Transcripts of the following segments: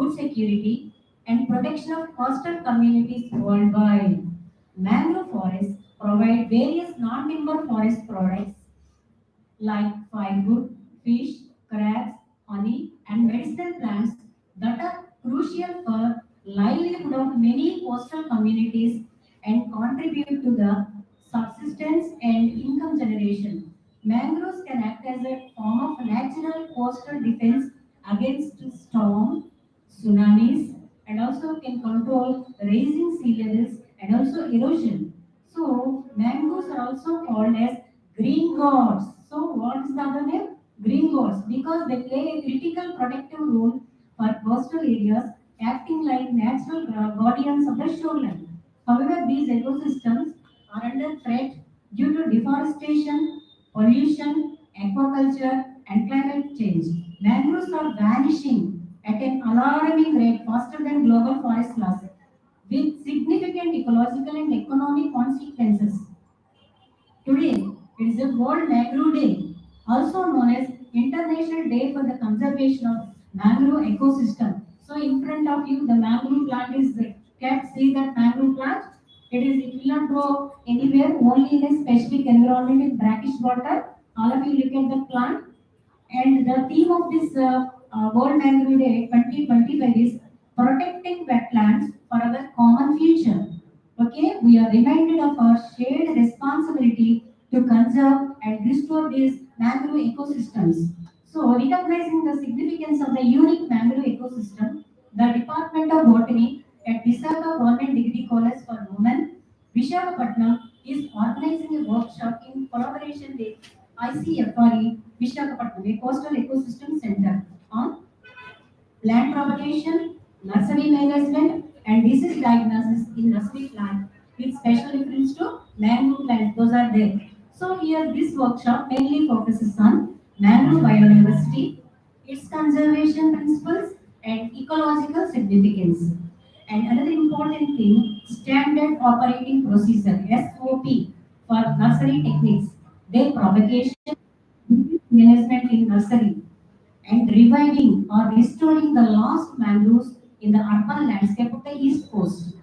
food security, and protection of coastal communities worldwide. Mangrove forests provide various non-timber forest products like firewood, fish, crabs, honey, and medicinal plants that are crucial for livelihood of many coastal communities and contribute to the subsistence and income generation. Mangroves can act as a form of natural coastal defense against storm, tsunamis, and also can control rising sea levels and also erosion. So mangoes are also called as green gods. So what is the other name? Green gods, because they play a critical protective role for coastal areas, acting like natural guardians of the shoreline. However, these ecosystems are under threat due to deforestation, pollution, aquaculture, and climate change. Mangroves are vanishing at an alarming rate faster than global forest loss, with significant ecological and economic consequences. Today, it is a World Mangrove Day, also known as International Day for the Conservation of Mangrove Ecosystem. So, in front of you, the mangrove plant is kept. See that mangrove plant? It will not grow anywhere, only in a specific environment in brackish water. All of you look at the plant. And the theme of this World Mangrove Day 2025 is protecting wetlands for our common future. Okay, we are reminded of our shared responsibility to conserve and restore these mangrove ecosystems. So, recognizing the significance of the unique mangrove ecosystem, the Department of Botany at Visakha Government Degree College for Women, Vishakhapatnam, is organizing a workshop in collaboration with ICFRE, Vishakhapatnam, a coastal ecosystem center, on plant propagation, nursery management, and disease diagnosis in nursery plant with special reference to mangrove plants. Those are there. So here this workshop mainly focuses on mangrove biodiversity, its conservation principles, and ecological significance. And another important thing, standard operating procedure (SOP) for nursery techniques. Their propagation management in nursery and reviving or restoring the lost mangroves in the urban landscape of the East Coast.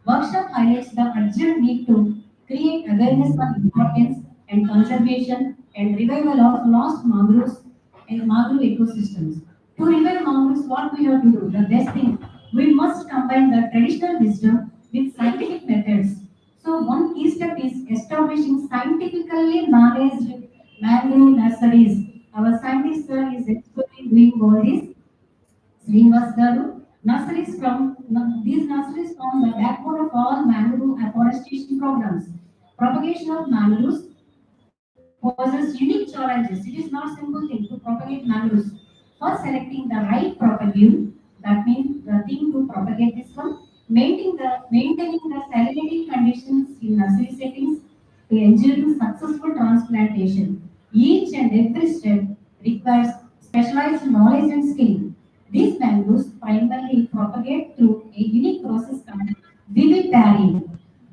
Workshop highlights the urgent need to create awareness on importance and conservation and revival of lost mangroves and mangrove ecosystems. To revive mangroves, what we have to do? The best thing, we must combine the traditional wisdom with scientific methods. So one key step is establishing scientifically managed mangrove nurseries. Our scientist sir is actually doing all this. Srinivas Garu, these nurseries form the backbone of all mangrove afforestation programs. Propagation of mangroves poses unique challenges. It is not simple thing to propagate mangroves. First, selecting the right propagule, that means the thing to propagate this one, maintaining the salinity conditions in nursery settings to ensure successful transplantation. Each and every step requires specialized knowledge and skill. These mangroves primarily propagate through a unique process called vivipary.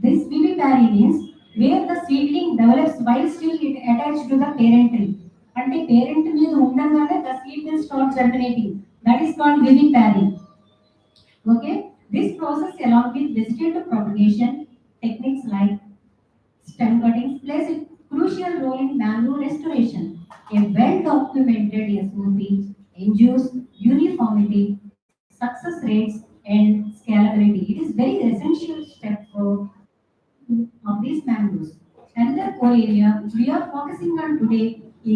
This vivipary means where the seedling develops while still it attached to the parent tree. అంటే parent మీద ఉండగానే the seed will start germinating. That is called vivipary. Okay, this process along with vegetative propagation techniques like stem cuttings plays a crucial role in mangrove restoration. A well-documented SOP ensures uniformity, success rates, and scalability. It is very essential step for of these mangroves. Another core area we are focusing on today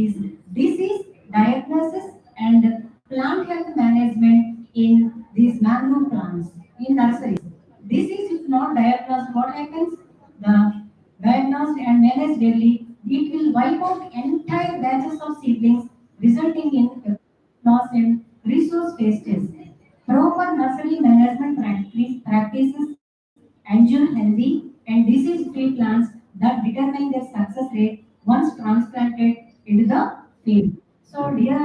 is disease diagnosis and plant health management in these mangrove plants in nurseries. Disease if not diagnosed, what happens? The diagnosed and managed early, it will wipe out entire batches of seedlings, resulting in loss and resource wastage. Proper nursery management practices ensure healthy and disease-free plants that determine their success rate once transplanted into the field. So, dear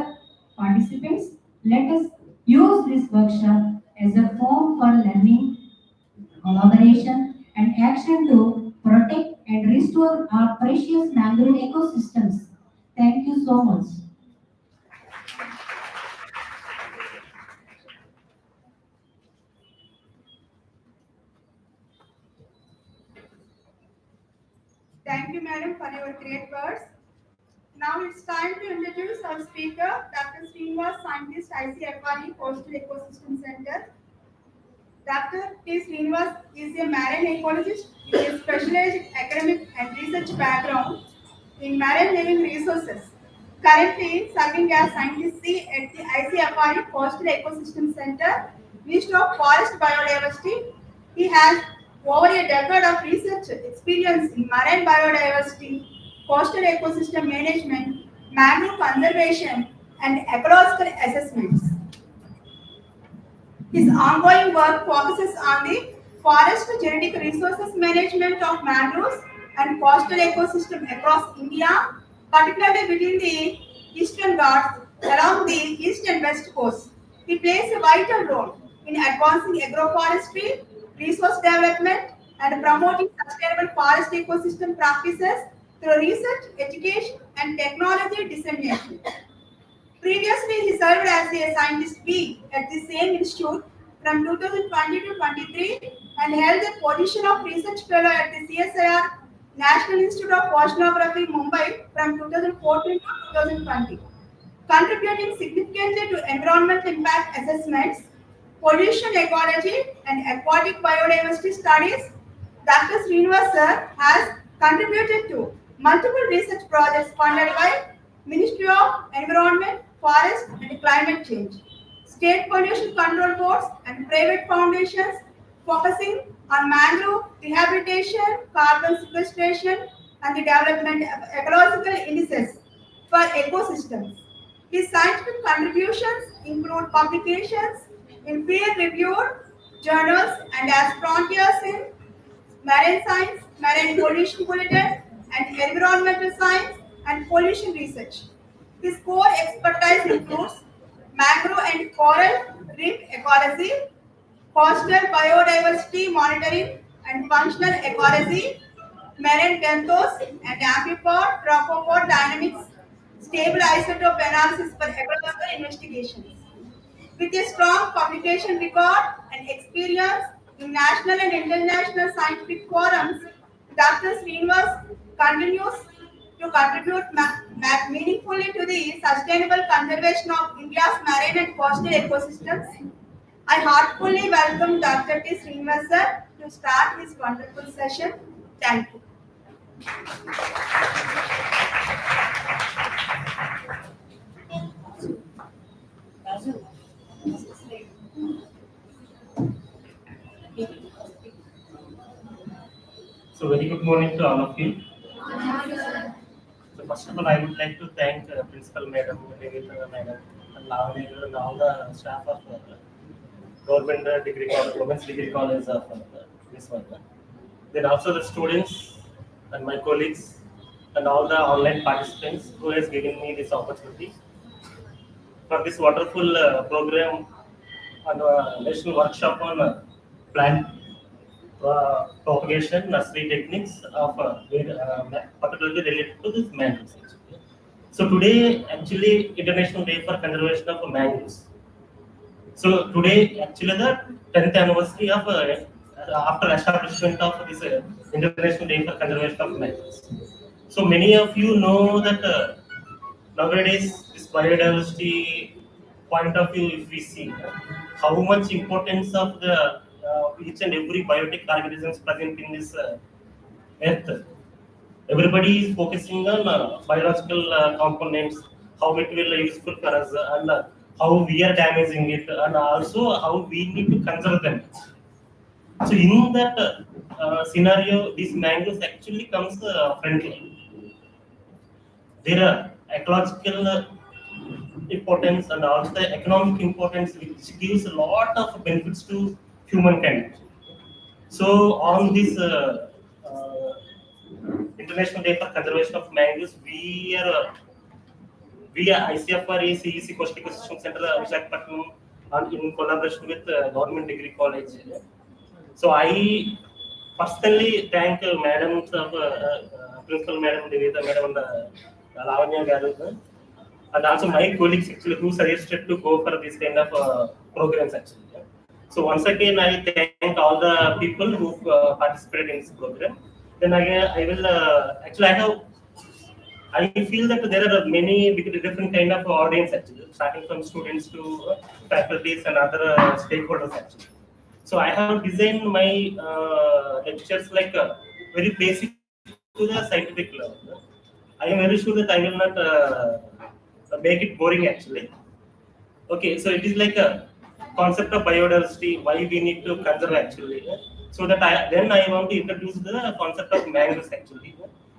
participants, let us use this workshop as a forum for learning, collaboration, and action to protect and restore our precious mangrove ecosystems. Thank you so much. Thank you, madam, for your great words. Now it's time to introduce our speaker, Dr. Srinivas, scientist, ICFRE Coastal Ecosystem Center. Dr. T. Srinivas is a marine ecologist with a specialized academic and research background in marine living resources. Currently serving as scientist C at the ICFRE Coastal Ecosystem Center, Ministry of Forest Biodiversity. He has over a decade of research experience in marine biodiversity, coastal ecosystem management, mangrove conservation, and ecological assessments. His ongoing work focuses on the forest genetic resources management of mangroves and coastal ecosystem across India, particularly within the Eastern Ghats along the east and west coast. He plays a vital role in advancing agroforestry, resource development, and promoting sustainable forest ecosystem practices through research, education, and technology dissemination. Previously, he served as a scientist B at the same institute from 2020 to 23 and held the position of research fellow at the CSIR National Institute of Oceanography, Mumbai from 2014 to 2020, contributing significantly to environmental impact assessments, pollution ecology, and aquatic biodiversity studies. Dr. Srinivas sir has contributed to multiple research projects funded by Ministry of Environment, Forest and Climate Change, state pollution control boards and private foundations focusing on mangrove rehabilitation, carbon sequestration and the development of ecological indices for ecosystems. His scientific contributions include publications in peer-reviewed journals and as frontiers in marine science, marine pollution bulletin, and environmental science and pollution research. His core expertise includes mangrove and coral reef ecology, coastal biodiversity monitoring and functional ecology, marine benthos and amphipod, tropopod dynamics, stable isotope analysis for ecological investigations. With a strong publication record and experience in national and international scientific forums, Dr. Srinivas continues to contribute meaningfully to the sustainable conservation of India's marine and coastal ecosystems. I heartfully welcome Dr. T. Srinivas sir to start his wonderful session. Thank you. So very good morning to all of you. So first of all, I would like to thank Principal Madam, Devita Madam, and Lavanya and all the staff of Government Degree College, Women's Degree College of Visakha. Then also the students and my colleagues and all the online participants who has given me this opportunity for this wonderful program and national workshop on plant propagation, nursery techniques of particularly related to this mangroves. So today actually International Day for Conservation of Mangroves. So today actually the 10th anniversary of after establishment of this International Day for Conservation of Mangroves. So many of you know that nowadays this biodiversity point of view, if we see how much importance of the each and every biotic organisms present in this earth. Everybody is focusing on biological components, how it will be useful for us, and how we are damaging it, and also how we need to conserve them. So in that scenario, these mangroves actually comes friendly. There are ecological importance and also the economic importance, which gives a lot of benefits to humankind. So on this International Day for Conservation of Mangroves, we are ICFRE CEC Coastal Ecosystem Center Visakha and in collaboration with Government Degree College. So I personally thank Madam Principal Madam Devita Madam and Lavanya Garu, and also my colleagues actually who suggested to go for this kind of programs actually. So once again, I thank all the people who participated in this program. Then again, I will actually I feel that there are many different kind of audience actually, starting from students to faculties and other stakeholders actually. So I have designed my lectures like very basic to the scientific level. I am very sure that I will not make it boring actually. Okay, so it is like a concept of biodiversity, why we need to conserve actually. So that then I want to introduce the concept of mangroves actually.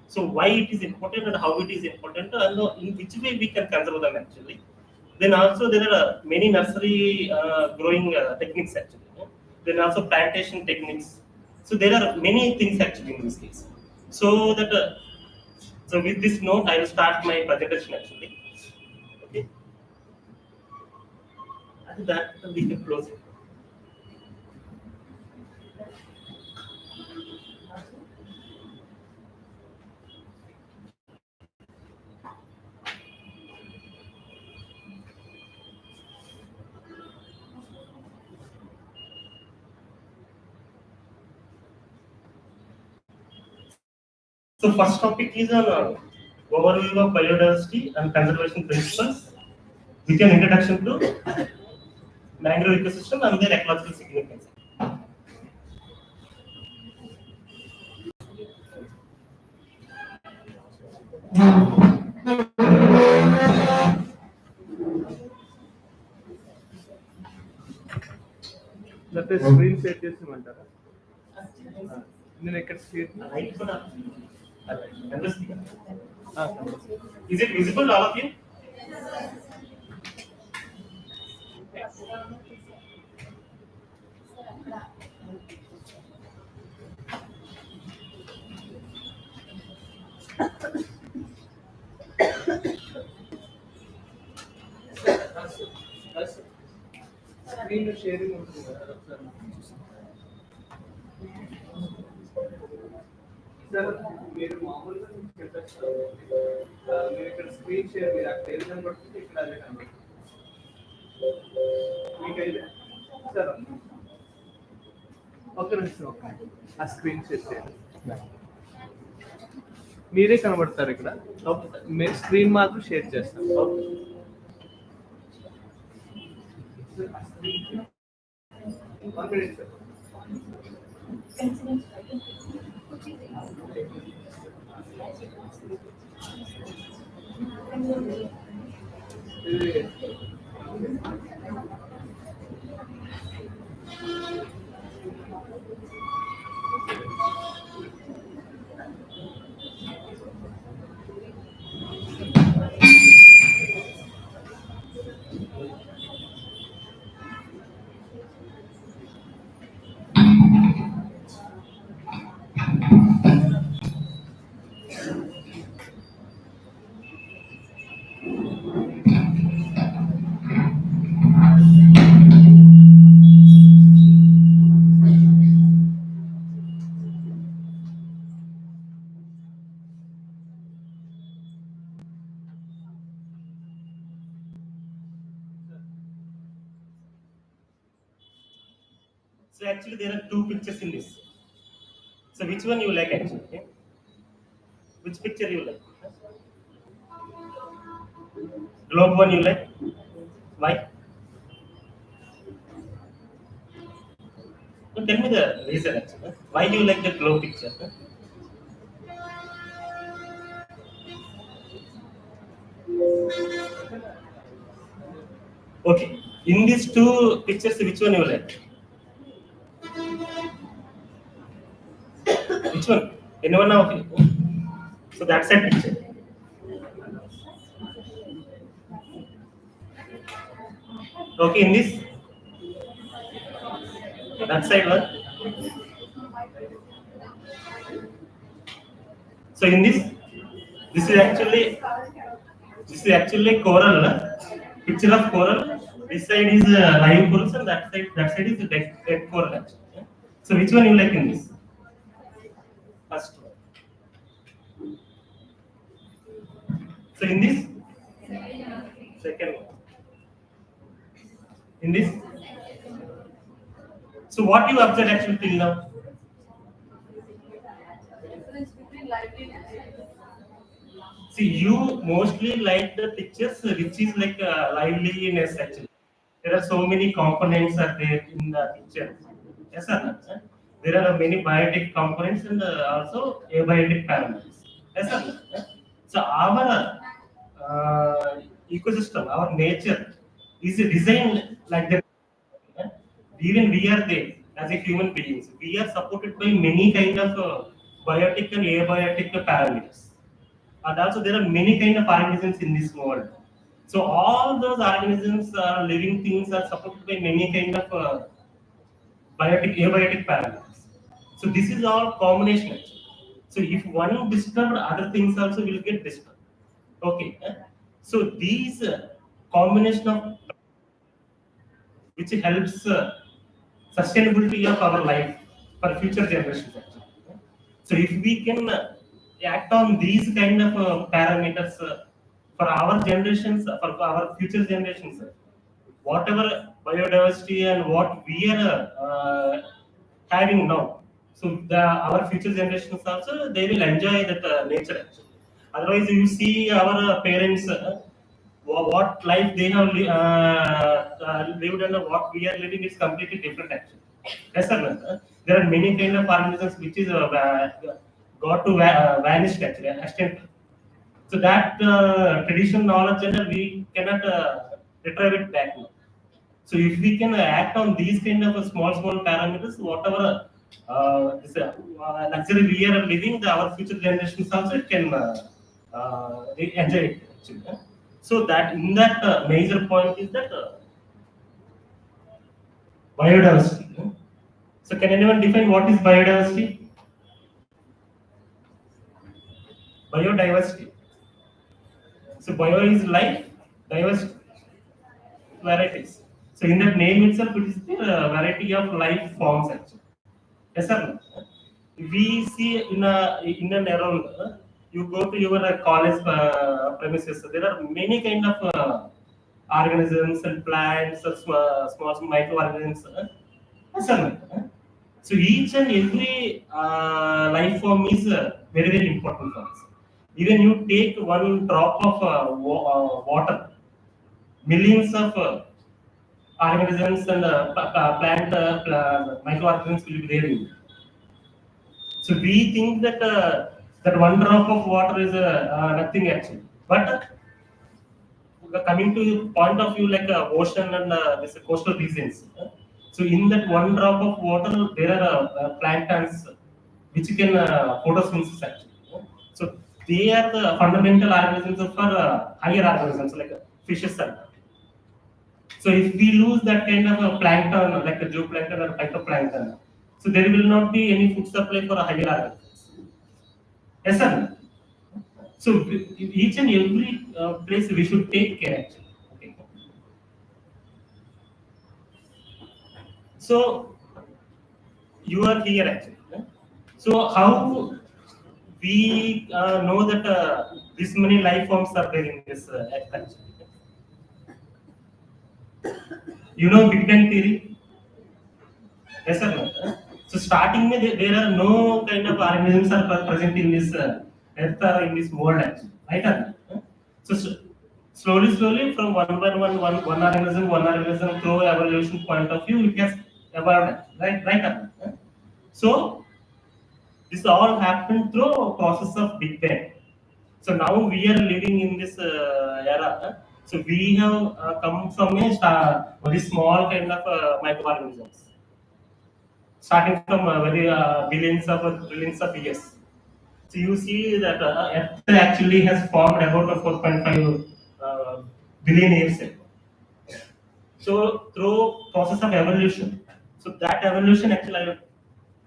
So why it is important and how it is important and in which way we can conserve them actually. Then also there are many nursery growing techniques actually. Then also plantation techniques. So there are many things actually in this case. So that so with this note, I will start my presentation actually. Okay, and that we can close it. So first topic is on overview of biodiversity and conservation principles with an introduction to mangrove ecosystem and their ecological significance. లేకపోతే screen share చేసేయమంటారా? నేను ఇక్కడ screen Right, but, is it visible all of you? Screen sharing ఉంటుంది కదా ఒకసారి. Sir మీరు మామూలుగా చెప్పేస్తారు, మీరు ఇక్కడ స్క్రీన్ షేర్ మీరు అక్కడ ఏది కనబడుతుంది ఇక్కడ అదే కనబడుతుంది మీకైతే. సార్ ఒక నిమిషం ఆ స్క్రీన్ షేర్ చేయండి. మీరే కనబడతారు ఇక్కడ, మీరు స్క్రీన్ మాత్రం షేర్ చేస్తారు. So actually there are two pictures in this. So which one you like actually? Okay? Which picture you like? Globe one you like? Why? So tell me the reason actually. Why you like the globe picture? Okay. In these two pictures, which one you like? Which one? Anyone of you? So that's a picture. Okay, in this, that side one. So in this is actually coral, picture of coral. This side is live corals and that side is dead coral actually. So which one you like in this? First one. So in this, second one. In this, so what you observed actually till now? See, you mostly like the pictures which is like liveliness actually. There are so many components are there in the picture. Yes or not? There are many biotic components and also abiotic parameters. Yes or not? So our ecosystem, our nature is designed like that. Even we are there as a human beings. We are supported by many kind of biotic and abiotic parameters. And also there are many kind of organisms in this world. So all those organisms, living things are supported by many kind of biotic, abiotic parameters. So this is all combination actually. So if one disturbed, other things also will get disturbed. Okay. So these combination of which helps sustainability of our life for future generations actually. So if we can act on these kind of parameters for our generations, for our future generations, whatever biodiversity and what we are having now, so our future generations also they will enjoy that nature actually. Otherwise, you see our parents. What life they have lived and what we are living is completely different actually. Yes or no? There are many kind of organisms which is got to vanished actually, extinct. So that traditional knowledge and we cannot retrieve it back now. So if we can act on these kind of small parameters, whatever luxury we are living, our future generations also can they enjoy it actually. So that in that major point is that biodiversity. So can anyone define what is biodiversity? Biodiversity. So bio is life, diversity, varieties. So in that name itself, it is the variety of life forms actually. Yes or no? We see in and around, you go to your college premises, there are many kind of organisms and plants, small microorganisms. Yes or no? So each and every life form is very important for us. Even you take one drop of water, millions of organisms and plant microorganisms will be there in it. So we think that that one drop of water is nothing actually. But coming to point of view like ocean and this coastal regions, so in that one drop of water there are planktons which can photosynthesis actually. So they are the fundamental organisms for higher organisms like fishes and so if we lose that kind of a plankton, like a zooplankton or phytoplankton, so there will not be any food supply for a higher organisms. Yes, sir. So each and every place we should take care. Actually. Okay. So you are here actually. So how we know that this many life forms are there in this earth actually? You know Big Bang theory? Yes or no? So starting में there are no kind of organisms are present in this earth or in this world actually, right or not? So slowly from one organism through evolution point of view it has evolved, right or not? So this all happened through process of Big Bang. So now we are living in this era. So we have come from a very small kind of microorganisms starting from very billions of trillions of years. So you see that Earth actually has formed about 4.5 billion years ago. So through process of evolution, so that evolution actually I will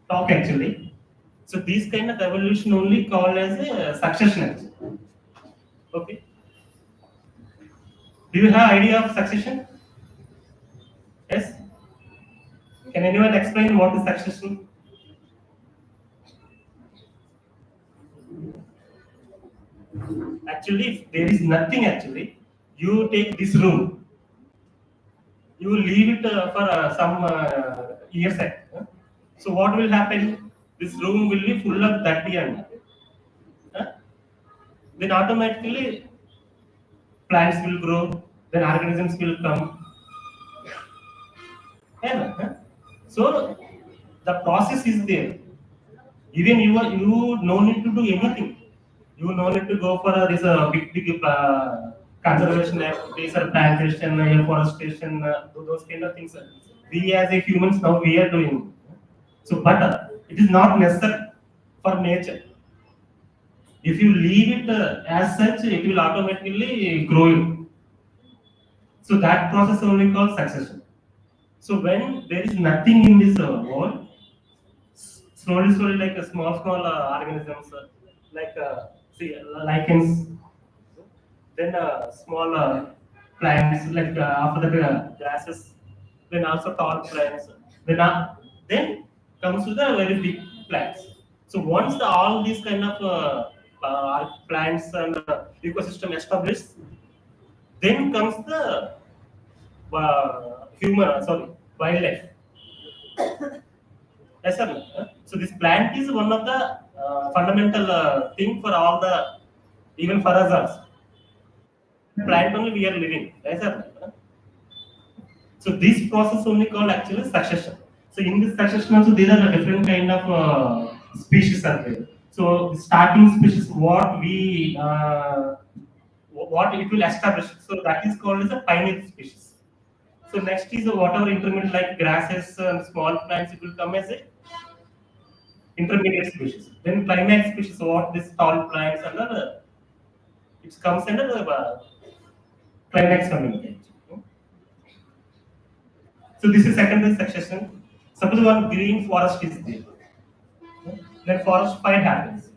talk actually. So this kind of evolution only called as a succession actually. Okay. Do you have idea of succession? Yes. Can anyone explain what is succession? Actually, there is nothing actually. You take this room, you leave it for some years. So what will happen? This room will be full of dirty and then automatically plants will grow, then organisms will come. Yeah, huh? So the process is there. Even you no need to do anything. You no need to go for this big conservation activities or plantation, afforestation, those kind of things. We as a humans now we are doing. So, but it is not necessary for nature. If you leave it as such, it will automatically grow. So that process only called succession. So when there is nothing in this world, slowly, like a small organisms, like see lichens, then small plants, like after the grasses, then also tall plants, then then comes to the very big plants. So once all these kind of plants and ecosystem established, then comes the wildlife. Yes, sir. So this plant is one of the fundamental thing for all the, even for us also. Plant only we are living. Yes, sir. So this process only called actually succession. So in this succession also there are different kind of species are there. So starting species what it will establish. So that is called as a pioneer species. So next is whatever intermediate like grasses and small plants, it will come as a intermediate species. Then climax species, what this tall plants and it comes under the climax community. So this is secondary succession. Suppose one green forest is there, then forest fire happens.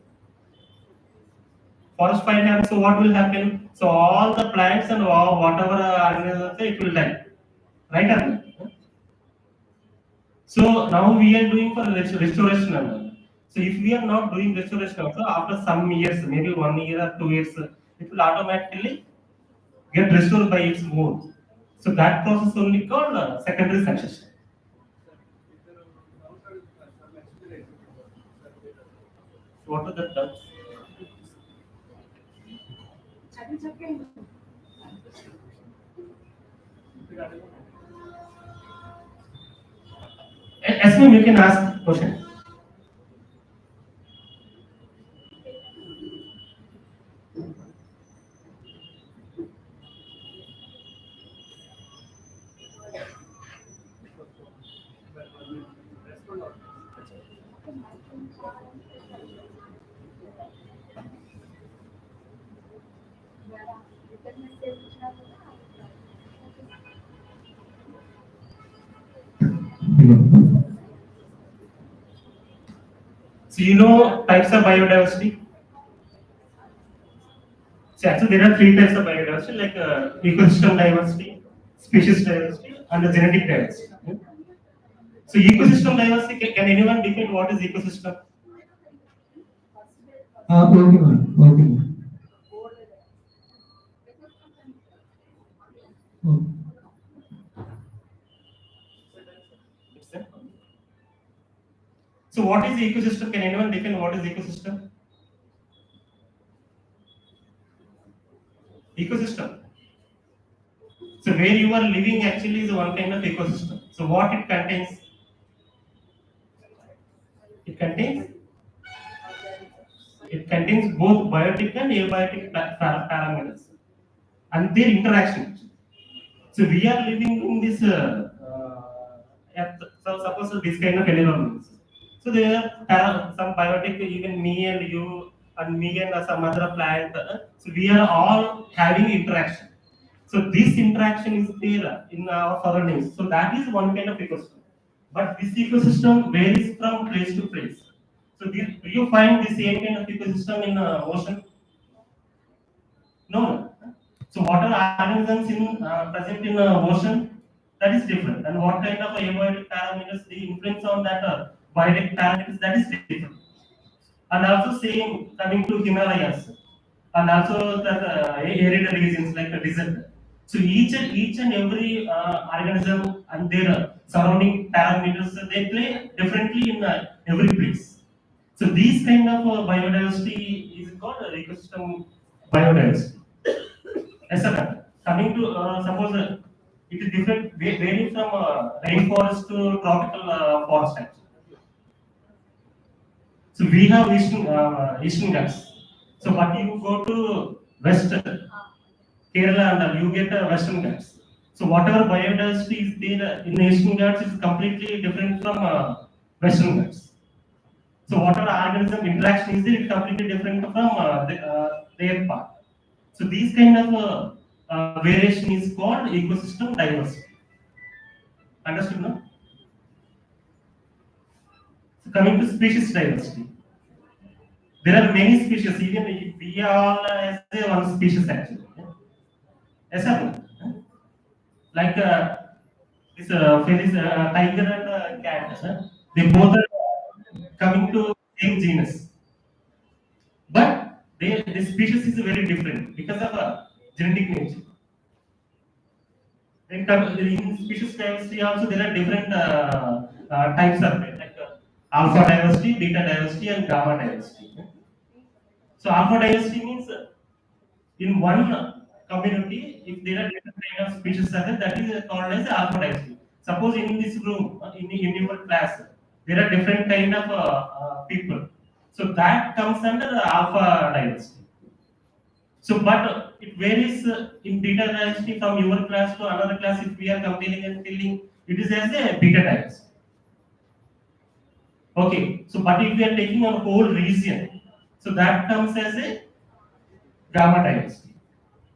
Forest fire happens, so what will happen? So all the plants and whatever organisms, it will die. Right? Arvind? So now we are doing for restoration. So if we are not doing restoration also, after some years, maybe 1 year or 2 years, it will automatically get restored by its own. So that process only called secondary succession. What are the terms? Asmim, you can ask question. So you know types of biodiversity. So actually there are three types of biodiversity, like ecosystem diversity, species diversity, and the genetic diversity. So ecosystem diversity, can anyone define what is ecosystem? Okay, ma'am. Okay, ma'am. Okay. So what is ecosystem? Can anyone define what is ecosystem? Ecosystem. So where you are living actually is one kind of ecosystem. So what it contains? It contains it contains both biotic and abiotic parameters and their interaction. So we are living in this so suppose this kind of environment. So there are some biotic, even me and you and me and some other plant. So we are all having interaction. So this interaction is there in our surroundings. So that is one kind of ecosystem. But this ecosystem varies from place to place. So do you find the same kind of ecosystem in ocean? No. So water organisms in present in ocean, that is different. And what kind of abiotic parameters they influence on that biotic parameters, that is different. And also same coming to Himalayas, and also the arid regions like the desert. So each and every organism and their surrounding parameters, they play differently in every place. So these kind of biodiversity is called ecosystem biodiversity. Yes, sir. Coming to suppose it is different, varying from rainforest to tropical forest actually. So we have Eastern Ghats. So but you go to West Kerala and you get Western Ghats. So whatever biodiversity is there in Eastern Ghats is completely different from Western Ghats. So whatever organism interaction is there, it's completely different from their part. So these kind of variation is called ecosystem diversity. Understood, no? So coming to species diversity, there are many species. Even we all as a one species actually. Yes, sir. Like this Felis, tiger and cat. They both are coming to same genus, but this species is very different because of genetic nature. In species diversity also there are different types of it, like alpha diversity, beta diversity, and gamma diversity. So alpha diversity means in one community, if there are different kind of species are there, that is called as alpha diversity. Suppose in this room, in your class, there are different kind of people. So that comes under alpha diversity. So, but it varies in beta diversity from your class to another class. If we are comparing and telling, it is as a beta diversity. Okay. So, but if we are taking a whole region, so that comes as a gamma diversity.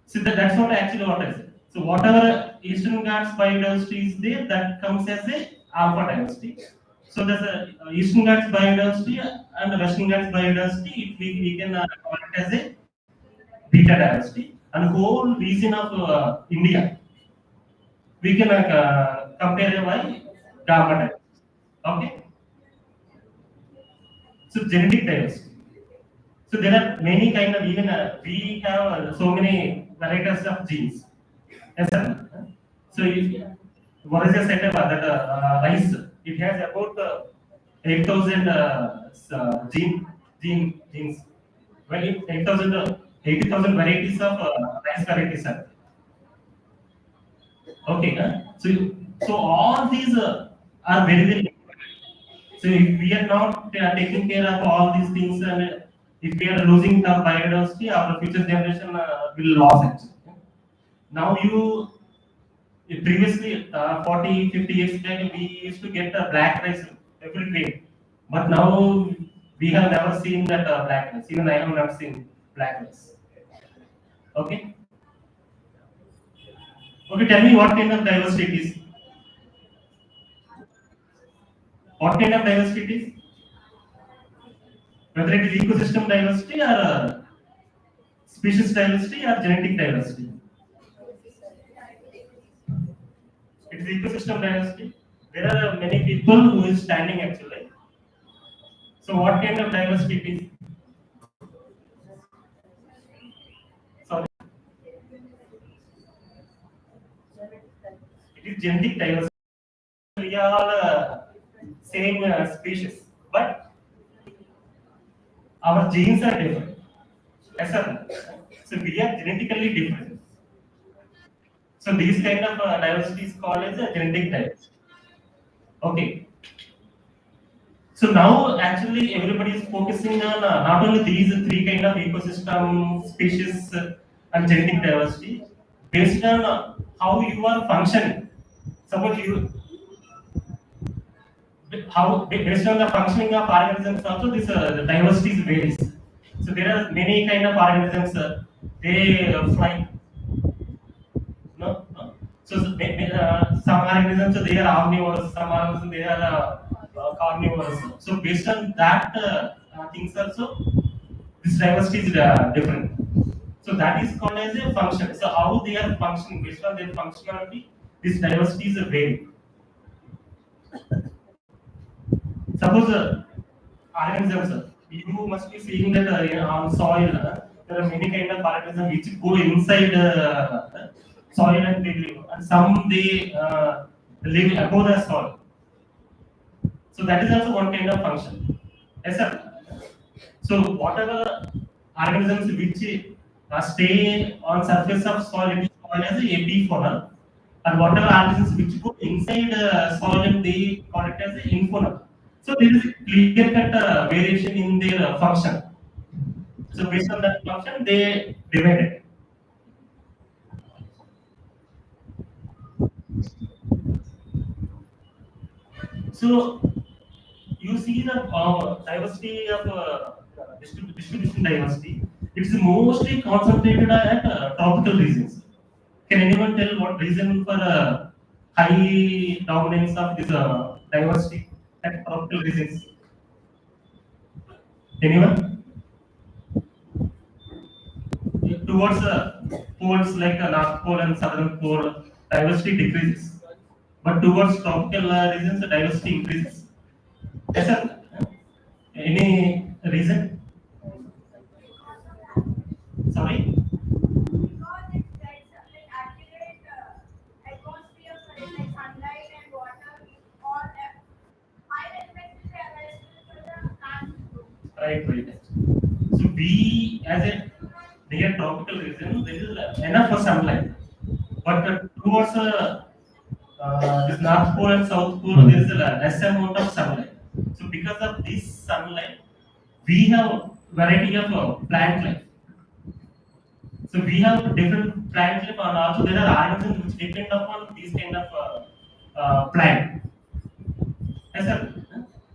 So that's what actually what I said. So whatever Eastern Ghats biodiversity is there, that comes as a alpha diversity. So there's a Eastern Ghats biodiversity and the Western Ghats biodiversity. We can call it as a beta diversity, and whole region of India we can compare by gamma diversity. Okay, so genetic diversity. So there are many kind of even we have so many varieties of genes. Yes, sir. So if, what is the setup that rice? It has about 8,000 genes. Well, 8,000 80,000 varieties of rice varieties are. Okay, so all these are very important. So if we are not taking care of all these things, and if we are losing the biodiversity, our future generation will lose it. Now previously 40, 50 years back, we used to get black rice every day, but now we have never seen that black rice. Even I have not seen black rice. Okay. Okay, tell me what kind of diversity it is. What kind of diversity it is? Whether it is ecosystem diversity or species diversity or genetic diversity. It is ecosystem diversity. There are many people who is standing actually. So what kind of diversity it is? Sorry, it is genetic diversity. We are all same species, but our genes are different. Yes, sir. So we are genetically different. So these kind of diversity is called as a genetic diversity. Okay. So now actually everybody is focusing on not only these three kind of ecosystem, species, and genetic diversity, based on how you are functioning. Suppose you how based on the functioning of organisms also this the diversity varies. So there are many kind of organisms. They fly. No, no. So some organisms they are omnivores, some organisms they are carnivores. So based on that things also, this diversity is different. So that is called as a function. So how they are functioning based on their functionality, this diversity is vary. Suppose organisms, you must be seeing that on soil there are many kind of organisms which go inside soil and they live, and some they live above the soil. So that is also one kind of function. Yes, sir. So whatever organisms which stay on surface of soil, it is called as a epifaunal, and whatever organisms which go inside soil, they call it as a infaunal. So there is a clear-cut variation in their function. So based on that function, they divide it. So you see the diversity of distribution diversity. It's mostly concentrated at tropical regions. Can anyone tell what reason for high dominance of this diversity at tropical regions? Anyone? Towards poles like North Pole and Southern Pole, diversity decreases. But towards tropical regions, the diversity increases. Yes, sir. Any reason? Sorry? Because it activate atmosphere like sunlight and water or high effects for the plants to grow. Right, right. So we, as a near tropical region, there is enough for sunlight. But towards this North Pole and South Pole, there is a less amount of sunlight. So because of this sunlight, we have variety of plant life. So we have different plant life, and also there are organisms which depend upon these kind of plant. Yes, sir.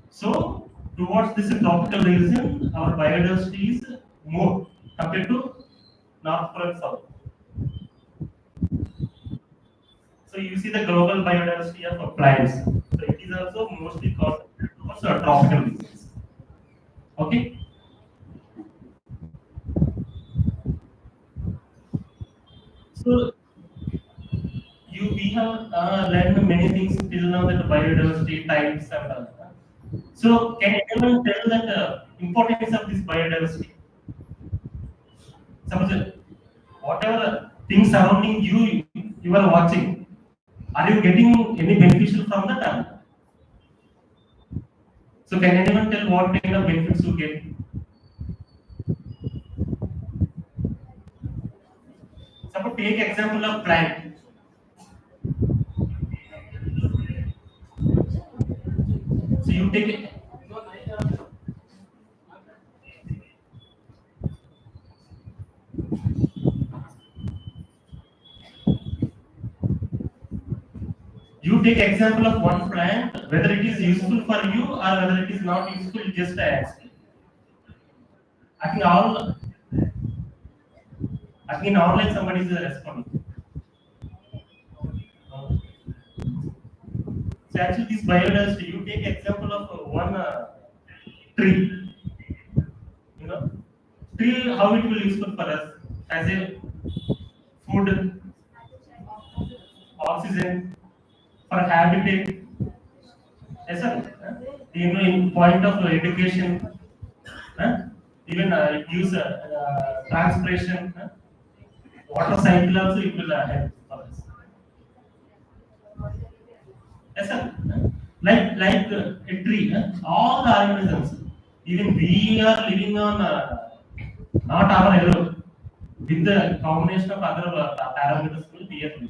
So towards this tropical region, our biodiversity is more compared to North Pole and South. So you see the global biodiversity of plants. So it is also mostly concentrated towards tropical regions. Okay. So we have learned many things till now, that biodiversity types and so can anyone tell that importance of this biodiversity? Suppose whatever things surrounding you, you are watching, are you getting any beneficial from that? So can anyone tell what kind of benefits you get? Suppose take example of plant. So you take example of one plant, whether it is useful for you or whether it is not useful, just ask. I think in online somebody is responding. So actually this biodiversity, you take example of one tree. You know, tree, how it will useful for us as a food, oxygen, for habitat. Yes, sir. In point of education, even it use transpiration, water cycle also it will help for us. Yes, sir. Like a tree, all the organisms, even we are living on not our alone, with the combination of other parameters will be here.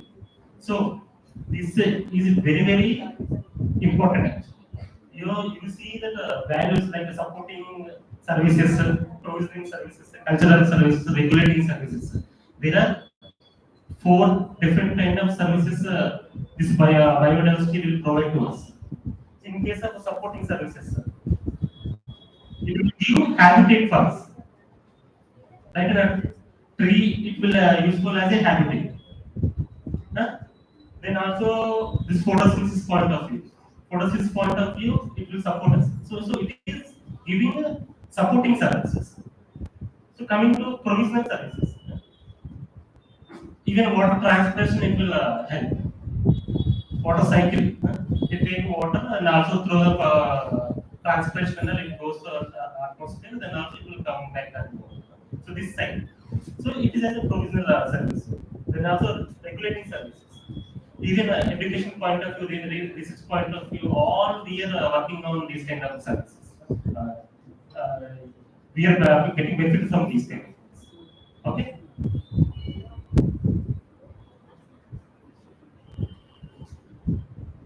So this is very, very important. You see that values like supporting services, provisioning services, cultural services, regulating services. There are 4 different kind of services this biodiversity will provide to us. In case of supporting services, it will give habitat for us. Like a tree, it will useful as a habitat. Then also this photosynthesis point of view. Photosynthesis point of view, it will support us. So it is giving supporting services. So coming to provisional services, even water transpiration it will help. Water cycle, they take water and also through the transpiration and it goes to atmosphere, then also it will come back and go. So this cycle. So it is as a provisional service. Then also regulating services. Even education point of view, research point of view, all we are working on these kind of services. We are getting benefit from these kind of things. Okay.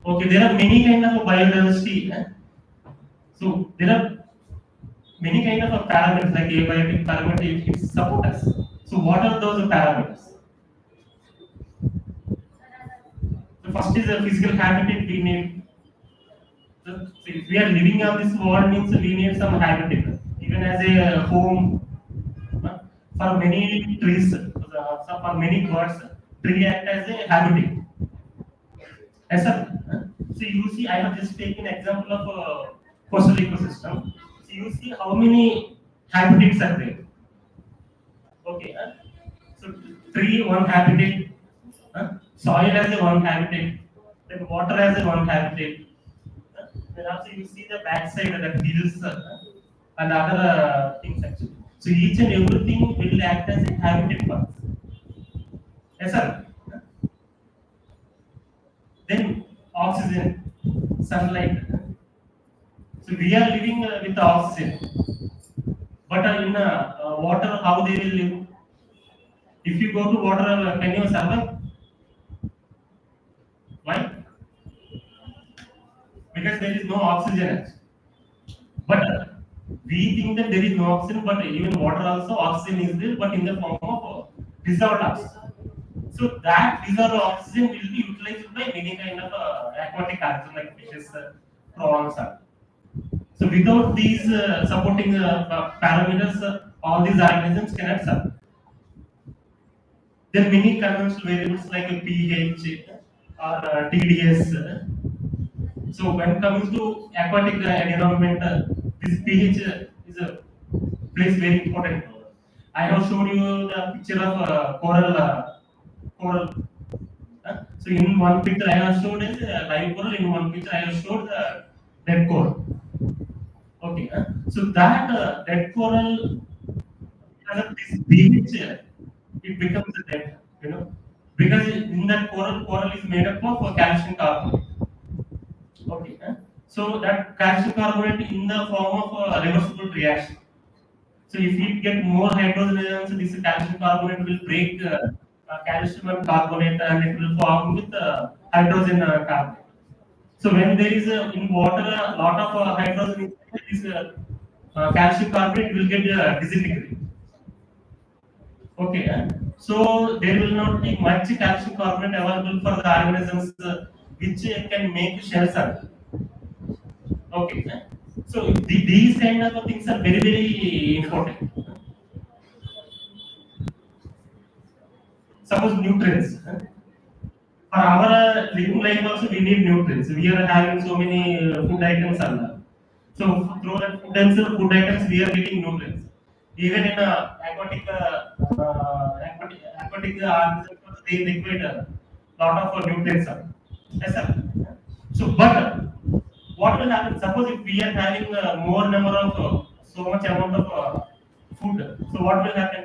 Okay, there are many kind of biodiversity. So there are many kind of parameters like abiotic parameter it support us. So what are those parameters? The first is a physical habitat we need. So if we are living on this world means we need some habitat. Even as a home for many trees, for many birds, tree act as a habitat. Yes, sir. So you see, I have just taken example of coastal ecosystem. So you see how many habitats are there. Okay. So tree one habitat, soil as a one habitat, then water as a one habitat. Then also you see the backside of the hills and other things actually. So each and everything will act as a habitat for us. Yes, sir. Then oxygen, sunlight. So we are living with oxygen, but in water, how they will live? If you go to water, can you survive? Why? Because there is no oxygen. But we think that there is no oxygen, but even water also oxygen is there, but in the form of dissolved oxygen. So that dissolved oxygen will be utilized by many kind of aquatic organisms like fishes, prawns. So without these supporting parameters, all these organisms cannot survive. There are many conventional variables like a pH or TDS. So when comes to aquatic environment, this pH is a plays very important role. I have shown you the picture of coral. Coral. So in one picture I have showed is live coral. In one picture I have showed the dead coral. Okay. So that dead coral has a this pH. It becomes a dead. Because in that coral is made up of calcium carbonate. Okay. So that calcium carbonate in the form of a reversible reaction. So if you get more hydrogen ions, this calcium carbonate will break calcium and carbonate and it will form with hydrogen carbonate. So when there is in water a lot of hydrogen, this calcium carbonate will get disintegrated. Okay. So there will not be much calcium carbonate available for the organisms which can make shells. Okay. So these kind of things are very very important. Suppose nutrients. For our living life also we need nutrients. We are having so many food items and so through that food items we are getting nutrients. Even in aquatic organisms they require a lot of nutrients. Yes, sir. So but what will happen? Suppose if we are having more number of so much amount of food, so what will happen?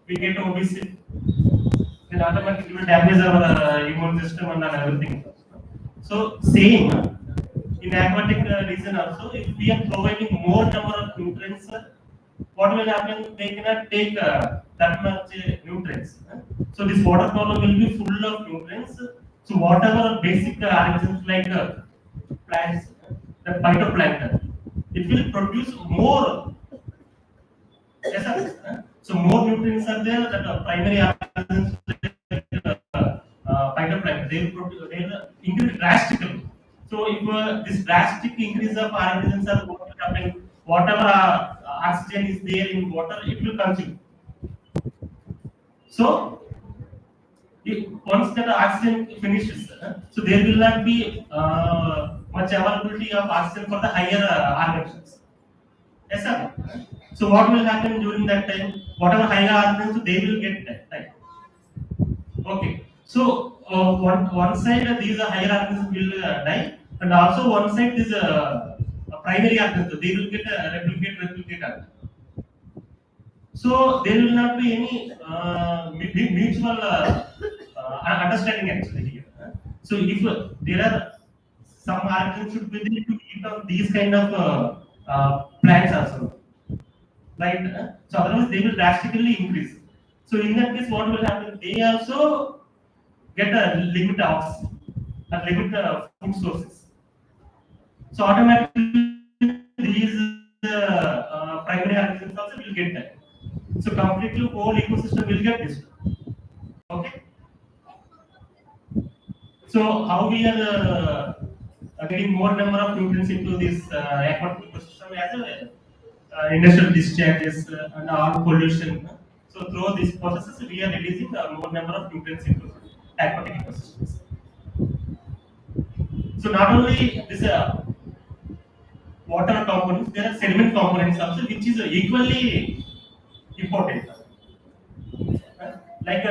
We get obesity. Then automatically will damage our immune system and everything. So same in aquatic region also, if we are providing more number of nutrients, what will happen? They cannot take that much nutrients. So this water column will be full of nutrients. So whatever basic organisms like plants, the phytoplankton, it will produce more. Yes, sir. So more nutrients are there that primary organisms phytoplankton they will increase drastically. So if this drastic increase of organisms are going to happen, whatever oxygen is there in water, it will consume. So once that oxygen finishes, so there will not be much availability of oxygen for the higher organisms. Yes, sir. So what will happen during that time? Whatever higher organisms, they will get that. Okay. So one side these higher organisms will die, and also one side is primary organisms. They will get replicate. So there will not be any mutual understanding actually here. So if there are some organisms should be there to eat on these kind of plants also. right? So otherwise they will drastically increase. So in that case, what will happen? They also get a limit of a limit food sources. So automatically these primary organisms also will get that. So completely whole ecosystem will get disturbed. Okay. So how we are getting more number of nutrients into this aquatic ecosystem as a industrial discharges and all pollution. So through these processes, we are releasing more number of nutrients into aquatic ecosystems. So not only this water components, there are sediment components also, which is equally important. Like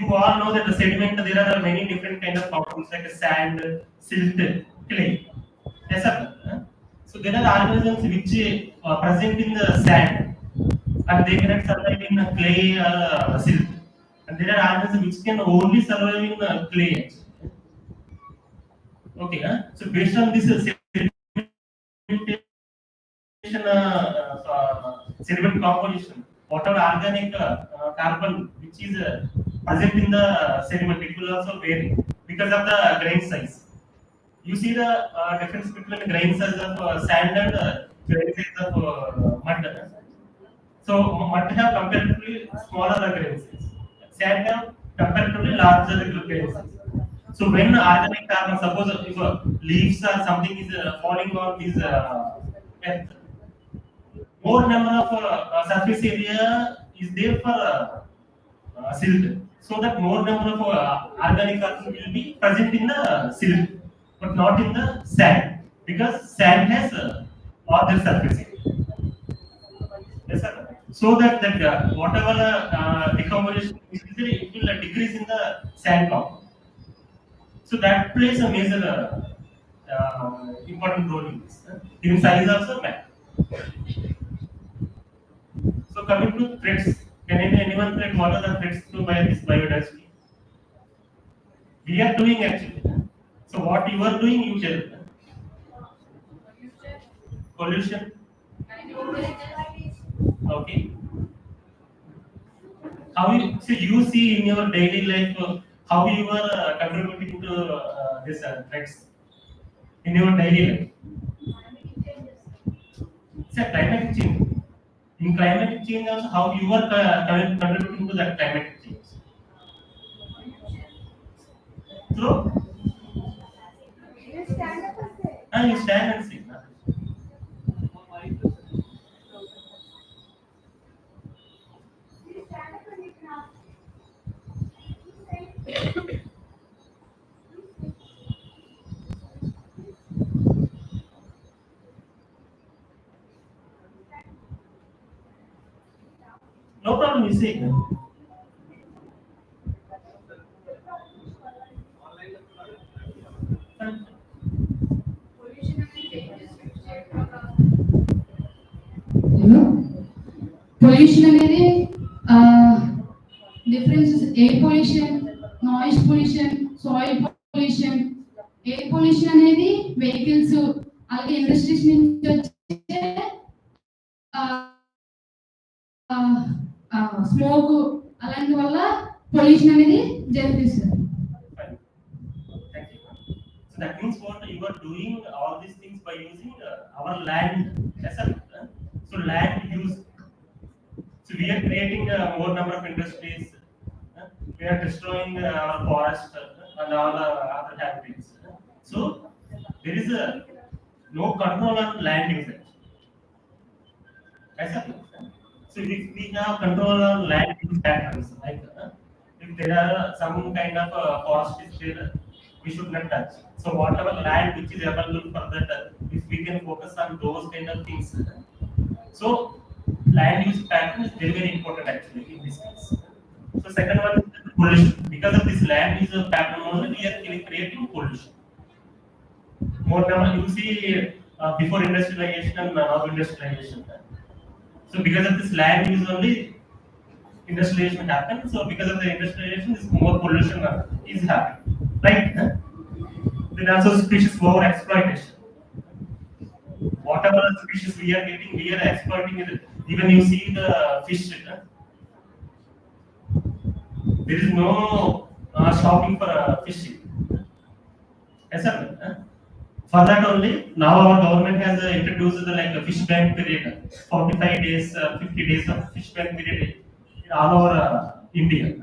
you all know that the sediment, there are many different kind of compounds like sand, silt, clay. Yes, sir. So there are organisms which are present in the sand and they cannot survive in clay or silt. And there are organisms which can only survive in clay. Okay, so based on this sediment composition, whatever organic carbon which is present in the sediment, it will also vary because of the grain size. You see the difference between the grain size of sand and grain size of mud. So mud have comparatively smaller grain size. Sand have comparatively larger grain size. So when organic carbon, suppose if leaves or something is falling on this earth, more number of surface area is there for silt, so that more number of organic carbon will be present in the silt, but not in the sand, because sand has larger surface area. Yes, sir. So that whatever decomposition is there, it will decrease in the sand compound. So that plays a major important role in this. Even size also matter. So coming to threats, can anyone threat what are the threats to this biodiversity? We are doing actually. So what you are doing, you tell. Pollution. Okay. How you so you see in your daily life how you are contributing to this threats in your daily life. It's a climate change. In climate change also, how you are contributing to that climate change. Through you stand and see. No problem, you see. Pollution అనేది differences air pollution, noise pollution, soil pollution. Air pollution అనేది vehicles అలాగే industries నుంచి వచ్చే smoke అలాంటి వల్ల pollution అనేది జరుగుతుంది sir. Thank you. So that means what you are doing all these things by using our land. Yes, sir. So land use. So we are creating more number of industries. We are destroying our forest and all other habitats. So there is no control on land usage. Yes, sir. So if we have control on land use patterns, like if there are some kind of forest is there, we should not touch. So whatever land which is available for that, if we can focus on those kind of things. So land use pattern is very very important actually in this case. So second one is pollution. Because of this land use pattern only, we are creating pollution. More number you see before industrialization and now industrialization. So because of this land use only, industrialization happens. So because of the industrialization, this more pollution is happening, right? Then also species over exploitation. Whatever species we are getting, we are exploiting it Even you see the fish, there is no shopping for fishing. Yes, sir. For that only, now our government has introduced the like a fish ban period, 45 days, 50 days of fish ban period in all over India.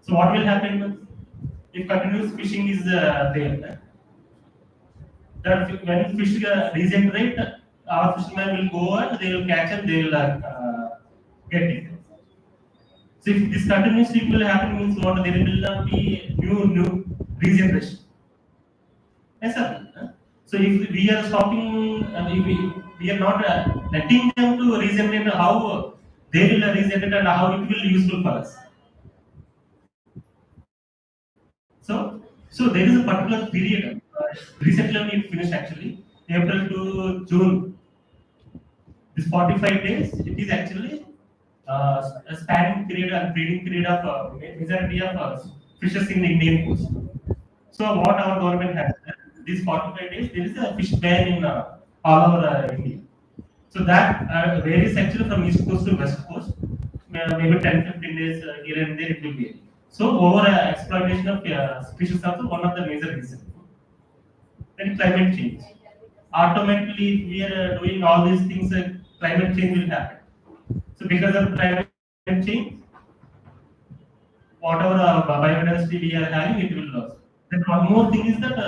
So what will happen if continuous fishing is there? That when fish regenerate, our fishermen will go and they will catch and they will get it. So if this continuously will happen means what, there will not be new regeneration. Yes, sir. So if we are stopping, we are not letting them to regenerate, how they will regenerate and how it will be useful for us. So there is a particular period. Recently only it finished actually, April to June. This 45 days, it is actually a spanning period and breeding period of majority of fishes in the Indian coast. So what our government has done, these 45 days, there is a fish ban in all over India. So that varies actually from east coast to west coast. Maybe 10-15 days here and there it will be. So over exploitation of species is also one of the major reasons. Then climate change. Automatically, if we are doing all these things, climate change will happen. So because of climate change, whatever biodiversity we are having, it will lose. Then one more thing is that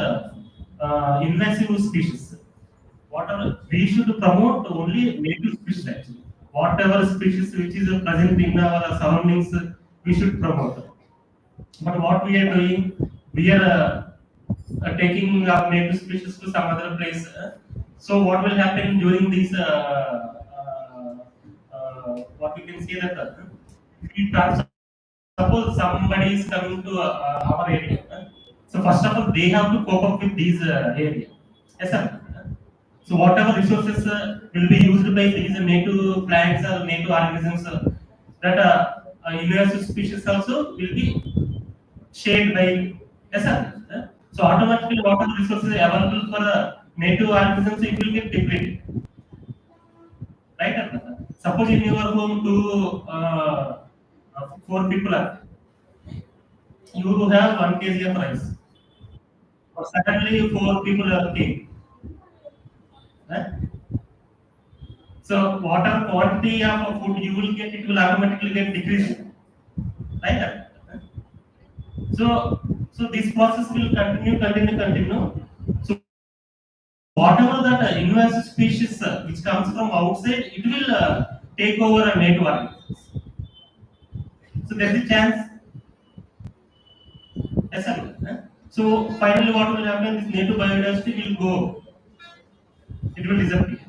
invasive species. Whatever we should promote only native species actually. Whatever species which is present in our surroundings, we should promote. But what we are doing, we are taking our native species to some other place. So what will happen during these? What we can say that we transfer. Suppose somebody is coming to our area. So first of all, they have to cope up with these area. Yes, sir. So whatever resources will be used by these native plants or native organisms, that invasive species also will be shared by, yes, sir. So automatically whatever resources available for native organisms, it will get depleted. Right? Suppose in your home four people are, you have 1 kg of rice. But suddenly four people are came. Right? So whatever quantity of food you will get, it will automatically get decreased. Right? So this process will continue. So whatever that invasive species which comes from outside, it will take over a native organisms. So there's a chance. Yes, sir. So finally, what will happen? This native biodiversity will go. It will disappear.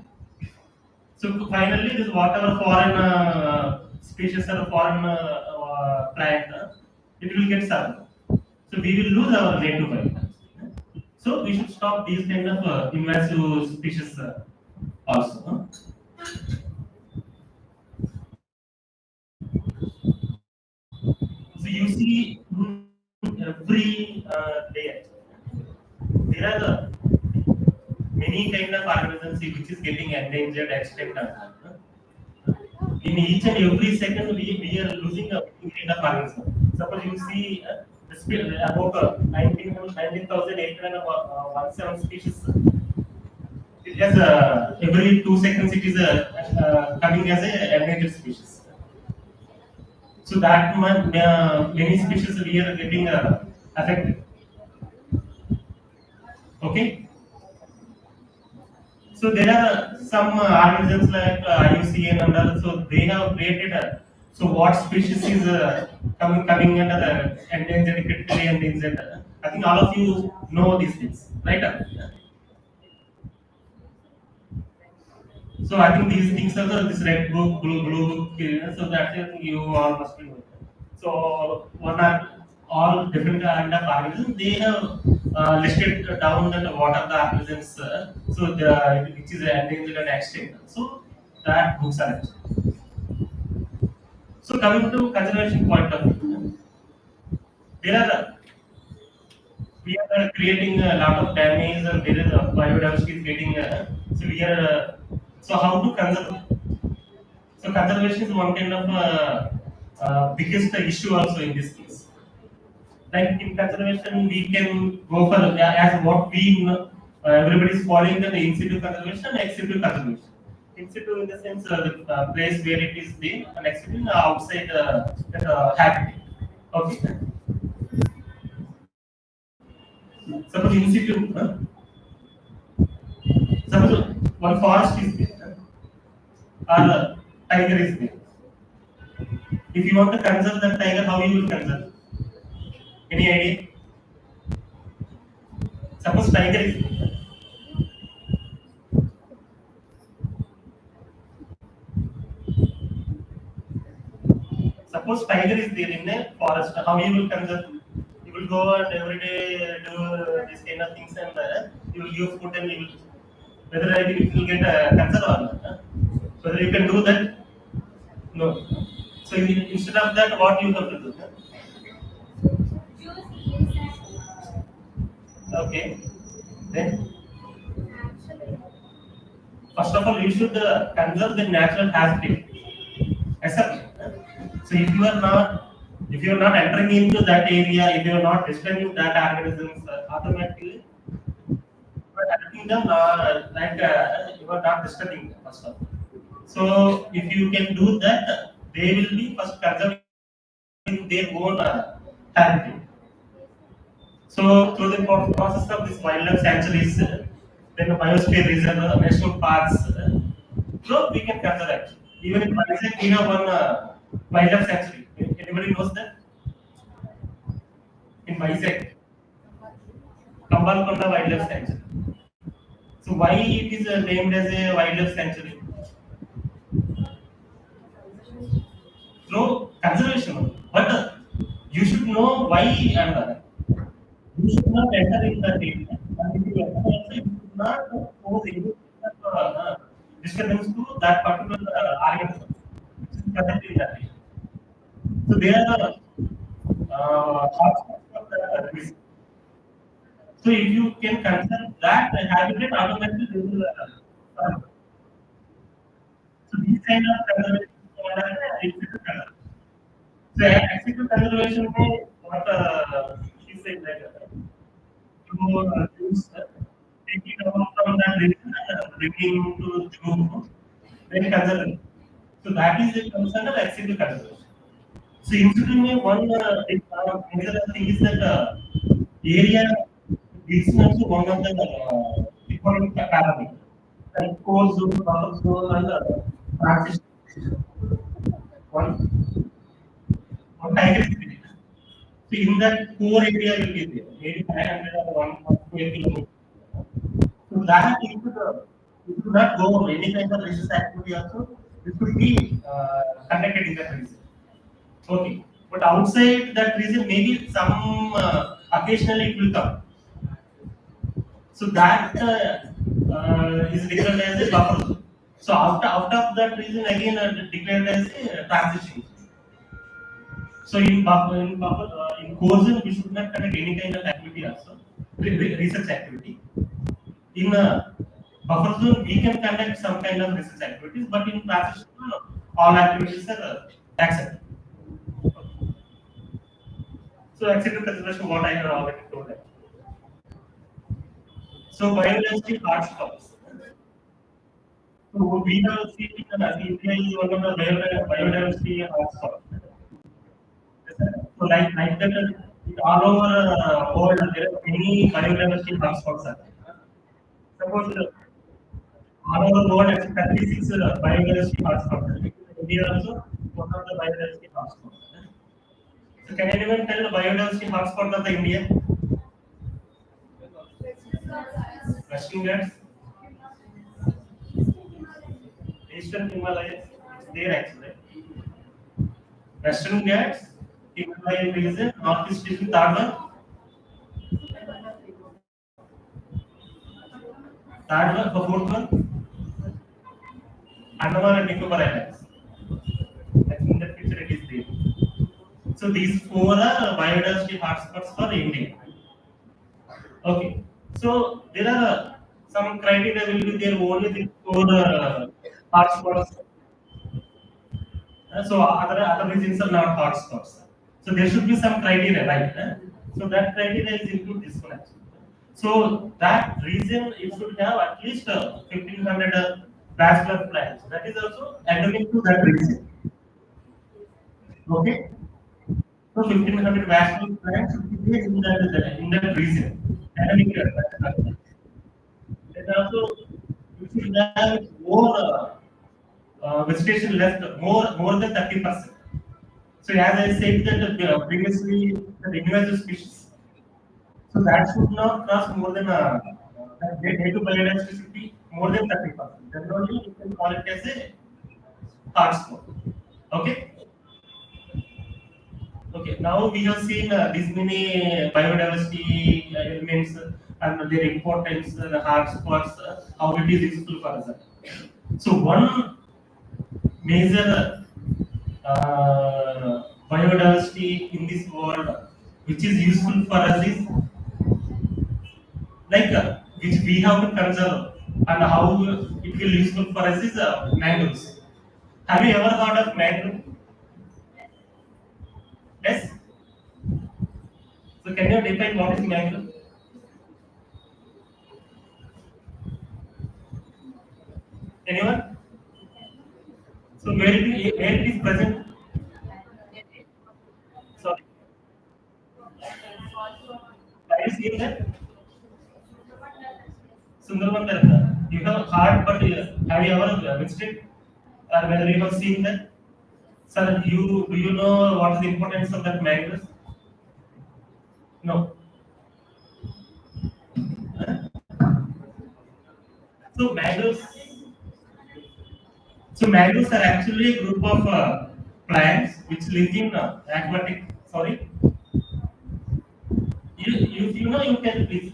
So finally, this whatever foreign species or foreign plant, it will get served. So we will lose our native biodiversity. So we should stop these kind of invasive species also. So you see every day there are many kind of organisms which is getting endangered, extinct. In each and every second, we are losing a kind of organism. Suppose you see about 19,817 species. It has every 2 seconds it is coming as a endangered species. So that much, many species we are getting affected. Okay. So there are some organisms like IUCN and others. So they have created so what species is coming under the endangered, critically endangered. I think all of you know these things, right? So I think these things are this red book, blue book. So that's I think you all must be knowing. So one are all different kind of organisms. They have listed down that what are the organisms. So the which is endangered and extinct. So that books are. So coming to conservation point of view, there are we are creating a lot of damage and there is biodiversity is getting. So we are so how to conserve? So conservation is one kind of biggest issue also in this case. Like in conservation, we can go for as what we know, everybody is following the in situ conservation, ex situ conservation. In situ in the sense the place where it is there, and ex situ outside the habitat. Okay. Suppose in situ, suppose one forest is there, or tiger is there. If you want to conserve that tiger, how you will conserve? Any idea? Suppose tiger is there. Suppose tiger is there in a forest, how you will conserve? You will go and every day do this kind of things and you will give food and you will whether it will get cancer or not. Whether you can do that? No. So instead of that, what you have to do? Okay. Then first of all, you should conserve the natural habitat. Accept. So if you are not entering into that area, if you are not disturbing that organisms, automatically you are helping them. You are not disturbing them first of all. So if you can do that, they will be first conserving their own habitat. So through the process of this wildlife sanctuaries, then the biosphere reserve, national parks, so we can conserve actually. Even in Visakha, we have one wildlife sanctuary. Anybody knows that? In Visakha, Kambalkonda Wildlife Sanctuary. So why it is named as a wildlife sanctuary? Through conservation, but you should know why and you should not enter in that area. And if you enter also, you should not pose any disturbance to that particular organism which is present in that area. So they are the hotspots of the risk. So if you can conserve that habitat, automatically they will. So these kind of conservation is called as executive conservation. So executive conservation में what she said that to use taking out from that region and bringing to zoo, then conservation. So that is a concern of executive conservation. So incidentally, one major thing is that area is also one of the economic parameters. And core zone, buffer zone, and transition. One, one tiger is there. So in that core area will be there, maybe 500 or 1 square kilometer. So that you could not go on any kind of research activity also. It could be conducted in that region. Okay, but outside that region, maybe some occasionally it will come. So that is declared as a buffer zone. So out of that region again declared as a transition. So in core zone we should not conduct any kind of activity also, research activity. In buffer zone we can conduct some kind of research activities, but in transition no, all activities are accepted. So accepted consideration what I have already told. So biodiversity hotspots. So we have seen that India is one of the biodiversity hotspots. So like that, all over world there are many biodiversity hotspots. Are there. Suppose all over the world, actually 36 biodiversity hotspots. India also one of the biodiversity hotspots. So can anyone tell the biodiversity hotspot of the India? Western Ghats, Eastern Himalayas, it's there actually. Western Ghats, Himalayan region, Northeast region, third one, the fourth one, Andaman and Nicobar Islands. That's in the picture it is there. So these four are biodiversity hotspots for India. Okay. So there are some criteria will be there only the four hotspots. So other regions are not hotspots. So there should be some criteria, right? So that criteria is include this one actually. So that region it should have at least 1500 bachelor plants. That is also endemic to that region. Okay. So 1500 bachelor plants should be there in that region. Endemic bachelor plants. And also you should have more vegetation left more than 30%. So as I said that previously, the invasive species, so that should not cross more than that native biodiversity should be more than 30%. Then only you can call it as a hotspot. Okay. Okay. Now we have seen these many biodiversity elements and their importance, the hotspots, how it is useful for us. So one major biodiversity in this world which is useful for us is like which we have to conserve and how it will useful for us is mangroves. Have you ever heard of mangrove? Yes. So can you define what is mangrove? Anyone? So where it is present? Sorry, have you seen that? Sundarban Delta. You have heard, but have you ever visited or whether you have seen that? Sir, do you know what is the importance of that mangroves? No. So mangroves, so mangroves are actually a group of plants which live in aquatic. Sorry, you know you can please.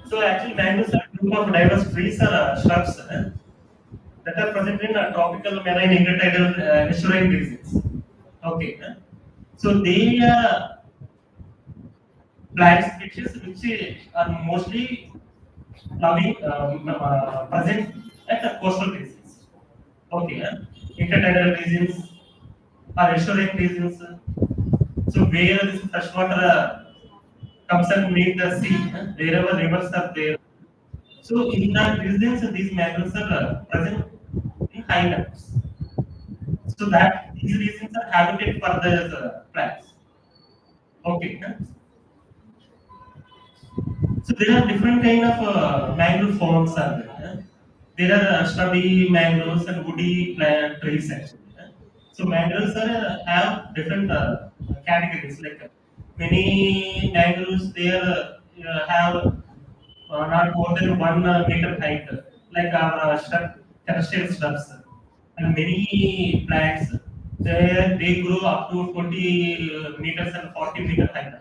So actually mangroves are a group of diverse trees or shrubs that are present in tropical marine intertidal estuarine regions. Okay, so they plant species which are mostly loving present at the coastal regions. Okay, intertidal regions or estuarine regions. So where this freshwater comes and meet the sea, wherever rivers are there. So in that regions, these mangroves are present in high levels. So that these regions are habitat for the plants. Okay. So there are different kind of mangrove forms are there. There are shrubby mangroves and woody plant trees actually. So mangroves are have different categories. Like many mangroves there have not more than 1 meter height, like our terrestrial shrubs. And many plants they grow up to 20 meters and 40-meter height.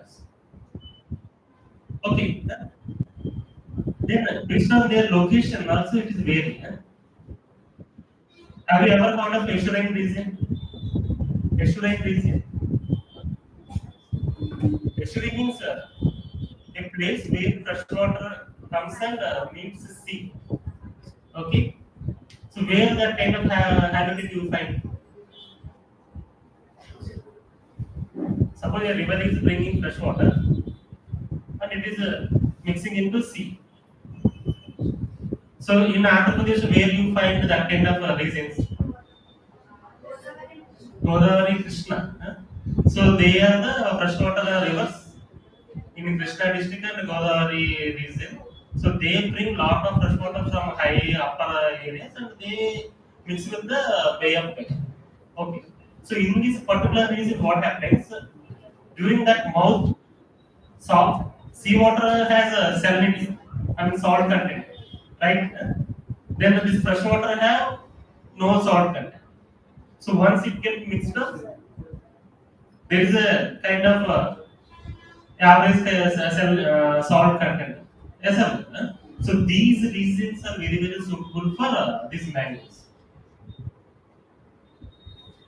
Okay. Then based on their location also it is varying. Have you ever heard of estuarine region? Estuarine region. Estuary means a place where freshwater comes and meets the sea. Okay. So where that kind of habitat you find? Suppose a river is bringing fresh water and it is mixing into sea. So in Andhra Pradesh, where you find that kind of regions? Godavari, Krishna. So they are the freshwater rivers in Krishna district and Godavari region. So they bring lot of freshwater from high upper areas and they mix with the Bay of Bengal. Okay. So in this particular region, what happens during that mouth, salt seawater has a salinity, I mean salt content, right? Then this freshwater have no salt content. So once it gets mixed up, there is a kind of average salt content. Yes, sir. So these regions are very suitable for these mangroves.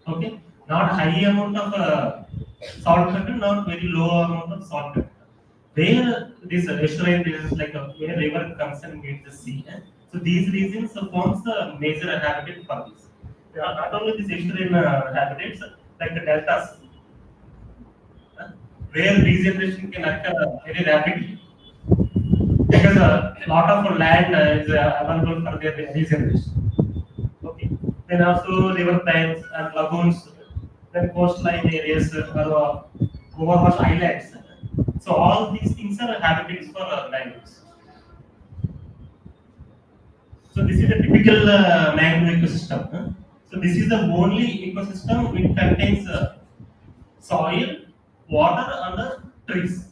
Okay, not high amount of salt content, not very low amount of salt content. Where this estuarine regions like where river comes and meets the sea, So these regions forms the major habitat for this. Not only these estuarine habitats, like the deltas, uh, where regeneration can occur very rapidly because a lot of land is available for their regeneration. Okay. Then also river banks and lagoons, then coastline areas or overwash islands. So all these things are habitats for mangroves. So this is a typical mangrove ecosystem. So this is the only ecosystem which contains soil, water, and trees.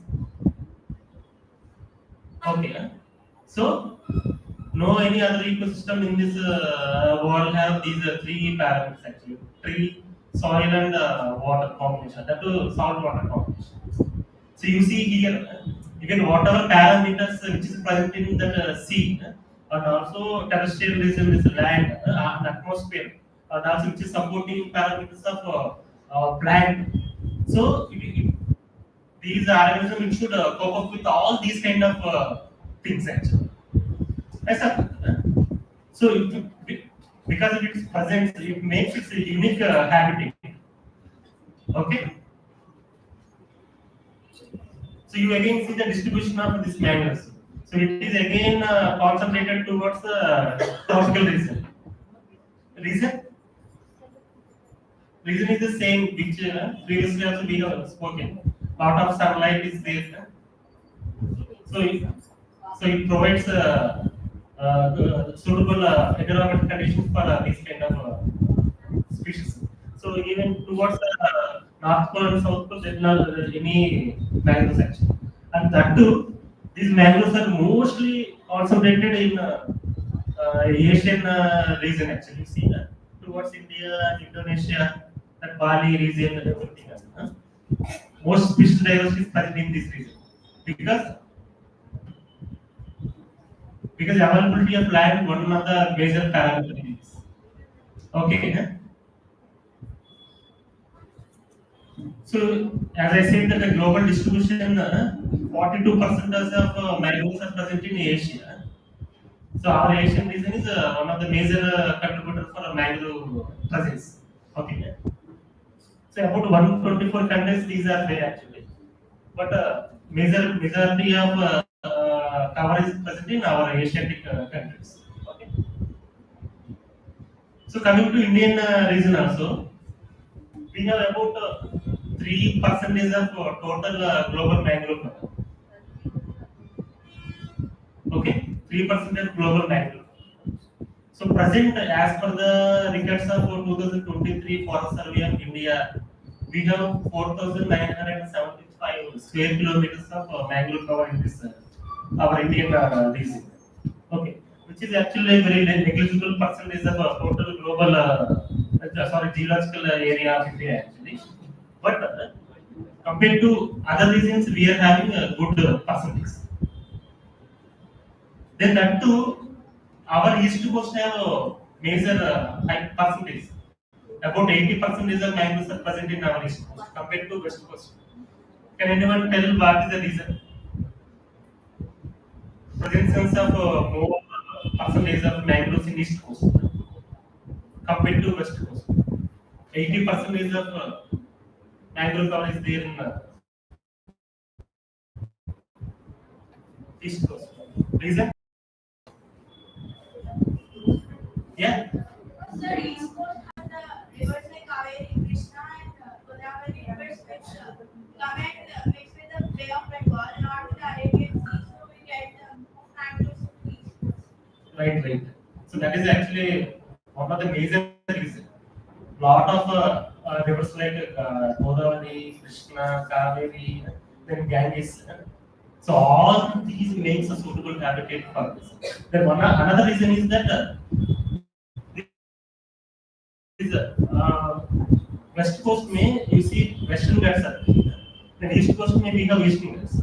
Okay. So no any other ecosystem in this world have these three parameters actually: tree, soil, and water combination. That too salt water combination. So you see here, even whatever parameters which is present in the sea, and also terrestrial region is land and atmosphere, and also which is supporting parameters of plant. So these organisms should cope up with all these kind of things actually. Yes, sir. So because of its presence, it makes it a unique habitat. Okay. So you again see the distribution of this mangroves. So it is again concentrated towards the tropical region. Reason? Reason is the same which previously also we have spoken. Lot of sunlight is there. So it provides suitable environmental conditions for these kind of species. So even towards the North Pole and South Pole, there is not any mangroves actually. And that too, these mangroves are mostly concentrated in Asian region actually. You see that towards India and Indonesia, and Bali region and everything else. Most species diversity is present in this region because availability of land one of the major parameters is. Okay. So, as I said, that the global distribution, 42% of mangroves are present in Asia. So, our Asian region is one of the major contributors for mangrove presence. Okay. So, about 124 countries, these are there actually. But majority of cover is present in our Asiatic countries. Okay. So, coming to Indian region also, we have about 3% of total global mangrove cover. Okay, 3% of global mangrove. So present as per the records of 2023 Forest Survey of India, we have 4,975 square kilometers of mangrove cover in this our Indian region. Okay, which is actually a very negligible percentage of total global geological area of India actually. But compared to other regions, we are having a good percentage. Then that too, our east coast have a major high percentage. About 80% of mangroves are present in our east coast compared to west coast. Can anyone tell what is the reason? Presence of more percentage of mangroves in east coast compared to west coast. 80% of mangrove cover is there in east coast. Reason? Yeah. Sir, East Coast has the rivers like Kaveri, Krishna, and Godavari rivers which come and mix with the Bay of Bengal, not with the Arabian Sea, so we get more mangroves to the East Coast. Right. So that is actually one of the major reasons. Lot of rivers like Godavari, Krishna, Kaveri, then Ganges. So all these makes a suitable habitat for this. Then another reason is that this west coast may you see western Ghats are there. Then east coast may we have eastern Ghats.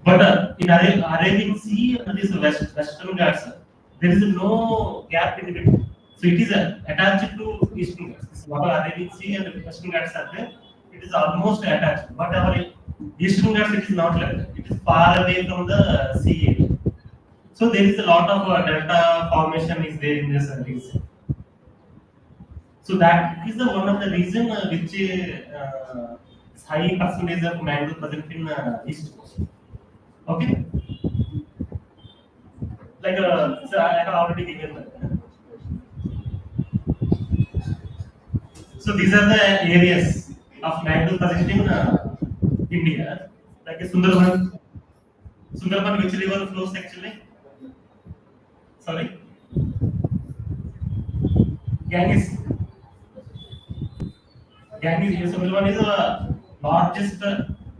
But in Arabian Sea and this western Ghats, there is no gap in between. So it is attached to eastern Ghats. This water Arabian Sea and western Ghats are there. It is almost attached. But our eastern Ghats it is not like that. It is far away from the sea area. So there is a lot of delta formation is there in this region. So that is the one of the reason which is high percentage of mangrove present in east coast. Okay, like so I have already given that. So these are the areas of mangrove present in India, like a Sundarban. Sundarban, which river flows actually? Sorry, Ganges. Ganges. Sundarban is the largest,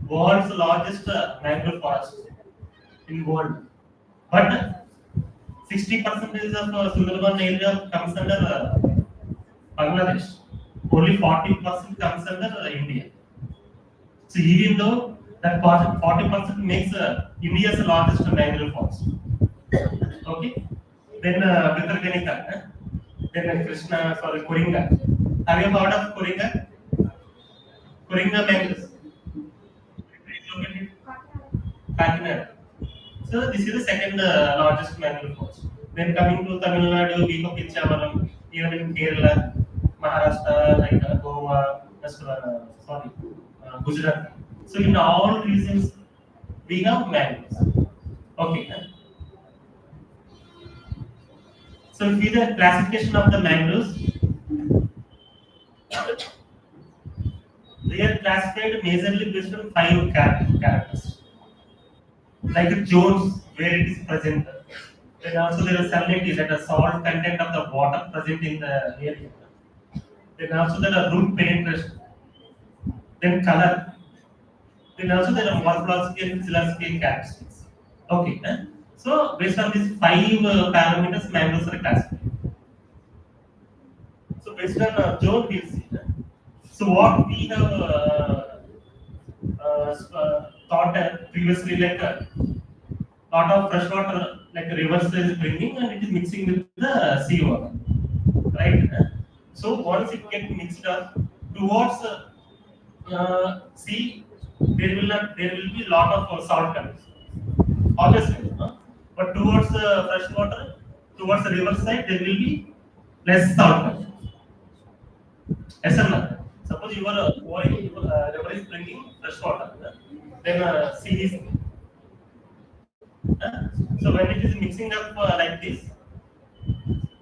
world's largest mangrove forest in world. But 60% of Sundarban area comes under Bangladesh. Only 40% comes under India. So even though that 40% makes India's largest mangrove forest. Okay. Then Visakha, then Krishna, sorry, Koringa. Have you heard of Koringa? Koringa mangroves. Kakinada. So this is the second largest mangrove forest. Then coming to Tamil Nadu, we have Pichavaram, even in Kerala, Maharashtra, like Goa, Gujarat. So in all regions, we have mangroves. Okay. So if we the classification of the mangroves, they are classified majorly based on five characters. Like zones where it is present. Then also there is salinity, that the salt content of the water present in the area. Then also there are root penetration. Then color. Then also there are morphological and physiological characteristics. Okay. So based on these five parameters, mangroves are classified. So based on zone, we'll see. So what we have thought previously, like lot of fresh water, like rivers is bringing, and it is mixing with the sea water, right? So once it gets mixed up towards sea, there will be lot of salt content, obviously. But towards the fresh water, towards the river side, there will be less salt content. Yes or no? Suppose your river is bringing fresh water, then sea is. So when it is mixing up like this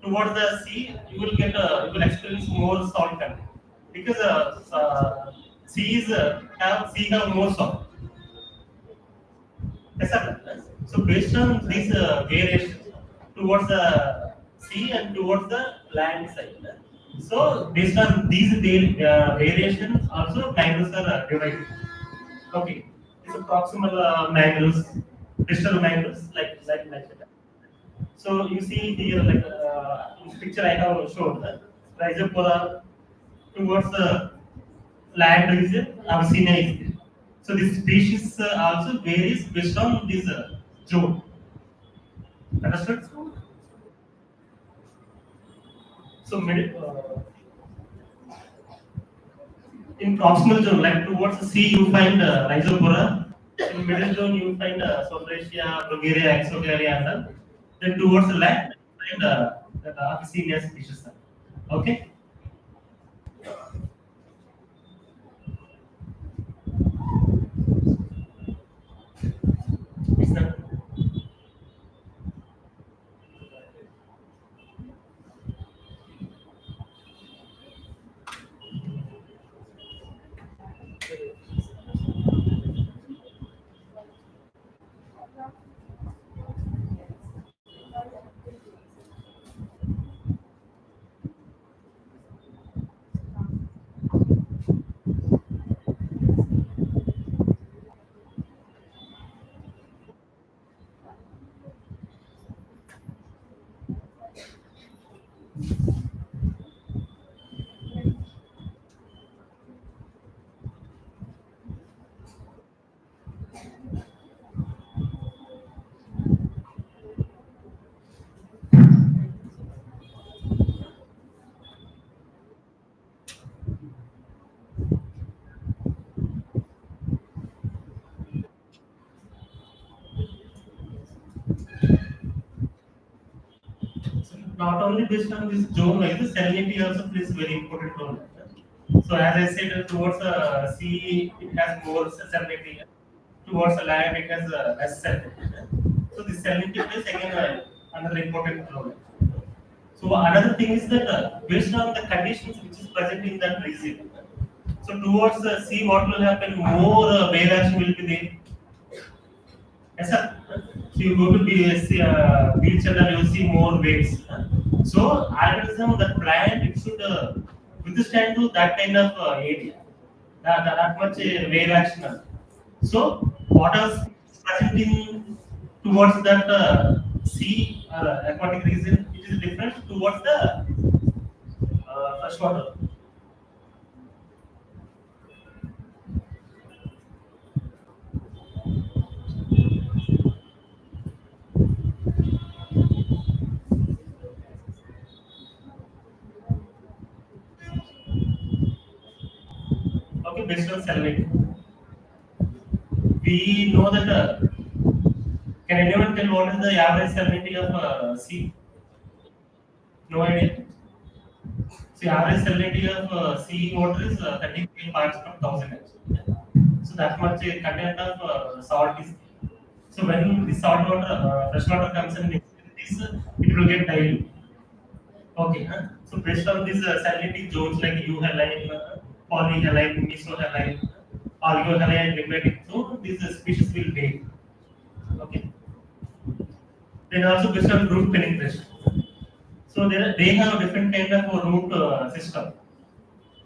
towards the sea, you will experience more salt content because sea have more salt. Yes or no? So based on these variations towards the sea and towards the land side. So based on these variations, also mangroves are divided. Okay, it's a proximal mangroves, distal mangroves, like that. So you see here, like this picture I have shown, Rhizopora towards the land region, Abyssinia is there. So this species also varies based on this zone. Understood? So in proximal zone, like towards the sea, you find Rhizopora. In middle zone, you find Sopracia, Bulgaria, Exogaria, and then towards the land, you find the Abyssinia species. Okay? Is that not only based on this zone wise, the salinity also plays very important role. So as I said, towards the sea it has more salinity, towards the land it has less salinity. So this salinity plays again another important role. So another thing is that based on the conditions which is present in that region, so towards the sea, what will happen? More wave action will be there. Yes, sir. So you go to beach and then you see more waves. So organism, the plant, it should withstand to that kind of area, that much wave action. So what else is present in towards that sea aquatic region? It is different towards the freshwater. Okay, based on salinity, we know that. Can anyone tell what is the average salinity of sea? No idea. See, average salinity of sea water is 33 parts per thousand. Actually. So that much content of salt is. So when the salt water, fresh water comes and mixes with this, it will get diluted. Okay. So based on these salinity zones like euhaline, polyhaline, mesohaline, oligohaline, ligmatic, so these species will vary. Okay. Then also based on root penetration. So they have a different kind of a root system.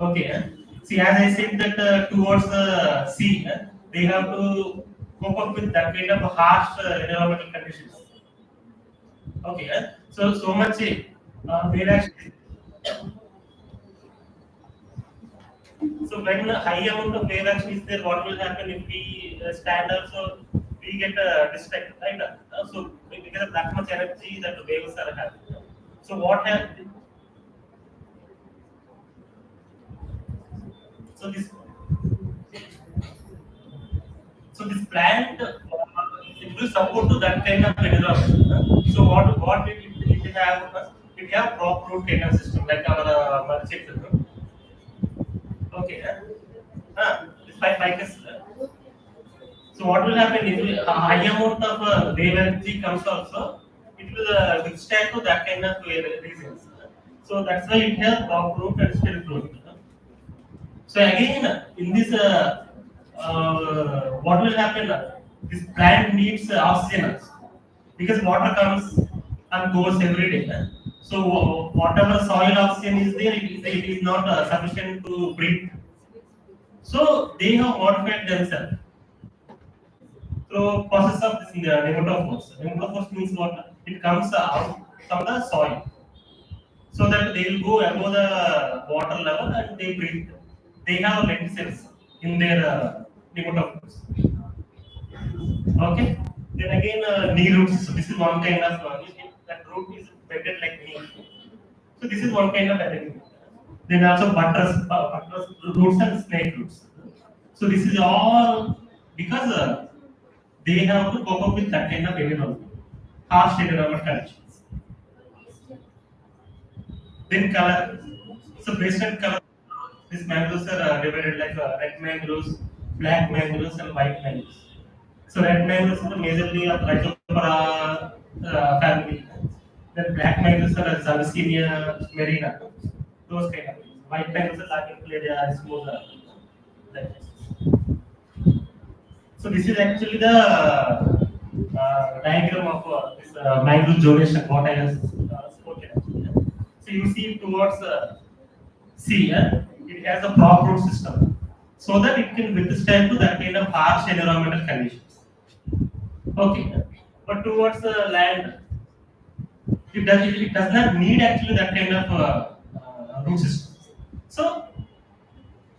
Okay. See, as I said that towards the sea, they have to cope up with that kind of harsh environmental conditions. Okay. So much where actually. So when a high amount of wave action is there, what will happen if we stand up? So we get distracted, right? So because of that much energy that the waves are having. So what happens? So this plant it will support to that kind of environment. So what it have it have crop root kind of system like our mulching system. Okay. This ficus. So what will happen if a high amount of wave energy comes also, it will withstand to that kind of reasons. So that's why it has crop root and still growing. So again, in this, what will happen? This plant needs oxygen also. Because water comes and goes every day. So whatever soil oxygen is there, it is not sufficient to breathe. So they have modified themselves through process of this nematophores. Nematophores means what? It comes out from the soil. So that they will go above the water level and they breathe. They have lenticels in their nematophores. Okay. Then again, knee roots. So this is one kind of that root is bedded like knee. So this is one kind of arrangement. Then also buttress roots and snake roots. So this is all because they have to cope up with that kind of environment, harsh environment conditions. Then color. So based on color, these mangroves are divided like red mangroves, black mangroves, and white mangroves. So red mangroves are majorly of Rhizopara family. Then black mangroves are Zaricinia marina. Those kind of things. White mangroves are Lagerplaria, smoother. Like this. So this is actually the diagram of this mangrove zonation. What I have spoken. So you see towards sea, it has a crop root system, so that it can withstand to that kind of harsh environmental conditions. Okay, but towards the land, it does not need actually that kind of root system. So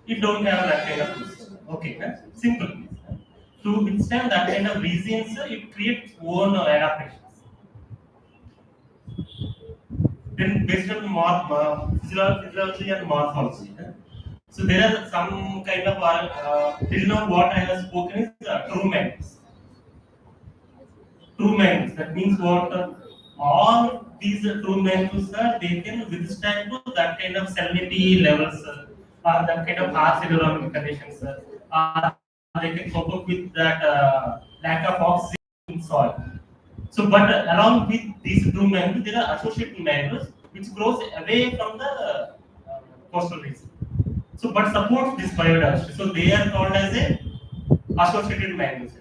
it don't have that kind of root system. Okay, simple. To withstand that kind of regions, it creates own adaptations. Then based on physiology and morphology. So there are some kind of till now what I have spoken is true magnets. True magnets. That means what? all these true mangroves, they can withstand to that kind of salinity levels, or that kind of harsh environmental conditions, or they can cope up with that lack of oxygen in soil. So, but along with these true mangroves, there are associated mangroves which grows away from the coastal region. So, but supports this biodiversity. So, they are called as a associated mangroves.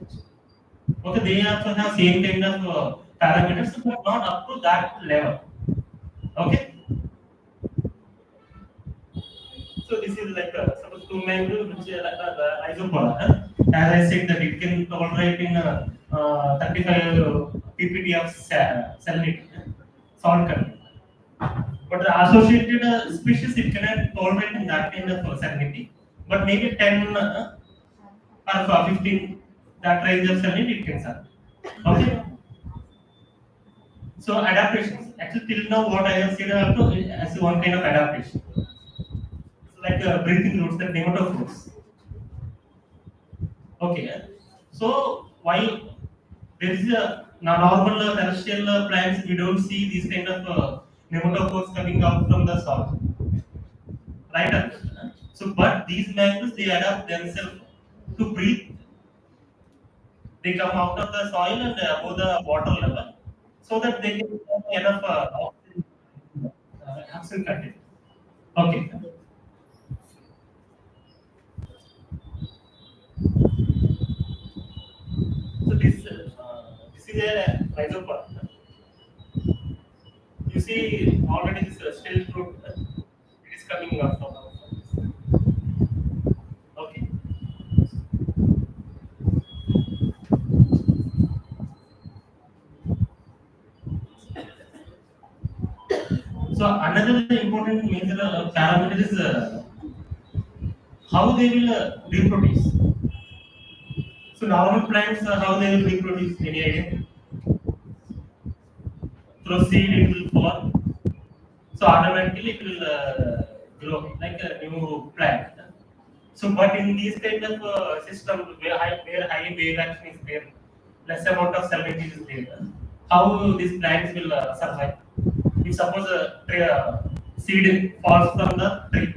Okay, they also have same kind of parameters, but not up to that level. Okay, so this is like suppose two mangrove which is like isopolar. As I said that it can tolerate in 35 ppt of salinity, salt content. But the associated species it cannot tolerate in that kind of salinity. But maybe 10 or 15 that range of salinity it can survive. Okay. So adaptations. Actually, till now, what I have said up to as one kind of adaptation. So like breathing roots, the nematophores. Okay. So why there is a normal terrestrial plants we don't see these kind of nematophores coming out from the soil, right? So but these mangroves they adapt themselves to breathe. They come out of the soil and above the water level, so that they can have enough oxygen content. Okay. So this is a rhizopod. You see already this still fruit it is coming out from this. Okay. So another important major parameter is how they will reproduce. So normal plants how they will reproduce. Any idea? Through seed it will fall. So automatically it will grow like a new plant. So, but in these kind of systems where high wave action is there, less amount of salinity is there, how these plants will survive? If suppose a seed falls from the tree,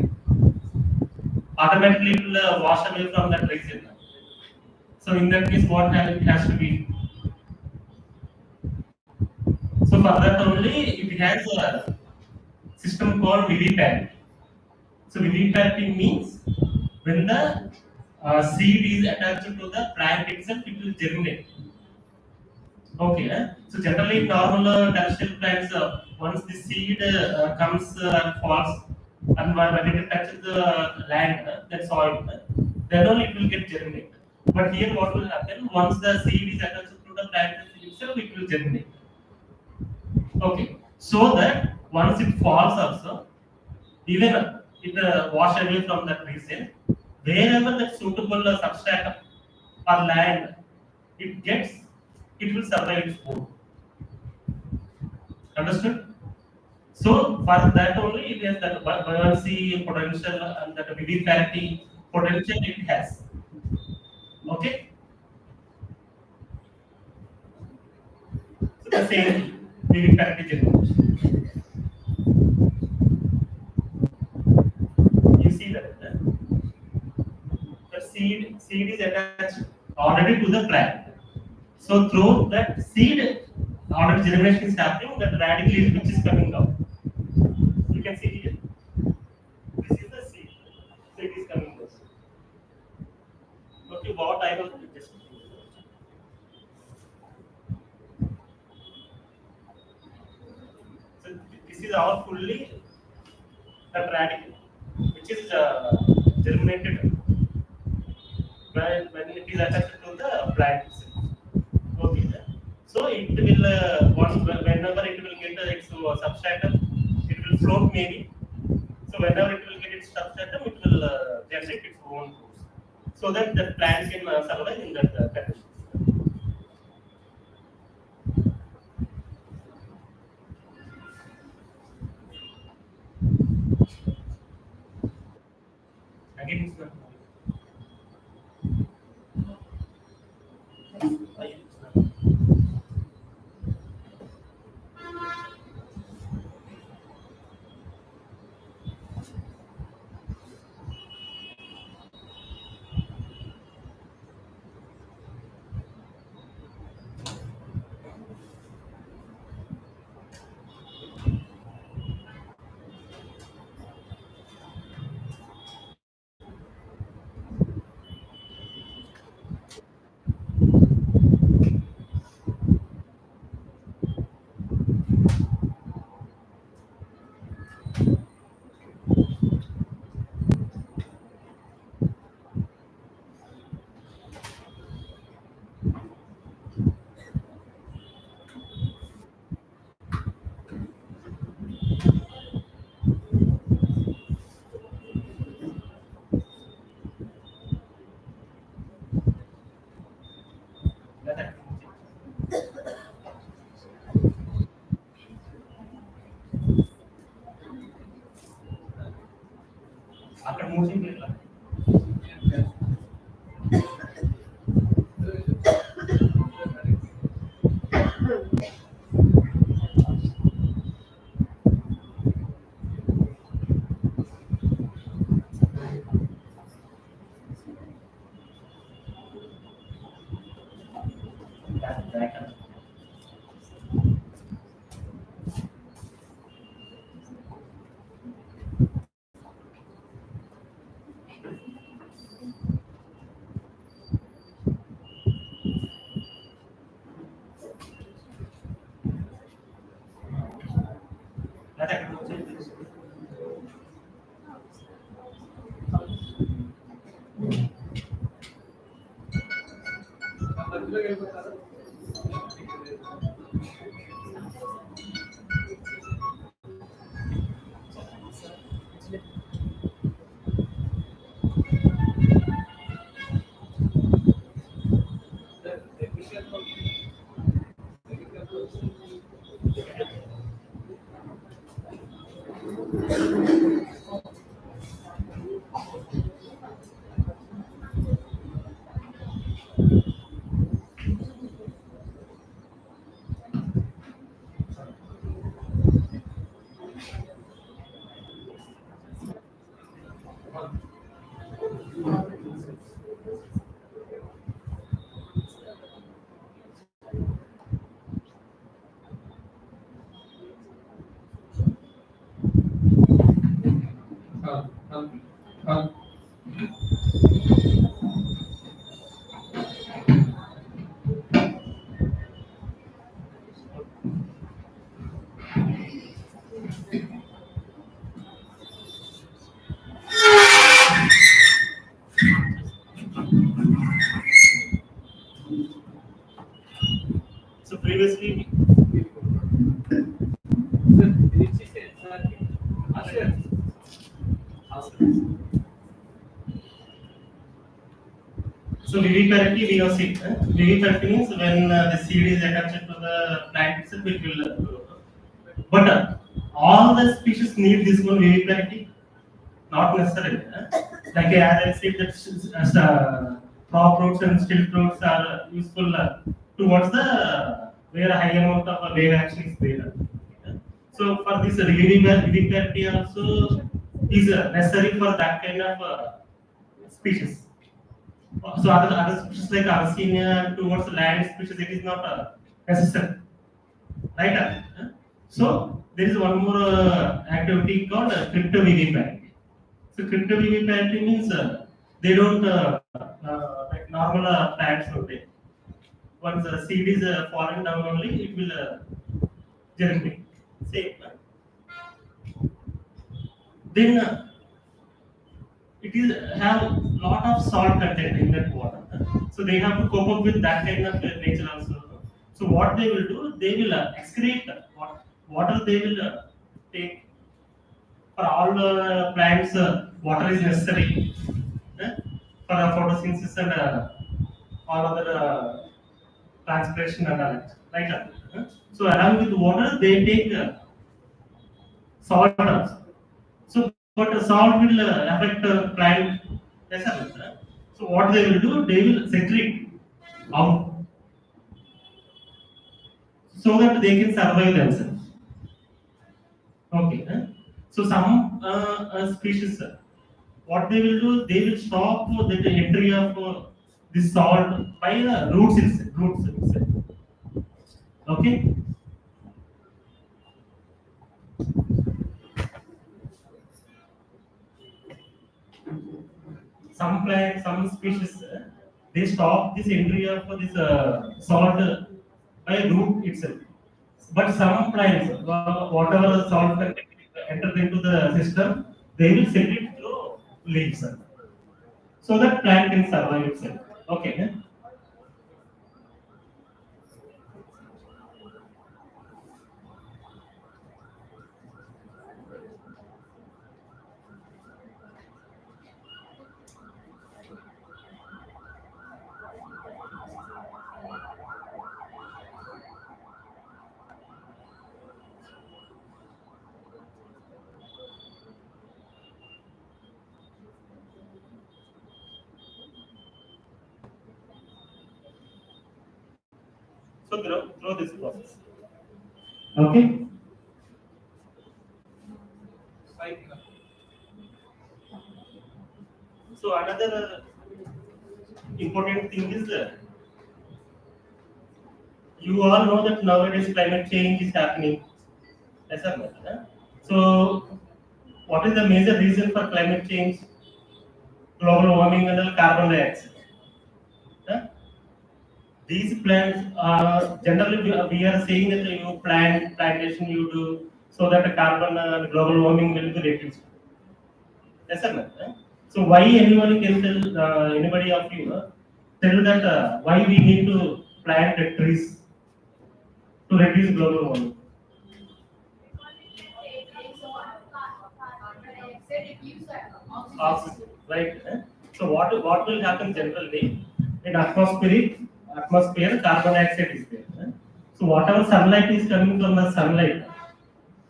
automatically it will wash away from that region. So, in that case, what it has to be? So, for that only it has a system called vivipap. So, vivipaping means when the seed is attached to the plant itself, it will germinate. Okay. So generally, normal terrestrial plants, once the seed comes and falls, and when it touches the land, that soil, then only it will get germinate. But here, what will happen? Once the seed is attached to the plant itself, it will germinate. Okay. So that once it falls, also, even it wash away from that region, wherever that suitable substratum or land it gets, it will survive its own. Understood? So for that only it has that buoyancy potential and that viviparity potential it has. Okay? So the same viviparity generation. You see that the seed is attached already to the plant. So through that seed already germination is happening, that radicle is which is coming out. You can see here. This is the seed. So it is coming out. Okay, what I was just so this is all fully that radical, which is germinated when it is attached to the plant itself. Okay. So it will whenever it will get its substratum, it will float maybe. So whenever it will get its substratum, it will generate its own roots, so that the plant can survive in that conditions. Again, it's not. Why it's not? Right. That I can change. మధ్యలో వెళ్ళిపోతారా So previously, so viviparity we have seen. Viviparity means when the seed is attached to the plant itself, it will grow. But all the species need this one viviparity. Not necessarily. Like as I said, that as crop roots and still roots are useful towards the where a high amount of wave action is there. So for this viviparity also is necessary for that kind of species. So other species like Arsenia towards land species, it is not necessary, right? So there is one more activity called cryptoviviparity. So cryptoviviparity means they don't like normal plants only. Once the seed is falling down only, it will germinate. Same. Then it is have lot of salt content in that water. So they have to cope up with that kind of nature also. So what they will do, they will excrete what water they will take for all plants. Water is necessary for photosynthesis and all other transpiration and all that. Right? So along with water, they take salt also. So, but salt will affect plant essence. So, what they will do, they will secrete out so that they can survive themselves. Okay. So, some species, what they will do, they will stop the entry of this salt by roots itself. Roots itself. Okay. Some plants, some species, they stop this entry of this salt by root itself. But some plants, whatever the salt content enters into the system, they will secrete through leaves, so that plant can survive itself. Okay. So through this process. Okay. So another important thing is You all know that nowadays climate change is happening. Yes or no? Huh? So, what is the major reason for climate change? Global warming and carbon dioxide. Huh? These plants are generally we are saying that you plant plantation you do so that the carbon and global warming will be reduced. Yes or no? Huh? So why anyone can tell anybody of you tell that why we need to plant the trees to reduce global warming? Oxygen, right? So what will happen generally in atmosphere carbon dioxide is there. So whatever sunlight is coming from the sunlight,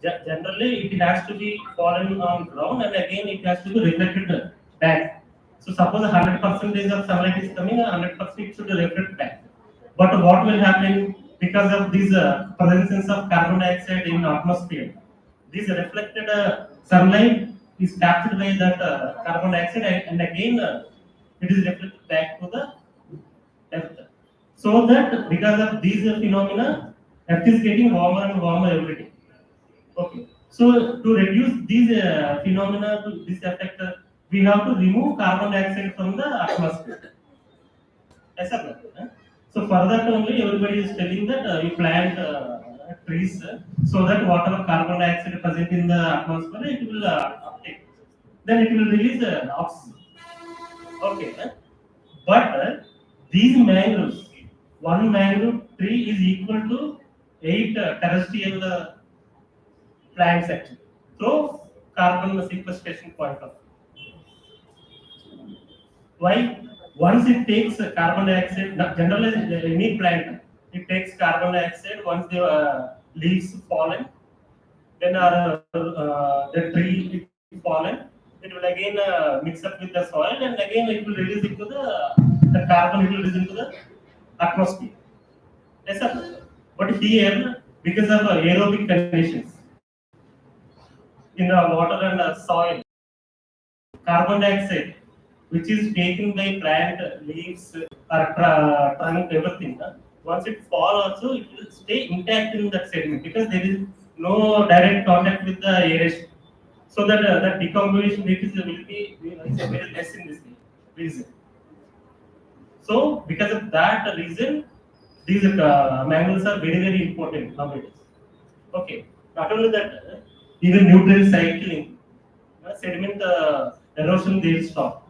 generally it has to be fallen on ground and again it has to be reflected back. So suppose 100% of sunlight is coming, 100% it should reflect back. But what will happen because of this presence of carbon dioxide in atmosphere? This reflected sunlight is captured by that carbon dioxide and again it is reflected back to the earth. So that because of these phenomena, earth is getting warmer and warmer every day. Okay. So to reduce these phenomena to this effect, we have to remove carbon dioxide from the atmosphere. Yes or no? So for that only everybody is telling that you plant trees so that whatever carbon dioxide present in the atmosphere it will uptake. Then it will release oxygen. Okay. But these mangroves, one mangrove tree is equal to 8 terrestrial plants actually. Through carbon sequestration point of view. Why? Once it takes carbon dioxide, generally any plant, it takes carbon dioxide once the leaves fallen, then the tree it fallen, it will again mix up with the soil and again it will release into the carbon it will release into the atmosphere. Yes, sir. But here, because of aerobic conditions in the water and soil, carbon dioxide, which is taken by plant leaves or trunk, everything. Once it fall also, it will stay intact in that sediment because there is no direct contact with the aeration. So that that decomposition rate will be very less in this reason. So because of that reason, these mangroves are very important nowadays. Okay. Not only that, even nutrient cycling, sediment erosion they will stop.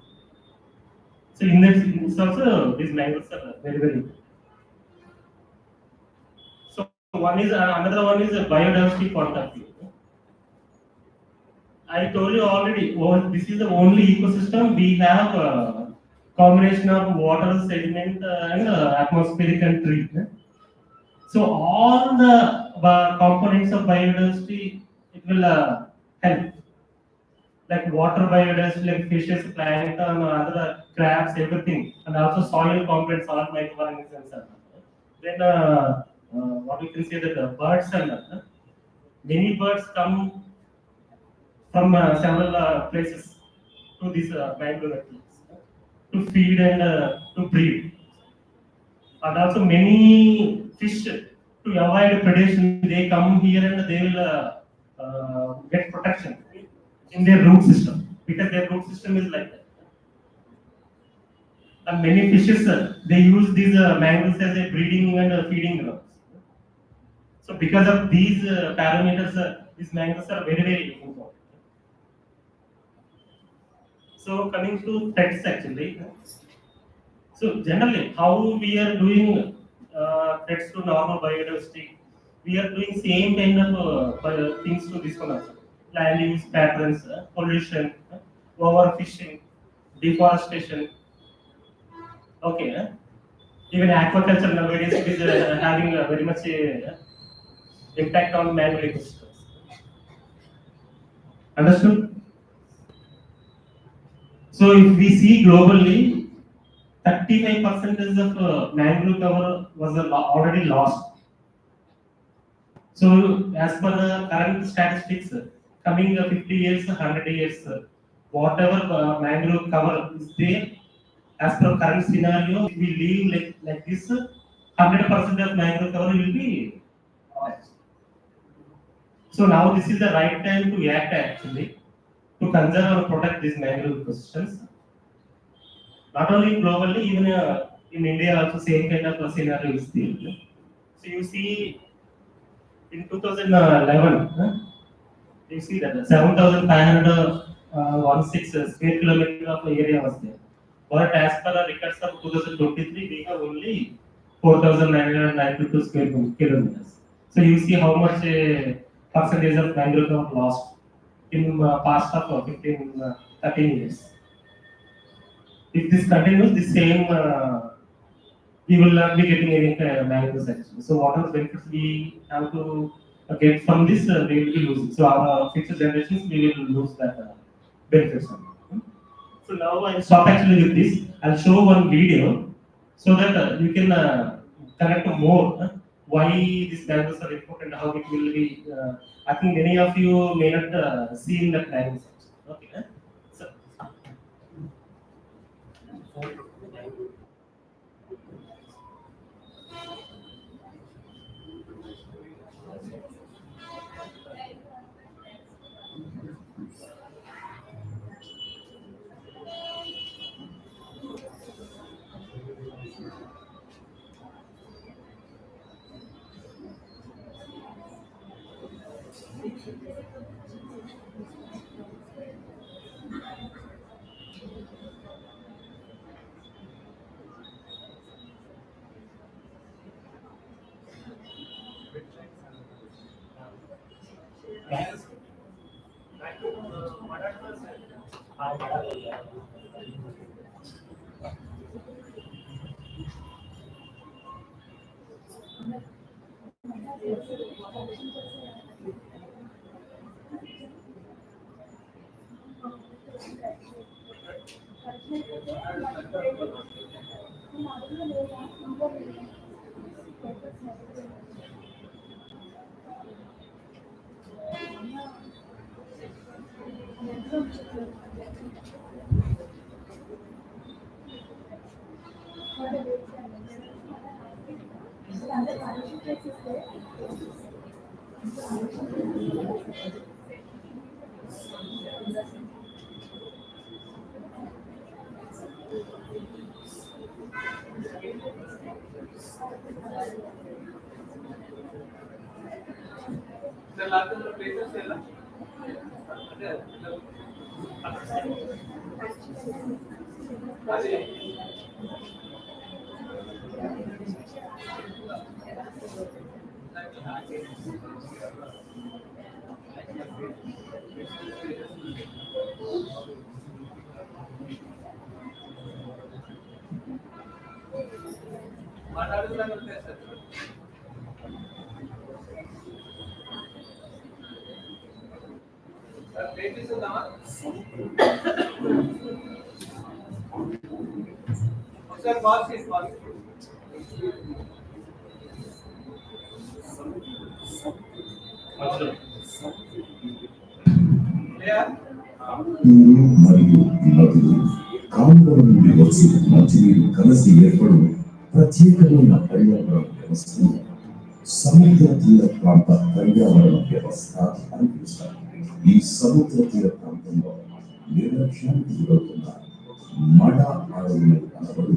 So in that sense also these mangroves are very important. So one is another one is a biodiversity point of view. I told you already. This is the only ecosystem we have combination of water, sediment, and atmospheric and tree. So all the components of biodiversity it will help. Like water biodiversity, like fishes, plankton, other crabs, everything, and also soil components, all microorganisms. Then what we can say that birds and many birds come from several places to these mangrove wetlands to feed and to breed, and also many fish to avoid predation. They come here and they will get protection in their root system because their root system is like that. And many fishes they use these mangroves as a breeding and feeding grounds. So because of these parameters, these mangroves are very important. So coming to threats actually. So generally, how we are doing threats to normal biodiversity, we are doing same kind of things to this one also. Land use patterns, pollution, overfishing, deforestation. Okay, even aquaculture nowadays is having very much impact on mangrove ecosystems. Understood? So if we see globally, 35% of mangrove cover was already lost. So as per the current statistics, coming 50 years, 100 years, whatever mangrove cover is there, as per current scenario, if we leave like this, 100% of mangrove cover will be lost. So now this is the right time to act actually to conserve or protect these mangrove ecosystems. Not only globally, even in India also same kind of scenario is there. So you see in 2011, you see that 7,516 square kilometer of area was there. But as per the records of 2023, we have only 4,992 square kilometers. So you see how much percentage of mangrove are lost in past of 13 years. If this continues, the same, we will not be getting any mangroves actually. So whatever benefits we have to get from this, we will be losing. So our future generations, we will lose that benefits. So now I'll stop actually with this. I'll show one video so that you can connect more why these mangroves are important, how it will be. I think many of you may not see in that language. Okay. So, Sir, last time the places ಎಲ್ಲ ಅದೇ ಅದೇ ಮಾತಾಡಿದ್ರೆ ಬರುತ್ತೆ sir. Sir places ఉందామా? ఒకసారి pass చేసి pass నీరు మరియు నదులు కాలువల నుండి వచ్చి మంచినీరు కలిసి ఏర్పడు ప్రత్యేకమైన పర్యావరణ వ్యవస్థను సముద్ర తీర ప్రాంత పర్యావరణ వ్యవస్థ అని పిలుస్తారు. ఈ సముద్ర తీర ప్రాంతంలో నిర్లక్ష్యానికి గురవుతున్న మడ అడవులు అనబడు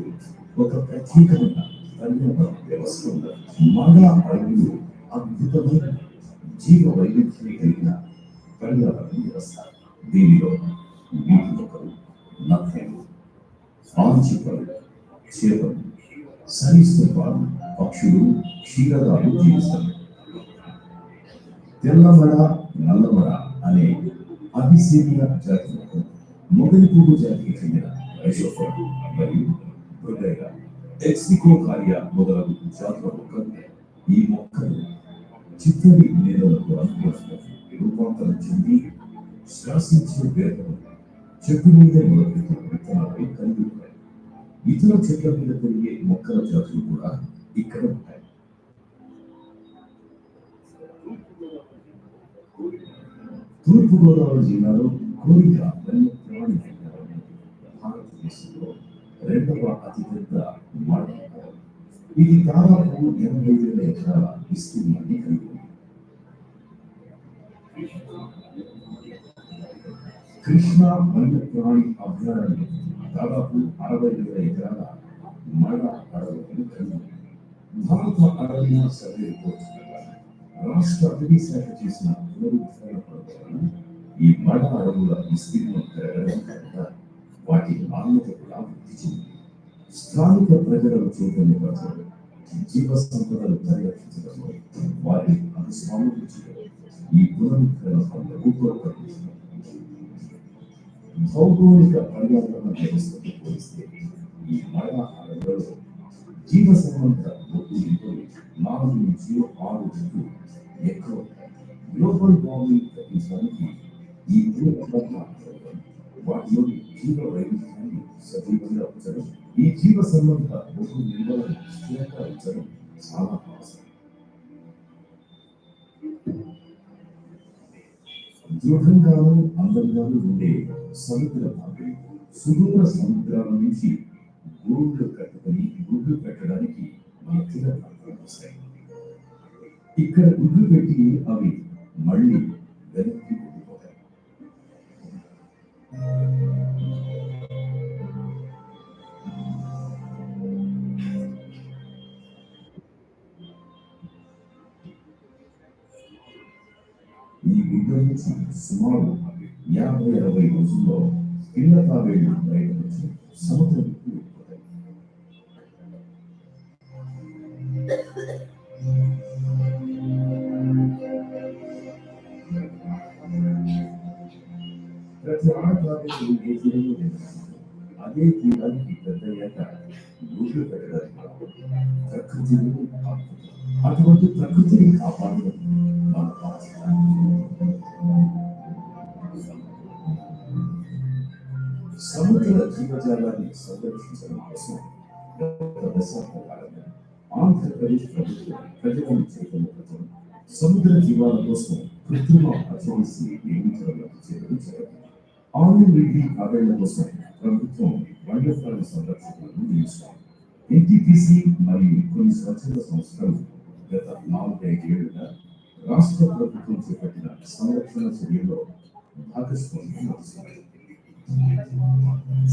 ఒక ప్రత్యేకమైన పర్యావరణ వ్యవస్థ ఉంది. మడ అడవులు అద్భుతమైన జీవ వైవిధ్యం కలిగిన పర్యావరణ వ్యవస్థ. దీనిలో నీటి మొక్కలు, నత్తలు, ఆంచికలు, చేపలు, సరీసృపాలు, పక్షులు, క్షీరదాలు జీవిస్తారు. తెల్లమడ, నల్లమడ అనే అభిసేనియా జాతి మొక్కలు మొగలి పువ్వు జాతికి చెందిన రైజోఫర్ మరియు బ్రొడేగా, ఎక్సికోకారియా మొదలగు జాతుల మొక్కలు. ఈ మొక్కలు చిత్తడి నేలలకు అనుకూలంగా రూపాంతరం చెంది శ్వాసించే వేగం చెట్టు మీద మొదలుపెట్టిన విత్తనాలపై కలిగి ఉంటాయి. ఇతర చెట్ల మీద పెరిగే మొక్కల జాతులు కూడా ఇక్కడ ఉంటాయి. తూర్పుగోదావరి జిల్లాలో కోరిక వన్యప్రాణి భారతదేశంలో రెండవ అతిపెద్ద మడ. ఇది దాదాపు 85,000 ఎకరాల విస్తీర్ణాన్ని కలిగి ఉంది. కృష్ణా వన్యప్రాణి అభయారణ్యం దాదాపు 60,000 ఎకరాల మడ అడవులను కలిగి ఉంది. భారత అరణ్య సర్వే రిపోర్ట్ ప్రకారం రాష్ట్ర అటవీ శాఖ చేసిన పునరుద్ధరణ పనుల వలన ఈ మడ అడవుల విస్తీర్ణం పెరగడం కనుక వాటి నాణ్యత కూడా వృద్ధి చెందింది. స్థానిక ప్రజలను చైతన్యపరచడం, జీవ సంపదలు పరిరక్షించడంలో వారి భాగస్వాములు చేయడం ఈ పునరుద్ధరణ పనులకు తోడ్పడుతుంది. భౌగోళిక పర్యావరణ వ్యవస్థతో పోలిస్తే ఈ మడ అడవులలో జీవ సంబంధ ఒత్తిడితో 4 నుంచి 6 రెట్లు ఎక్కువ ఉంటాయి. గ్లోబల్ వార్మింగ్ తగ్గించడానికి ఈ పునరుద్ధరణ వాటిలోని జీవ వైవిధ్యాన్ని సజీవంగా ఉంచడం, ఈ జీవ సంబంధ బహు నిల్వలను స్థిరంగా ఉంచడం చాలా అవసరం. దృఢంగాను అందంగాను ఉండే సముద్ర భాగం సుదూర సముద్రాల నుంచి గూళ్ళు కట్టుకొని గుడ్లు పెట్టడానికి మన తీర ప్రాంతాలకు వస్తాయి. ఇక్కడ గుడ్లు పెట్టి అవి మళ్ళీ వెనక్కి వెళ్ళిపోతాయి. ఈ గుడ్ల నుంచి సుమారు 50-60 రోజుల్లో పిల్ల తాబేళ్లు బయట వచ్చి సముద్రంలోకి వెళ్ళిపోతాయి. ప్రతి ఆడతాబేలు ఏ తీరంలో నిలబడుతుందో అదే తీరానికి పెద్దయ్యాక గుడ్లు పెట్టడానికి ప్రకృతిని అటువంటి ప్రకృతిని కాపాడడం మన బాధ్యత. సముద్ర జీవజాలాన్ని సంరక్షించడం కోసం గత దశాబ్ద కాలంగా ఆంధ్రప్రదేశ్ ప్రభుత్వం ప్రజలను చైతన్యపరచడం, సముద్ర జీవాల కోసం కృత్రిమ అచోసి నిర్మించడంలోకి చేరుకుంది. ఆయుర్వేది తాబేళ్ల కోసం ప్రభుత్వం వన్యప్రాణి సంరక్షకులను నియమించారు. ఎన్టీపీసీ మరియు కొన్ని స్వచ్ఛంద సంస్థలు గత 4-5 ఏళ్లుగా రాష్ట్ర ప్రభుత్వం చేపట్టిన సంరక్షణ చర్యల్లో భాగస్వామ్యం వహిస్తున్నాయి.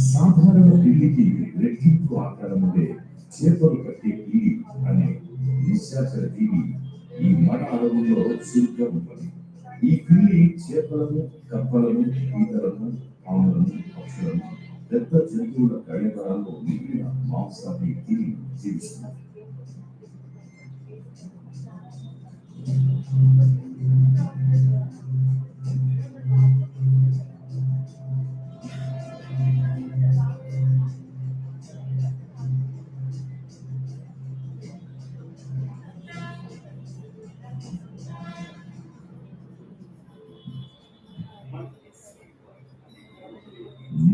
సాధారణ పిల్లికి రెట్టింపు ఆకారం ఉండే చేపలు కట్టే కీడి అనే నిశాచర జీవి ఈ మడ అడవుల్లో చురుగ్గా ఉంటుంది. ఈ పిల్లి చేపలను, కప్పలను, పీతలను, పాములను, పక్షులను, పెద్ద జంతువుల కళేబరాల్లో మిగిలిన మాంసాన్ని తిని జీవిస్తుంది.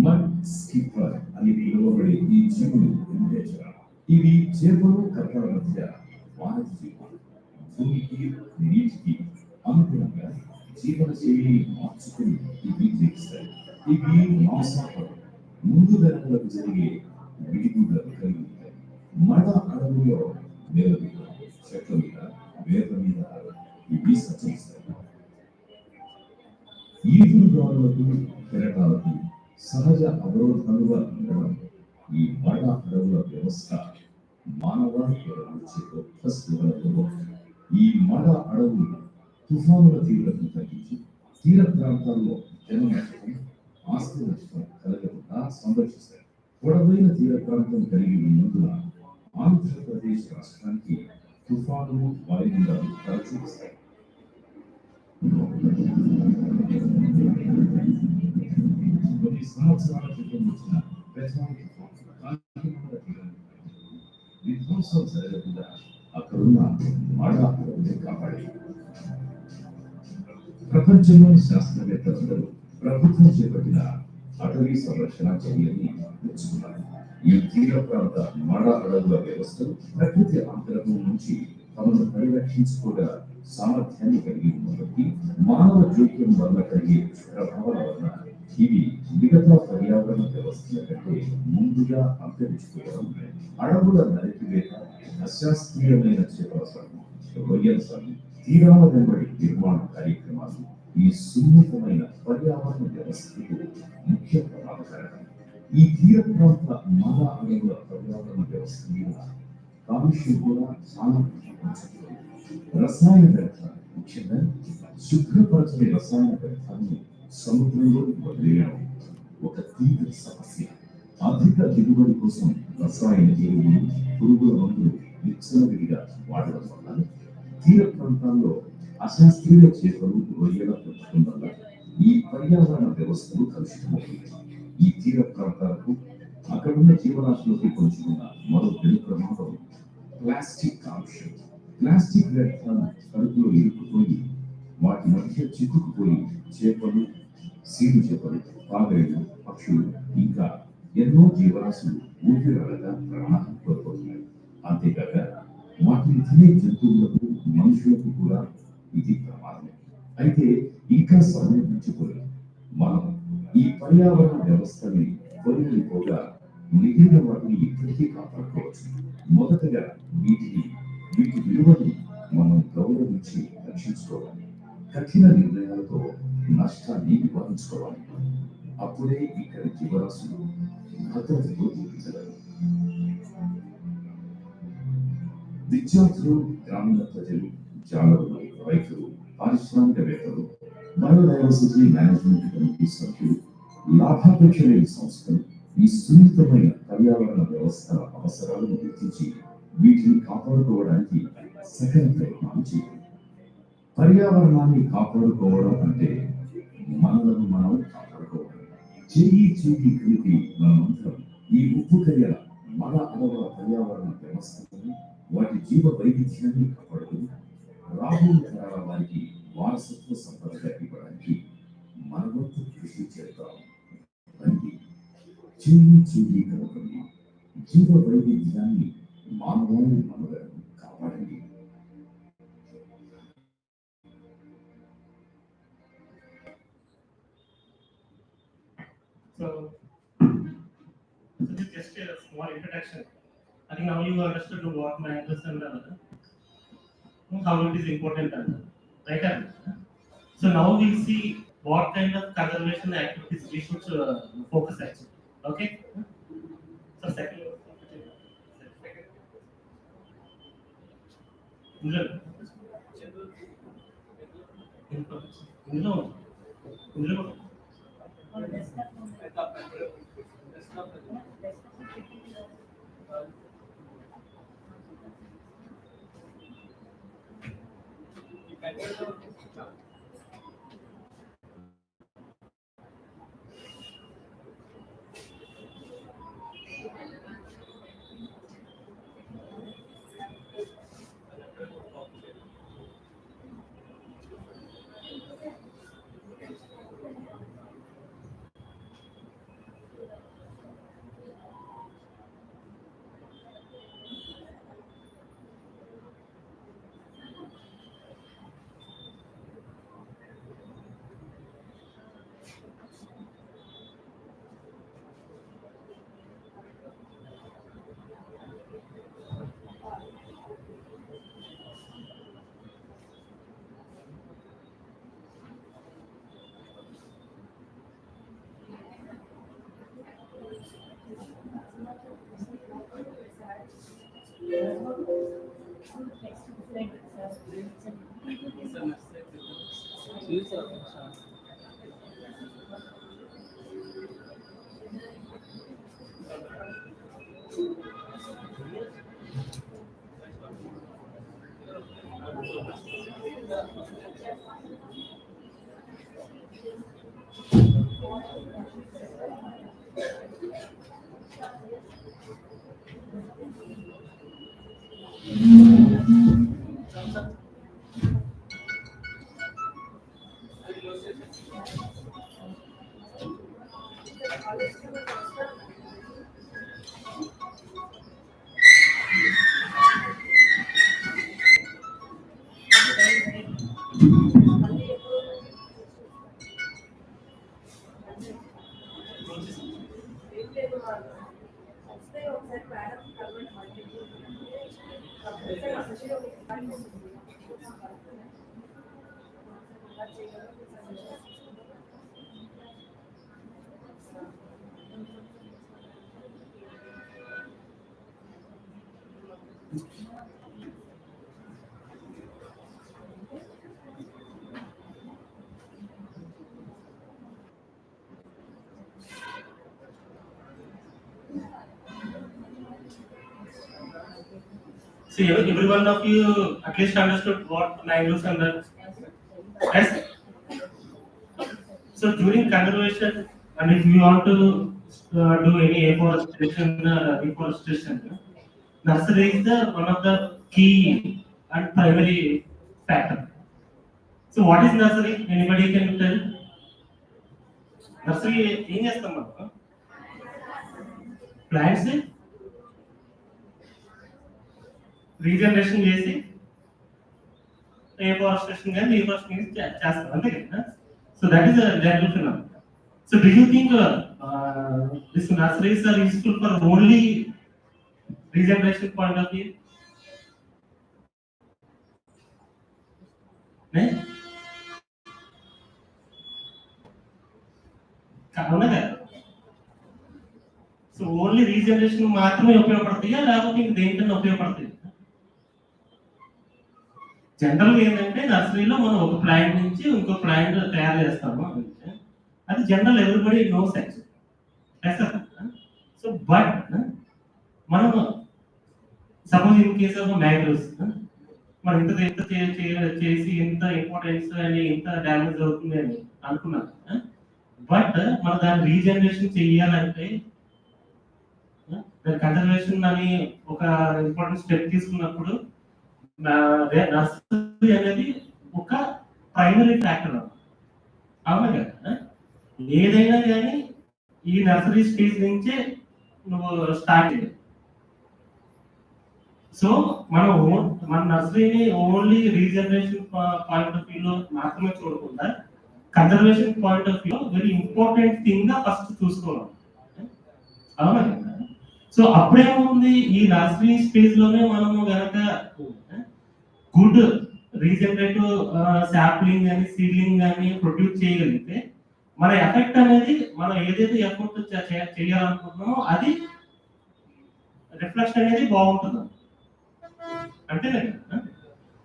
మడ్ స్కిప్పర్ అని పిలువబడే ఈ జీవులు వింతేచరాలు. ఇవి చేపలు, కప్పల మధ్య వానజ జీవాలు. భూమికి, నీటికి అనుగుణంగా జీవన శైలిని మార్చుకుని ఇవి జీవిస్తాయి. ఇవి మాంసాహారం, ముందు వెనకలకు జరిగే విడిగుడ్లను కలిగి ఉంటాయి. మడ అడవులో నేల మీద, చెట్ల మీద, వేర్ల మీద ఇవి సంచరిస్తాయి. ఈదురుగాలులకు, కెరటాలకు సహజ అవరోధాలుగా ఉండడం ఈ మడ అడవుల వ్యవస్థ మానవానికి వచ్చే గొప్ప సేవలలో ఈ మడ అడవులు తుఫానుల తీవ్రతను తగ్గించి తీర ప్రాంతాల్లో జననష్టం, ఆస్తి నష్టం కలగకుండా సంరక్షిస్తాయి. పొడవైన తీర ప్రాంతం కలిగి ఉన్నందున ఆంధ్రప్రదేశ్ రాష్ట్రానికి తుఫానులు, వాయుగుండాలు తరచూ వస్తాయి. కొన్ని సంవత్సరాల క్రితం వచ్చిన పెథాన్ తుఫాను కాకినాడ తీరాన్ని విధ్వంసం జరగకుండా అక్కడున్న మడ అడవుల్ని కాపాడారు. ప్రపంచంలోని శాస్త్రవేత్తలందరూ ప్రభుత్వం చేపట్టిన అటవీ సంరక్షణ చర్యల్ని మెచ్చుకున్నారు. ఈ తీర ప్రాంత మడ అడవుల వ్యవస్థలు ప్రకృతి ఆంతరకం నుంచి తమను పరిరక్షించుకోగల సామర్థ్యాన్ని కలిగి ఉన్నప్పటికీ మానవ జోక్యం వల్ల కలిగే ప్రభావాల వలన ఇవి మిగతా పర్యావరణ వ్యవస్థల కంటే ముందుగా అంతరించిపోవడం అడవుల నరికివేత అశాస్త్రీయమైన చేపల సాగు రొయ్యల సాగు తీరాల వెంబడి నిర్మాణ కార్యక్రమాలు ఈ సున్నితమైన పర్యావరణ వ్యవస్థకు ముఖ్య ప్రమాదకరం. ఈ తీర ప్రాంత మద అడవుల పర్యావరణ వ్యవస్థ మీద కాలుష్యం కూడా చాలా ప్రమాదకరం. రసాయన వ్యర్థాలు ముఖ్యంగా శుభ్రపరచని రసాయన వ్యర్థాలను సముద్రంలో వదిలేయడం ఒక తీవ్ర సమస్య. అధిక దిగుబడి కోసం రసాయన ఎరువులు పురుగుల మందులు విచ్చలవిడిగా వాడడం వల్ల తీర ప్రాంతాల్లో అశాస్త్రీయ చేపలు రొయ్యల పెంపకం వల్ల ఈ పర్యావరణ వ్యవస్థలు కలుషితమవుతాయి. ఈ తీర ప్రాంతాలకు అక్కడున్న జీవరాశులకు పొంచుకున్న మరో పెను ప్రమాదం ప్లాస్టిక్ కాలుష్యం. ప్లాస్టిక్ వ్యర్థాలు కడుపులో ఇరుక్కుపోయి వాటి మధ్య చిక్కుకుపోయి చేపలు, సీడు చేపలు, తాబేళ్లు, పక్షులు ఇంకా ఎన్నో జీవరాశులు ఊపిరాడగా ప్రాణాలు కోల్పోతున్నాయి. అంతేకాక వాటిని తినే జంతువులకు మనుషులకు కూడా ఇది ప్రమాదమే. అయితే ఇంకా సమయం మించిపోలేదు. మనం ఈ పర్యావరణ వ్యవస్థని వదిలిపోగా మిగిలిన వాటిని ఇప్పటికీ కాపాడుకోవచ్చు. మొదటగా వీటి విలువని మనం గౌరవించి రక్షించుకోవాలి. కఠిన నిర్ణయాలతో నష్టాన్ని నివారించుకోవాలి. అప్పుడే ఇక్కడి జీవరాశులు భద్రతతో జీవించగలరు. విద్యార్థులు, గ్రామీణ ప్రజలు, జాలరులు, రైతులు, పారిశ్రామికవేత్తలు, బయోడైవర్సిటీ మేనేజ్మెంట్ కమిటీ సభ్యులు, లాభాపేక్ష లేని సంస్థలు ఈ సున్నితమైన పర్యావరణ వ్యవస్థల అవసరాలను గుర్తించి వీటిని కాపాడుకోవడానికి సకల ప్రయత్నాలు చేయాలి. పర్యావరణాన్ని కాపాడుకోవడం అంటే మనలను మనం కాపాడుకోవడం. చేయి కలిపి మనమందరం ఈ ఉప్పు కయ్యల మన అడవుల పర్యావరణ వ్యవస్థలను, వాటి జీవ వైవిధ్యాన్ని కాపాడుకుని రాబోయే తరాల వారికి వారసత్వ సంపదగా ఇవ్వడానికి మన వంతు కృషి చేద్దాం. రండి, చేయి కలపండి, జీవ వైవిధ్యాన్ని, మానవాళి మనుగడను కాపాడండి. So this is just a small introduction. I think now you understood what mangroves and how it is important, right? So now we'll see what kind of conservation activities we should focus actually. Okay. So second. See, every one of you at least understood what mangroves and the yes. So during conservation, and if you want to do any afforestation, reforestation, nursery is the one of the key and primary factor. So what is nursery? Anybody can tell? Nursery ఏం చేస్తాం మనం? Plants regeneration చేసి afforestation కానీ reforestation చేస్తాం అంతే కదా? So that is a general phenomenon. So do you think these nurseries are useful for only regeneration point of view? అవునా కదా? సో ఓన్లీ రీజనరేషన్ మాత్రమే ఉపయోగపడతాయా లేకపోతే ఇంక దేనికన్నా ఉపయోగపడతాయి? జనరల్గా ఏంటంటే నర్సరీలో మనం ఒక ప్లాంట్ నుంచి ఇంకో ప్లాంట్ తయారు చేస్తాము అంటే అది general everybody knows actually. So but మనం suppose in case of mangroves మనం ఇంత చేసి ఇంత ఇంపార్టెన్స్ అని ఇంత డ్యామేజ్ అవుతుంది అని అనుకున్నాం. బట్ మనం దాన్ని రీజనరేషన్ చేయాలంటే కన్జర్వేషన్ అని ఒక ఇంపార్టెంట్ స్టెప్ తీసుకున్నప్పుడు నర్సరీ అనేది ఒక ప్రైమరీ ఫ్యాక్టర్. అవునా కదా? ఏదైనా కానీ ఈ నర్సరీ స్టేజ్ నుంచే నువ్వు స్టార్ట్ చేయాలి. సో మనం మన నర్సరీని ఓన్లీ రీజనరేషన్ పాయింట్ ఆఫ్ వ్యూలో మాత్రమే చూడకుండా conservation point of view very important thing గా ఫస్ట్ చూసుకోవాలి. అవునా కదా? సో అప్పుడేముంది, ఈ నర్సరీ స్పేస్ లోనే మనము గనక గుడ్ రీజనరేటివ్ శాప్లింగ్ అని సీడ్లింగ్ అని ప్రొడ్యూస్ చేయగలిగితే మన ఎఫెక్ట్ అనేది మనం ఏదైతే ఎఫర్ట్ చేయాలనుకుంటున్నామో అది రిఫ్లెక్షన్ అనేది బాగుంటుంది అంతేనా కదా?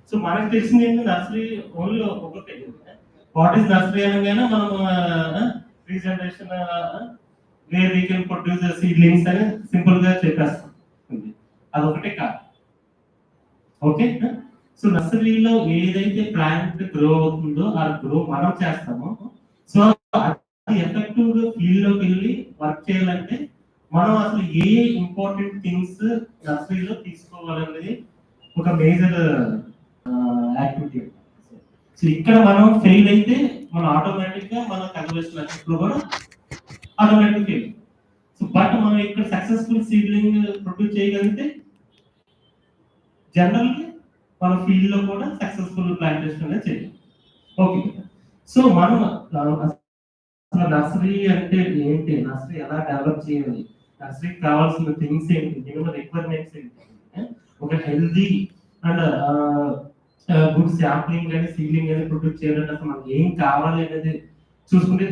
సో మనకు తెలిసింది ఏంటి, నర్సరీ ఓన్లీ ఒకటే. వాట్ ఈస్ నర్సరీ అనగానే మనం regeneration where we can produce seedlings అని సింపుల్ గా చెప్పేస్తాం. అదొకటే కాదు. ఓకే. సో నర్సరీలో ఏదైతే ప్లాంట్ గ్రో అవుతుందో ఆ గ్రో మనం చేస్తామో, సో అది ఎఫెక్టివ్ గా ఫీల్డ్ లోకి వెళ్ళి వర్క్ చేయాలంటే మనం అసలు ఏ ఇంపార్టెంట్ థింగ్స్ నర్సరీలో తీసుకోవాలనేది ఒక మేజర్ యాక్టివిటీ. సో ఇక్కడ మనం ఫెయిల్ అయితే మనం ఆటోమేటిక్ గా మన కన్జర్వేషన్ ఎఫెక్ట్ లో కూడా ఆటోమేటిక్ ఫెయిల్. సో బట్ మనం ఇక్కడ సక్సెస్ఫుల్ సీడ్లింగ్ ప్రొడ్యూస్ చేయగలిగితే జనరల్గా మన ఫీల్డ్ లో కూడా సక్సెస్ఫుల్ ప్లాంటేషన్ అనేది చేయాలి. ఓకే. సో మనం అసలు నర్సరీ అంటే ఏంటి, నర్సరీ ఎలా డెవలప్ చేయాలి, నర్సరీకి కావాల్సిన థింగ్స్ ఏంటి, మినిమం రిక్వైర్మెంట్స్ ఏంటి, ఒక హెల్దీ అండ్ గుడ్ శాంప్లింగ్ కానీ సీలింగ్ కానీ ప్రొడ్యూస్ చేయాలంటే అసలు మనకి ఏం కావాలి అనేది చూసుకుంటే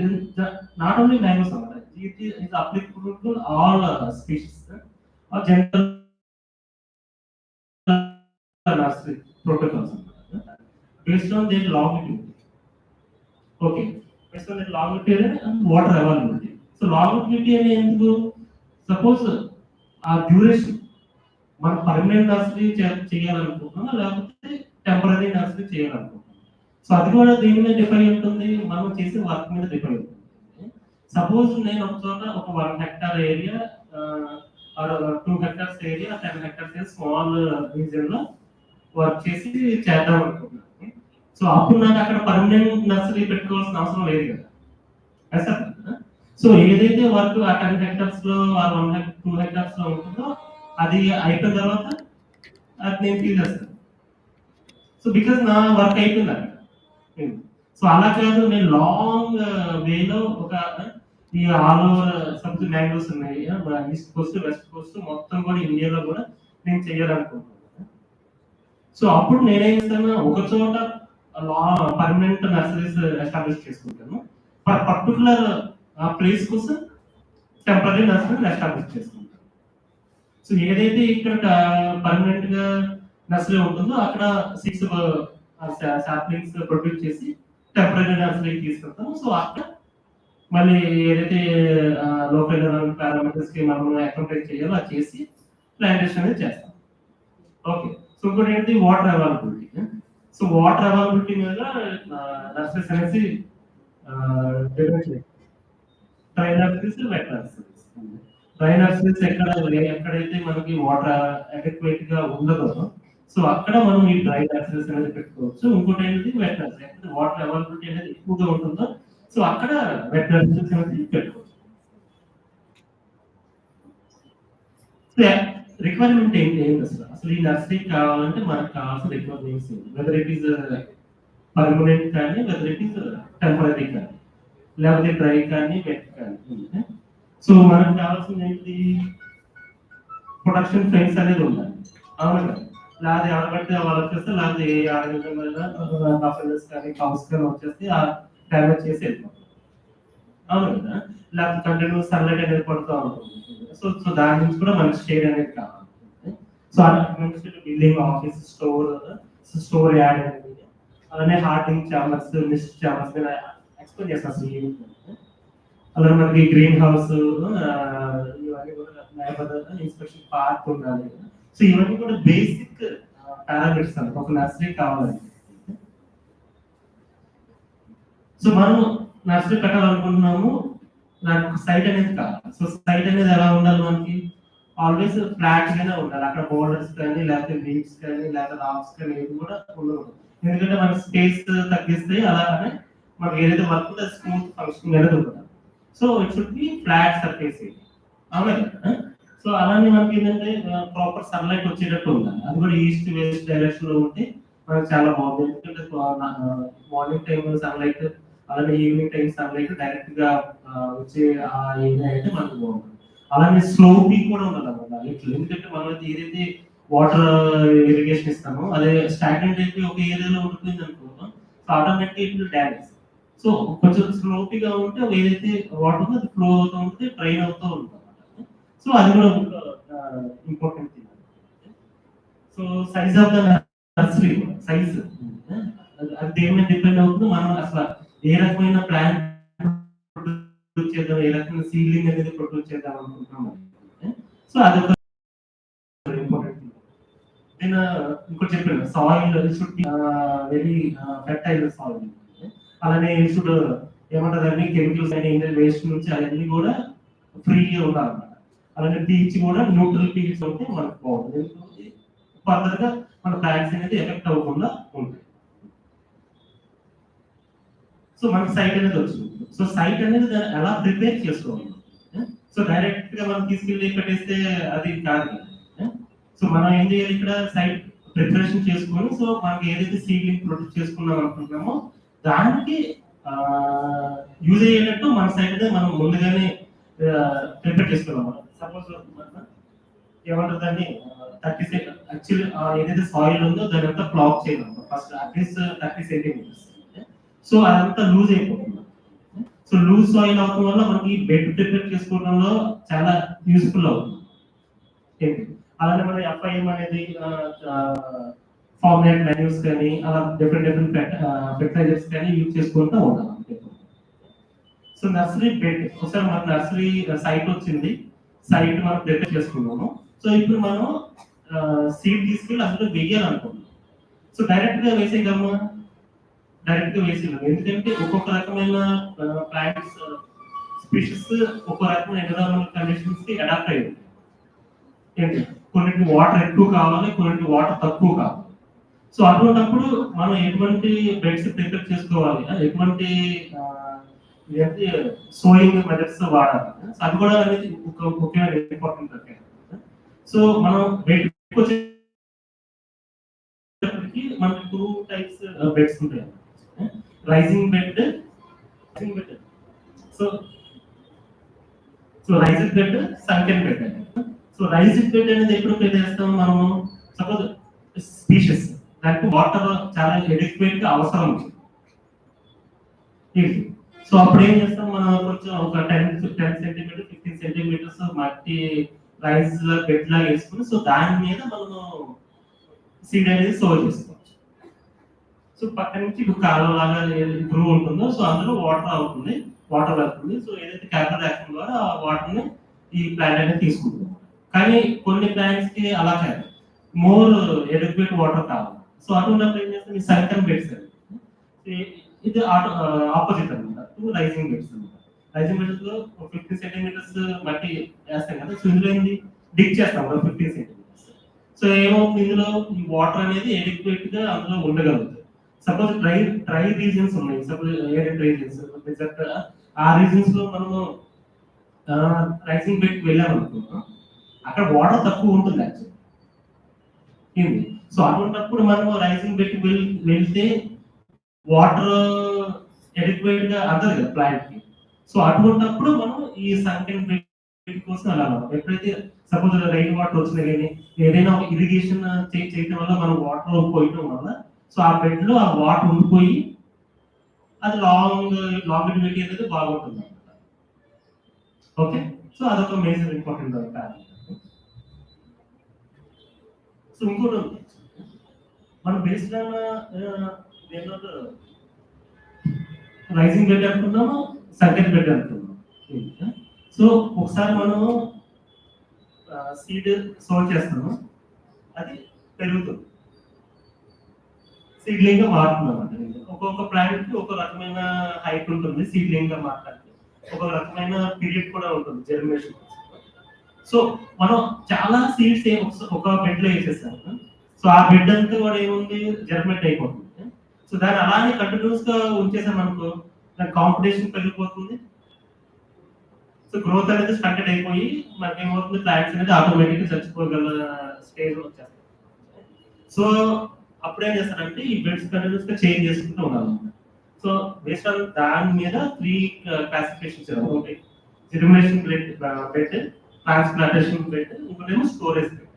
నాట్ ఓన్లీ మ్యాంగోస్ అన్నమాట, it is applicable to all species general nursery protocols based on their longitude. Okay, based on their longitude and water availability. So longitude and ఎందుకు, సపోజ్ ఆ డ్యూరేషన్ మనం పర్మనెంట్ నర్సరీ చేయాలనుకుంటున్నాం లేకపోతే temporary nursery చేయాలనుకుంటున్నాం. So అది కూడా దేని మీద డిపెండ్ ఉంటుంది, మనం చేసే వర్క్ మీద డిపెండ్ ఉంటుంది. సపోజ్ నేను ఒక చోట ఒక 1 hectare area or 2 hectares area 10 hectares small region లో వర్క్ చేసి చేద్దాం అనుకుంటున్నాను. సో అప్పుడు నాకు అక్కడ పర్మనెంట్ నర్సరీ పెట్టుకోవాల్సిన అవసరం లేదు కదా. సో ఏదైతే వర్క్ ఆ 10 hectares లో ఆ 2 hectares లో ఉంటుందో అది అయిపోయిన తర్వాత అది నేను తీసేస్తాను. సో బికాస్ నా వర్క్ అయిపోయింది అక్కడ. సో అలా కాదు, నేను లాంగ్ వేలో ఒక ఈ ఆల్ ఓవర్ సబ్జెక్ట్ మ్యాంగోస్ ఉన్నాయి, ఈస్ట్ కోస్ట్ వెస్ట్ కోస్ట్ మొత్తం కూడా ఇండియాలో కూడా నేను చేయాలనుకుంటున్నాను. సో అప్పుడు నేనేం చేస్తాను, ఒక చోట పర్మనెంట్ నర్సరీస్ ఎస్టాబ్లిష్ చేసుకుంటాను, పర్టికులర్ ప్లేస్ కోసం టెంపరీ నర్సరీ ఎస్టాబ్లిష్ చేసుకుంటాను. సో ఏదైతే ఇక్కడ పర్మనెంట్ గా నర్సరీ ఉంటుందో అక్కడ 6 సాప్లింగ్స్ ప్రొడ్యూస్ చేసి టెంపరీ నర్సరీకి తీసుకెళ్తాము. సో అక్కడ మళ్ళీ ఏదైతే లోకల్ పారామీటర్స్ కి మనం అకామిడేట్ చేయాలో అది చేసి ప్లాంటేషన్ అనేది చేస్తాం. ఓకే. సో ఇంకోటి ఏంటి, water availability. So water availability మీద నర్సరీస్ అనేసి dry nurseries, wet nurseries. Dry nurseries ఎక్కడైతే మనకి వాటర్ అడెక్వేట్ గా ఉండదో సో అక్కడ మనం ఈ డ్రై నర్సరీస్ అనేది పెట్టుకోవచ్చు. ఇంకోటి ఏంటి, వెట్ నర్సరీ, ఎక్కడ వాటర్ అవైలబిలిటీ అనేది ఎక్కువగా ఉంటుందో సో అక్కడ వెట్ నర్సరీస్ అనేది పెట్టుకోవచ్చు. రిక్వైర్మెంట్ ఏంటి అసలు ఈ నర్సరీ కావాలంటే మనకు కావాల్సిన requirements whether it is permanent కానీ, వెదర్ ఇట్ ఈస్ టెంపరీ కానీ, లేకపోతే డ్రై కానీ, వెట్ కానీ. సో మనకు కావాల్సింది ఏంటి, ప్రొడక్షన్ ఫెన్స్ అనేది ఉండాలి. అవును కదా, లేకపోతే ఎవరు పడితే వాళ్ళు వచ్చేస్తే, లేకపోతే ఏ ఆర్గనైజేషన్ కానీ కౌస్ కానీ వచ్చేస్తే ఆ డ్యామేజ్ చేసి వెళ్ళిపోతాం. అవును కదా, లేకపోతే కంటిన్యూస్ సన్లైట్ అనేది పడుతూ ఉంటుంది. సో సో దాని నుంచి కూడా మనకి షేడ్ అనేది కావాలి. So building, office, store add అనేది, అలానే హార్డింగ్ చాంబర్స్, మిస్ట్ చాంబర్స్ మీద ఎక్స్ప్లెయిన్ చేస్తాను అసలు. అలానే మనకి గ్రీన్ హౌస్, ఇవన్నీ కూడా ఇన్స్పెక్షన్ పార్క్ ఉండాలి. సో ఇవన్నీ కూడా బేసిక్ పారామీటర్స్ అండి ఒక నర్సరీ కావాలండి. సో మనం నర్సరీ పెట్టాలనుకుంటున్నాము, నాకు సైట్ అనేది కావాలి. సో సైట్ అనేది ఎలా ఉండాలి, మనకి ఆల్వేస్ ఫ్లాట్ గానే ఉండాలి. అక్కడ బోర్డర్స్ కానీ, లేకపోతే లీవ్స్ కానీ, లేకపోతే రాక్స్ కానీ ఏవి కూడా ఉండకూడదు. ఎందుకంటే మన స్పేస్ తగ్గిస్తే అలానే మనకి ఏదైతే వర్క్ ఉందో స్మూత్ ఫంక్షన్ అనేది ఉంటుంది. So it should be flat surface. అవునా కదా. సో అలానే మనకి ఏంటంటే ప్రాపర్ సన్లైట్ వచ్చేటట్టు ఉండాలి. అది కూడా ఈస్ట్ వెస్ట్ డైరెక్షన్ లో ఉంటే మనకు చాలా బాగుంది. ఎందుకంటే మార్నింగ్ టైం సన్లైట్, అలానే ఈవినింగ్ టైం సన్లైట్ డైరెక్ట్ గా వచ్చే ఆ ఏరియా అయితే మనకు బాగుంటుంది. అలానే స్లోపింగ్ కూడా ఉండాలి అన్నమాట. ఎందుకంటే మనం ఏదైతే వాటర్ ఇరిగేషన్ ఇస్తామో అదే స్టాగ్నెంట్ అయిపోయి ఒక ఏరియాలో ఉండిపోయింది అనుకో, so automatic it will damage. So కొంచెం స్లోపీగా ఉంటే ఏదైతే వాటర్ ఉందో అది ఫ్లో అవుతూ ఉంటుంది, డ్రైన్ అవుతూ ఉంటుంది. సో అది కూడా important thing. So size of the nursery, size అది దేని మీద డిపెండ్ అవుతుంది. మనం అసలు ఏ రకమైన ప్లాంట్ ప్రొడ్యూస్ చేద్దాం, ఏ రకమైన సీడ్లింగ్ అనేది ప్రొడ్యూస్ చేద్దాం అనుకుంటున్నాం. సో అది ఒక ఇంపార్టెంట్ థింగ్. నేను ఇంకోటి చెప్పాను, soil should be very fertile soil. అలానే షుడ్ ఏమంటారు, కెమికల్స్ అయినా ఇండియన్ వేస్ట్ నుంచి అవన్నీ కూడా ఫ్రీగా ఉండాలన్నమాట. అలానే పీచ్ కూడా న్యూట్రల్ పీచ్ ఉంటే మనకు బాగుంటుంది. ఫర్దర్ గా మన ప్లాంట్స్ అనేది ఎఫెక్ట్ అవ్వకుండా ఉంటాయి. సో మనకి సైట్ అనేది వచ్చింది. సో సైట్ అనేది ఎలా ప్రిపేర్ చేసుకోవాలి. సో డైరెక్ట్ గా మనం తీసుకెళ్ళి పెట్టేస్తే అది కాదు. సో మనం ఏం చేయాలి, ఇక్కడ సైట్ ప్రిపరేషన్ చేసుకొని, సో మనకి ఏదైతే సీడ్లింగ్ ప్రొడ్యూస్ చేసుకున్నాం అనుకుంటున్నామో దానికి యూజ్ అయ్యేటట్టు మన సైట్ అనేది మనం ముందుగానే ప్రిపేర్ చేసుకున్నాం. సపోజ్ ఏమంటారు దాన్ని 30 యాక్చువల్లీ ఏదైతే సాయిల్ ఉందో దాని అంతా బ్లాక్ చేయడం ఫస్ట్ అట్లీస్ట్ 30 సెంటీమీటర్స్. సో అదంతా లూజ్ అయిపోతుంది. సో లూజ్ సాయిల్ అవడం వల్ల మనకి బెడ్ ప్రిపేర్ చేసుకోవడంలో చాలా యూస్ఫుల్ అవుతుంది. అలానే మన ఎఫ్ఐఎం అనేది ఫార్మేట్ మెన్యూస్ కానీ అలా డిఫరెంట్ ఫెర్టిలైజర్స్ కానీ యూజ్ చేసుకుంటూ ఉండాలి. సో నర్సరీ బెడ్, ఒకసారి మన నర్సరీ సైట్ వచ్చింది, సైట్ మనం ప్రిపేర్ చేసుకున్నాము. సో ఇప్పుడు మనం సీడ్ తీసుకెళ్ళి అందులో వేయాలనుకుంటున్నాం. సో డైరెక్ట్ గా వేసేయగలము, డైరెక్ట్ గా వేసేయగలము. ఎందుకంటే ఒక్కొక్క రకమైన ప్లాంట్స్ స్పీషీస్ ఒక్కొక్క రకమైన ఎన్విరాన్మెంటల్ కండిషన్స్ కి అడాప్ట్ అయ్యి ఉంటాయి. ఏంటి, కొన్నింటికి వాటర్ ఎక్కువ కావాలి, కొన్నింటికి వాటర్ తక్కువ కావాలి. సో అటువంటిప్పుడు మనం ఎటువంటి బెడ్స్ ప్రిపేర్ చేసుకోవాలి, ఎటువంటి సోయింగ్ మెథడ్స్ వాడాలి. సో అది కూడా అనేది ఒక ముఖ్యమైన ఇంపార్టెంట్. సో మనం బెడ్ వచ్చేటప్పటికి మనకి 2 టైప్స్ బెడ్స్ ఉంటాయి. Raising bed, so raising bed, sunken bed. So raising bed అనేది ఎప్పుడు ప్రిపేర్ చేస్తాం మనము, సపోజ్ స్పీషియస్ దానికి వాటర్ చాలా ఎడిక్వేట్ గా అవసరం ఉంది. సో అప్పుడు ఏం చేస్తాం మనం, కొంచెం ఒక 10 సెంటీమీటర్ 15 సెంటీమీటర్స్ మట్టి రైస్ బెడ్ లాగా వేసుకుని, సో దాని మీద మనము సీడ్ అనేది స్టోర్ చేసుకోవచ్చు. సో పక్క నుంచి ఇప్పుడు కాలువ లాగా గ్రూ ఉంటుందో, సో అందులో వాటర్ వెళ్తుంది. సో ఏదైతే కార్బన్ డైఆక్సైడ్ ద్వారా ఆ వాటర్ ని ఈ ప్లాంట్ అనేది తీసుకుంటుంది. కానీ కొన్ని ప్లాంట్స్ కి అలా కాదు, మోర్ ఎడిక్వేట్ వాటర్ కావాలి. సో అటువంటిప్పుడు ఏం చేస్తాం, ఈ సర్కమ్ బెడ్స్ ఇది ఆపోజిట్ అనమాట, రైజింగ్ బెడ్స్ అనమాట. రైజింగ్ బెడ్స్ లో 15 సెంటీమీటర్స్ మట్టి వేస్తాం కదా, సో ఇందులో ఏంది డిక్ చేస్తాం కదా 15 సెంటీమీటర్స్. సో ఏమవుతుంది, ఇందులో ఈ వాటర్ అనేది ఎడిక్వేట్ గా అందులో ఉండగలుగుతుంది. సపోజ్ డ్రై రీజన్స్ ఉన్నాయి, సపోజ్ ఏదైతే రీజన్స్ ఆ రీజన్స్ లో మనము రైజింగ్ బెడ్ వెళ్ళామనుకున్నాం, అక్కడ వాటర్ తక్కువ ఉంటుంది యాక్చువల్లీ. సో అటువంటిప్పుడు మనం రైజింగ్ బెడ్ వెళ్తే వాటర్ ఎడిక్వేట్ గా అందదు కదా ప్లాంట్ కి. సో అటువంటిప్పుడు మనం ఈ సంకెన్ బెడ్ కోసం అలా ఎప్పుడైతే సపోజ్ రైన్ వాటర్ వచ్చినా కానీ ఏదైనా ఇరిగేషన్ చేయడం వల్ల మనం వాటర్ పోయటం వల్ల, సో ఆ బెడ్ లో ఆ వాటర్ ఉండిపోయి అది లాంగిటివిటీ అనేది బాగుంటుంది అనమాట. ఓకే, సో అదొక మేజర్ ఇంపార్టెంట్ ఫ్యాక్టర్. సో ఇంకోటి ఉంది, మనం బేస్డ్ రైజింగ్ బెడ్ అనుకున్నాము, సంకెన్ బెడ్ అనుకున్నాము. సో ఒకసారి మనము సీడ్ సోల్ చేస్తాము, అది పెరుగుతుంది, సీడ్లింగ్ గా మారుతుంది అన్నమాట. ఒక్కొక్క ప్లాంట్ కి ఒక రకమైన హైట్ ఉంటుంది సీడ్లింగ్ గా మారడానికి, ఒక రకమైన పీరియడ్ కూడా ఉంటుంది జర్మినేషన్. సో మనం చాలా సీడ్స్ ఒక బెడ్ లో వేసేసాము, సో ఆ బెడ్ అంతా కూడా ఏముంది జర్మినేట్ అయిపోతుంది. సో దాన్ని అలానే కంటిన్యూస్ గా ఉంచేసాం అనుకో, దాని కాంపిటీషన్ పెరిగిపోతుంది. సో గ్రోత్ అనేది స్టంటెడ్ అయిపోయి మనకి ఏమవుతుంది, ప్లాంట్స్ అనేది ఆటోమేటిక్ గా చచ్చిపోగల స్టేజ్ వచ్చేస్తాయి. సో అప్పుడు ఏం చేస్తారంటే ఈ బెడ్స్ కంటిన్యూస్ గా చేంజ్ చేసుకుంటూ ఉండాలన్నమాట. సో బేస్డ్ ఆన్ దాని మీద 3 క్లాసిఫికేషన్స్ ఉంటాయి: జర్మినేషన్ బెడ్, ట్రాన్స్ప్లాంటేషన్ బెడ్, ఇంకోటేమో storage bed.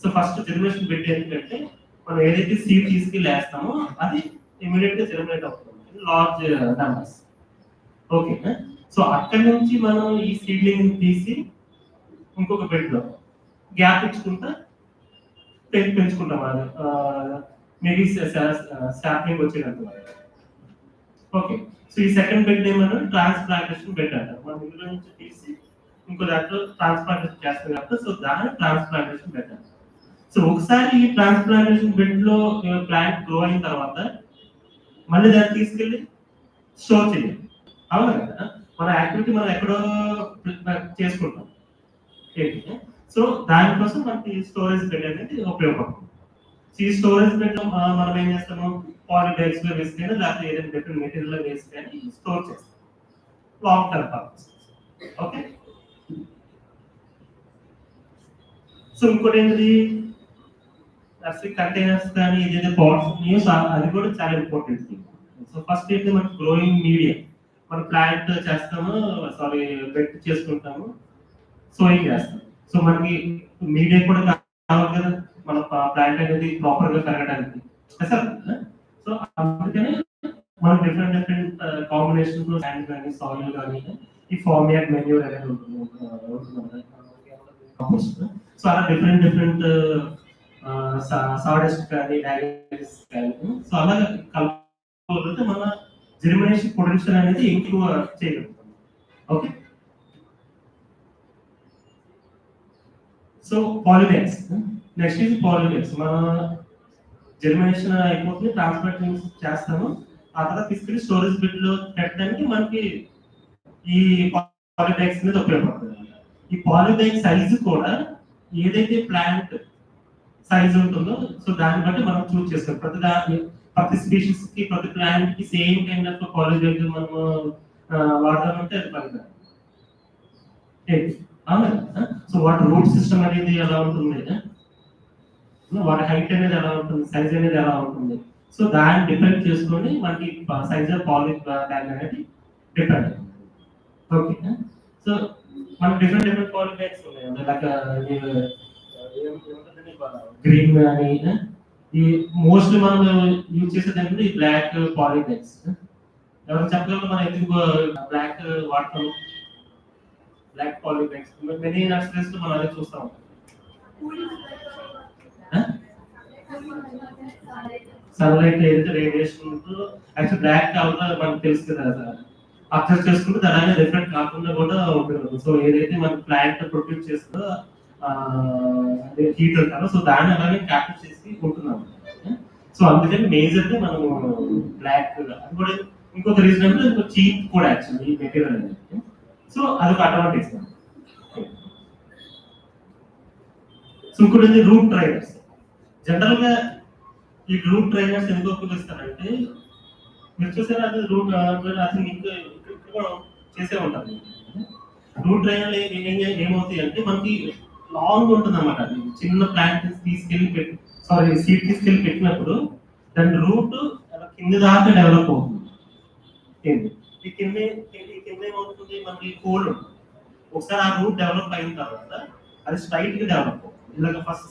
So first germination bed ఏంటంటే మనం ఏదైతే సీడ్ తీసుకెళ్ళి వేస్తామో అది ఇమీడియట్ గా జర్మినేట్ అవుతుంది లార్జ్ నంబర్స్. ఓకే, సో అక్కడి నుంచి మనం ఈ సీడ్లింగ్ తీసి ఇంకొక బెడ్ లో గ్యాప్ ఇచ్చుకుంటా పెంచుకుంటాం, అది మేబీ శాప్లింగ్ వచ్చేటంత. ఓకే, సో ఈ సెకండ్ బెడ్ ఏమన్నా ట్రాన్స్ప్లాంటేషన్ బెడ్ అంటారు. మనం ఇందులో నుంచి తీసి ఇంకో దాంట్లో ట్రాన్స్ప్లాంటేషన్ చేస్తాం కాబట్టి, సో దాన్ని ట్రాన్స్ప్లాంటేషన్ బెడ్ అంటారు. సో ఒకసారి ఈ ట్రాన్స్ప్లాంటేషన్ బెడ్ లో ప్లాంట్ గ్రో అయిన తర్వాత మళ్ళీ దాన్ని తీసుకెళ్ళి స్టోర్ చేయాలి. అవునా కదా, మన యాక్టివిటీ మనం ఎక్కడో చేసుకుంటాం. సో దానికోసం మనకి స్టోరేజ్ బెడ్ అనేది ఉపయోగపడుతుంది. ఈ స్టోరేజ్ బెడ్ లో మనం ఏం చేస్తాము, పాలిబ్యాగ్స్ లో వేసి కానీ లేకపోతే ఏదైనా డిఫరెంట్ మెటీరియల్ లో వేసి కానీ స్టోర్ చేస్తాం long term purpose. Okay, so ఇంకోటి ఏంటిది, నర్సరీ కంటైనర్స్ కానీ ఏదైతే పాట్స్ ఉన్నాయో అది కూడా చాలా ఇంపార్టెంట్ థింగ్. సో ఫస్ట్ ఏంటి, మనకి గ్రోయింగ్ మీడియం, మన ప్లాంట్ చేస్తాము, సారీ బెడ్ చేసుకుంటాము, సోయింగ్ చేస్తాం. సో మనకి మీడియం కూడా కావాలి కదా మన ప్లాంట్ అనేది ప్రాపర్ గా పెరగడానికి. సో అందుకని మనం డిఫరెంట్ కాంబినేషన్స్ లో శాండ్ కానీ సాయిల్ కానీ ఈ ఫార్మియాట్ మెన్యూర్ అనేది ఉంటుంది. సో అలా డిఫరెంట్ సాడస్ట్ కానీ డాగస్ కానీ, సో అలా కలుపుకుంటే మన జర్మినేషన్ పొటెన్షియల్ అనేది ఇంప్రూవ్ చేయగలుగుతాం. ఓకే, సో పాలిబ్యాగ్స్, నెక్స్ట్ ఇది పాలిబ్యాగ్స్. మన జర్మినేషన్ అయిపోతుంది, ట్రాన్స్ప్లాంట్ చేస్తాము, ఆ తర్వాత తీసుకెళ్ళి స్టోరేజ్ బిడ్ లో పెట్టడానికి మనకి ఈ పాలిబ్యాగ్స్ మీద ఉపయోగపడుతుంది. ఈ పాలిబ్యాగ్ సైజు కూడా ఏదైతే ప్లాంట్ సైజ్ ఉంటుందో సో దాన్ని బట్టి మనం చూస్ చేసుకోవాలి. ప్రతి స్పీషీస్ కి ప్రతి ప్లాంట్ కి సేమ్ కైండ్ ఆఫ్ పాలిబ్యాగ్ మనము వాడాలంటే అది పనికిరాదు. అవునా, సో వాటి రూట్ సిస్టమ్ అనేది ఎలా ఉంటుంది, వాటి హైట్ అనేది ఎలా ఉంటుంది, సైజ్ అనేది ఎలా ఉంటుంది, సో దాన్ని డిపెండ్ చేసుకొని మనకి సైజ్ ఆఫ్ పాలిబ్యాగ్ అనేది డిపెండ్ అవుతుంది. ఓకే, సో మనకి డిఫరెంట్ పాలిబ్యాగ్స్ ఉన్నాయి, లైక్ గ్రీన్ కానీ ఈ మోస్ట్లీ మనం యూజ్ చేసేది ఏంటంటే ఈ బ్లాక్ పాలిబ్యాగ్స్. ఎవరు చెప్పగలరు మనం ఎందుకు బ్లాక్ వాడతాం? బ్లాక్ పాలిబ్యాగ్స్ మెనీ నర్సరీస్ లో మనం అదే చూస్తాం. సన్లైట్ ఏదైతే రేడియేషన్ యాక్చువల్ బ్లాక్ కావాలో మనకు తెలుసు కదా, అబ్జర్వ్ చేసుకుంటే దాని రిఫ్లెక్ట్ కాకుండా కూడా ఉంటుంది. సో ఏదైతే మన ప్లాంట్ ప్రొడ్యూస్ చేస్తుందో హీట్ అంటారు, సో దాన్ని అలాగే క్యాప్చర్ చేసి ఉంటున్నాం. సో అందుకని మేజర్గా మనం బ్లాక్, అది కూడా ఇంకొక రీజన్ అంటే ఇంకో చీప్ కూడా యాక్చువల్లీ ఈ మెటీరియల్ అనేది. సో అదొక అడ్వాంటేజ్. సో ఇంకోటి రూట్ ట్రైనర్స్. జనరల్ గా ఈ రూట్ ట్రైనర్స్ ఎందుకు ఉపయోగిస్తారంటే, మీరు చూసారా అది రూట్ అది మీకు ఇక్కడ చేసే ఉంటారు. రూట్ ట్రైనర్ ఏమవుతాయి అంటే మనకి లాంగ్ ఉంటుంది అన్నమాట. అది చిన్న ప్లాంట్ తీసుకెళ్ళి సీడ్ తీసుకెళ్ళి పెట్టినప్పుడు దాని రూట్ కింద దాకా డెవలప్ అవుతుంది. ఈ కింద ఏమవుతుంది, మనకి కోల్డ్ ఉంటుంది. ఒకసారి ఆ రూట్ డెవలప్ అయిన తర్వాత అది స్ట్రైట్ గా డెవలప్ అవుతుంది. ఇలాగ ఫస్ట్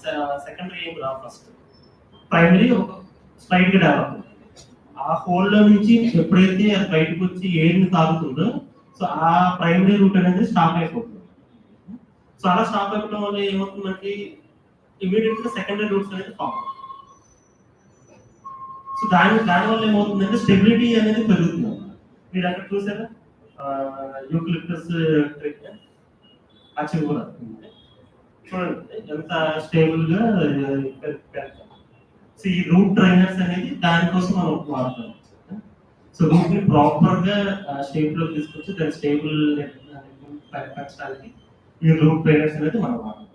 సెకండరీ ఏం రా, ఫస్ట్ ప్రైమరీ ఒక స్ట్రైట్ గా డెవలప్ అవుతుంది. ఆ హోల్ లో నుంచి ఎప్పుడైతే అది బయటకు వచ్చి ఎయిర్ని తాగుతుందో, సో ఆ ప్రైమరీ రూట్ అనేది స్టాప్ అయిపోతుంది. సో అలా స్టాప్ అయిపోవడం వల్ల ఏమవుతుంది, మనకి ఇమీడియట్ గా సెకండరీ రూట్స్ అనేది ఫామ్ అవుతుంది. సో దానివల్ల ఏమవుతుందంటే స్టెబిలిటీ అనేది పెరుగుతుంది. మీరు అక్కడ చూసారా యూకలిప్టస్ ట్రీ, ఆ చిగురు చూడండి ఎంత స్టేబుల్ గా పెరుగుతుంది. సో ఈ రూట్ ట్రైనర్స్ అనేది దానికోసం మనం వాడతాం. సో రూట్ ని ప్రాపర్ గా షేప్ లో తీసుకొచ్చి దాని స్టేబుల్ పెంచడానికి ఈ రూట్ ట్రైనర్స్ అనేది మనం వాడతాం.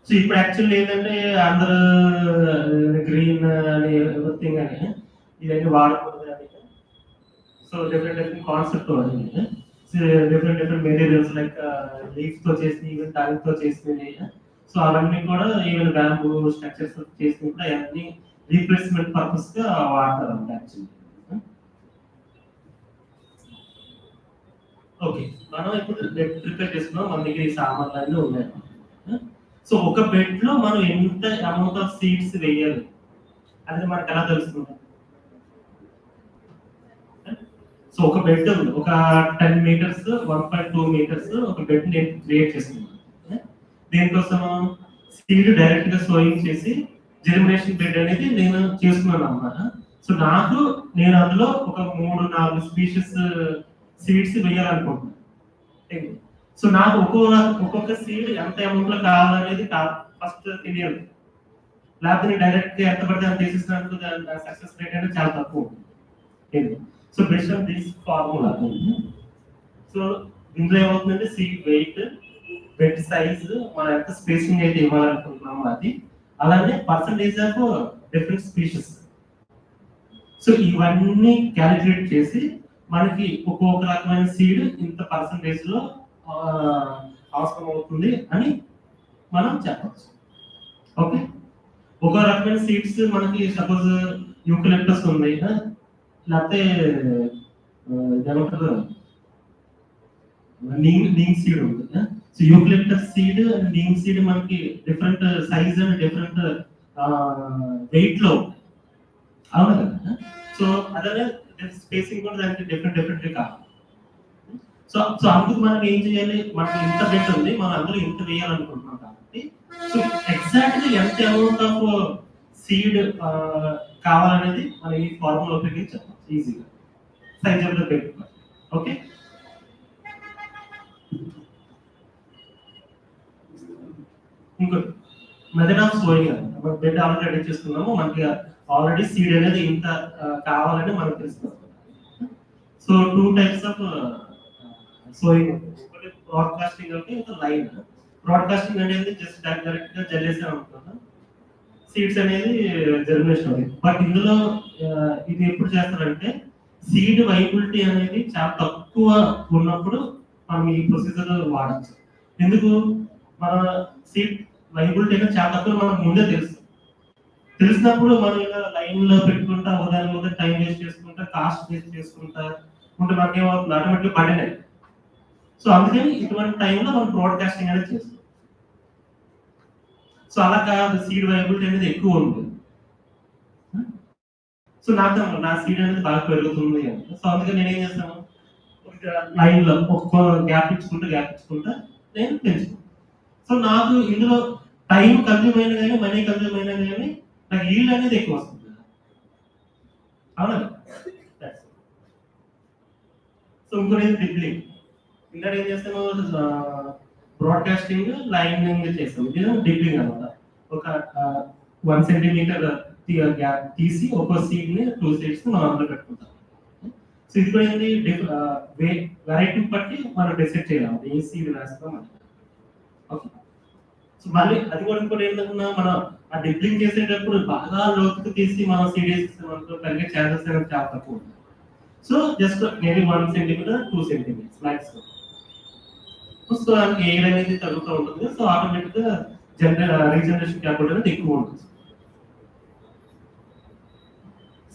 సో ఇప్పుడు యాక్చువల్లీ ఏంటంటే అందరూ గ్రీన్ అని ఎవ్రీథింగ్ అని ఇవన్నీ వాడకూడదు అని, సో డిఫరెంట్ కాన్సెప్ట్ వాడింది. డిఫరెంట్ మెటీరియల్స్ లైక్ లీఫ్ తో చేసి ఈవెన్ టాంక్ తో చేసినవి, సో అవన్నీ కూడా ఈవెన్ బ్యాంబూ స్ట్రక్చర్స్ చేసి కూడా అవన్నీ రీప్లేస్మెంట్ పర్పస్ గా వాడతారు అంట యాక్చువల్లీ. ఓకే, మనం ఇప్పుడు బెడ్ ప్రిపేర్ చేసుకున్నాం, మన దగ్గర ఈ సామాన్లు అన్నీ ఉన్నాయి. సో ఒక బెడ్ లో మనం ఎంత అమౌంట్ ఆఫ్ సీడ్స్ వేయాలి అనేది మనకు ఎలా తెలుస్తుంది? సో ఒక బెడ్ ఉంది, ఒక 10 మీటర్స్ 1.2 మీటర్స్ ఒక బెడ్ నేను క్రియేట్ చేస్తున్నాను. దేనికోసం? సీడ్ డైరెక్ట్ గా సోయింగ్ చేసి జెర్మినేషన్ బెడ్ అనేది నేను చేసుకున్నాను అన్నమాట. సో నేను అందులో ఒక 3-4 స్పీషీస్ సీడ్స్ వేయాలనుకుంటున్నాను. సో నాకు ఒక్కొక్క సీడ్ ఎంత అమౌంట్ లో కావాలనేది ఫస్ట్ తెలియాలి. లేకపోతే డైరెక్ట్ గా ఎంత పడితే అంత తీసేసినందుకు దాని సక్సెస్ రేట్ అనేది చాలా తక్కువ ఉంటుంది. So based on this formula, so ఇందులో ఏమవుతుందంటే సీడ్ వెయిట్, బెడ్ సైజ్, మనం ఎంత స్పేసింగ్ అయితే ఇవ్వాలనుకుంటున్నామో అది, అలానే percentage of different species. So ఇవన్నీ క్యాలిక్యులేట్ చేసి మనకి ఒక్కొక్క రకమైన సీడ్ ఇంత పర్సంటేజ్ లో అవసరం అవుతుంది అని మనం చెప్పచ్చు. ఓకే, ఒక రకమైన సీడ్స్ మనకి సపోజ్ యూకలిప్టస్ ఉంది, లేకపోతే ఏమంటారు నీమ్ సీడ్ ఉంటుంది. So eucalyptus seed and neem seed మనకి different size and different weight లో ఉంటాయి, అవును కదా. సో అదే స్పేసింగ్ కూడా దానికి డిఫరెంట్ కావాలి. సో అందుకు మనం ఏం చేయాలి, మనకి ఇంత బెడ్ ఉంది, మనం అందులో ఇంత వేయాలనుకుంటున్నాం కాబట్టి, సో ఎగ్జాక్ట్ గా ఎంత అమౌంట్ ఆఫ్ సీడ్ కావాలనేది మనం ఈ ఫార్ములా ఉపయోగించి చెప్పాలి ఈజీగా. Size of the bed. Okay, ఇంకోటి method of sowing. Bed already ready చేసుకున్నాము, మనకి ఆల్రెడీ సీడ్ అనేది ఇంత కావాలని మనకు తెలుస్తుంది. సో 2 టైప్స్ ఆఫ్ సోయింగ్, ఒకటి బ్రాడ్కాస్టింగ్ అంటే ఇంకా లైన్. బ్రాడ్కాస్టింగ్ అనేది జస్ట్ డైరెక్ట్ గా జల్లేసే అనుకుంటున్నాం, సీడ్స్ అనేది జర్మినేషన్ అవుతుంది. బట్ ఇందులో ఇది ఎప్పుడు చేస్తారంటే సీడ్ వైబిలిటీ అనేది చాలా తక్కువ ఉన్నప్పుడు మనం ఈ ప్రొసీజర్ వాడచ్చు. ఎందుకు? మన సీడ్ వైబిలిటీ అనేది చాలా తక్కువ మనకు ముందే తెలిసినప్పుడు మనం ఇలా లైన్ లో పెట్టుకుంటా ఉదయం టైం వేస్ట్ చేసుకుంటా కాస్ట్ వేస్ట్ చేసుకుంటా ఉంటే మనకి ఏమవుతుంది, ఆటోమేటిక్ పడినాయి. సో అందుకని ఇటువంటి టైంలో మనం బ్రాడ్కాస్టింగ్ అనేది చేస్తాం. సో అలా కాదు, సీడ్ వైబిలిటీ అనేది ఎక్కువ ఉంది. సో నాకు నా సీడ్ అనేది బాగా పెరుగుతుంది అని. సో అందుకని నేనేం చేస్తాను, ఒక లైన్లో ఒక్క గ్యాప్ ఇచ్చుకుంటా నేను పెంచుకుంటాను. సో నాకు ఇందులో టైం కన్జ్యూమ్ అయినా కానీ మనీ కన్జ్యూమ్ అయినా కానీ నాకు ఈల్డ్ అనేది ఎక్కువ వస్తుంది. అవునా? సో ఇంకోటి డ్రిప్లింగ్. ఇంకా ఏం చేస్తాను, బ్రాడ్కాస్టింగ్ లైనింగ్ చేస్తాం. ఇది డ్రిప్లింగ్ అనమాట. ఒక 1 సెంటీమీటర్ గ్యాప్ తీసి ఒక సీడ్ ని 2 సీడ్స్ మనం అందులో పెట్టుకుంటాం. సో ఇది కూడా ఏంటి, వెరైటీ బట్టి మనం డిసైడ్ చేయాలి ఏ సీడ్ వేస్తాం అని. ఓకే. సో మళ్ళీ అది కూడా ఇంకోటి ఏంటంటే, మనం ఆ డ్రిప్లింగ్ చేసేటప్పుడు బాగా లోతుకు తీసి మనం సీడ్ వేసేసామంటే కలిగే ఛాన్సెస్ అనేది చాలా తక్కువ ఉంటుంది. So just maybe 1 centimetre 2 centimetres max. So దానికి ఎయిర్ అనేది తగ్గుతూ ఉంటుంది. సో ఆటోమేటిక్ గా రీజనరేషన్ క్యాపిటల్ అనేది ఎక్కువ ఉంటుంది.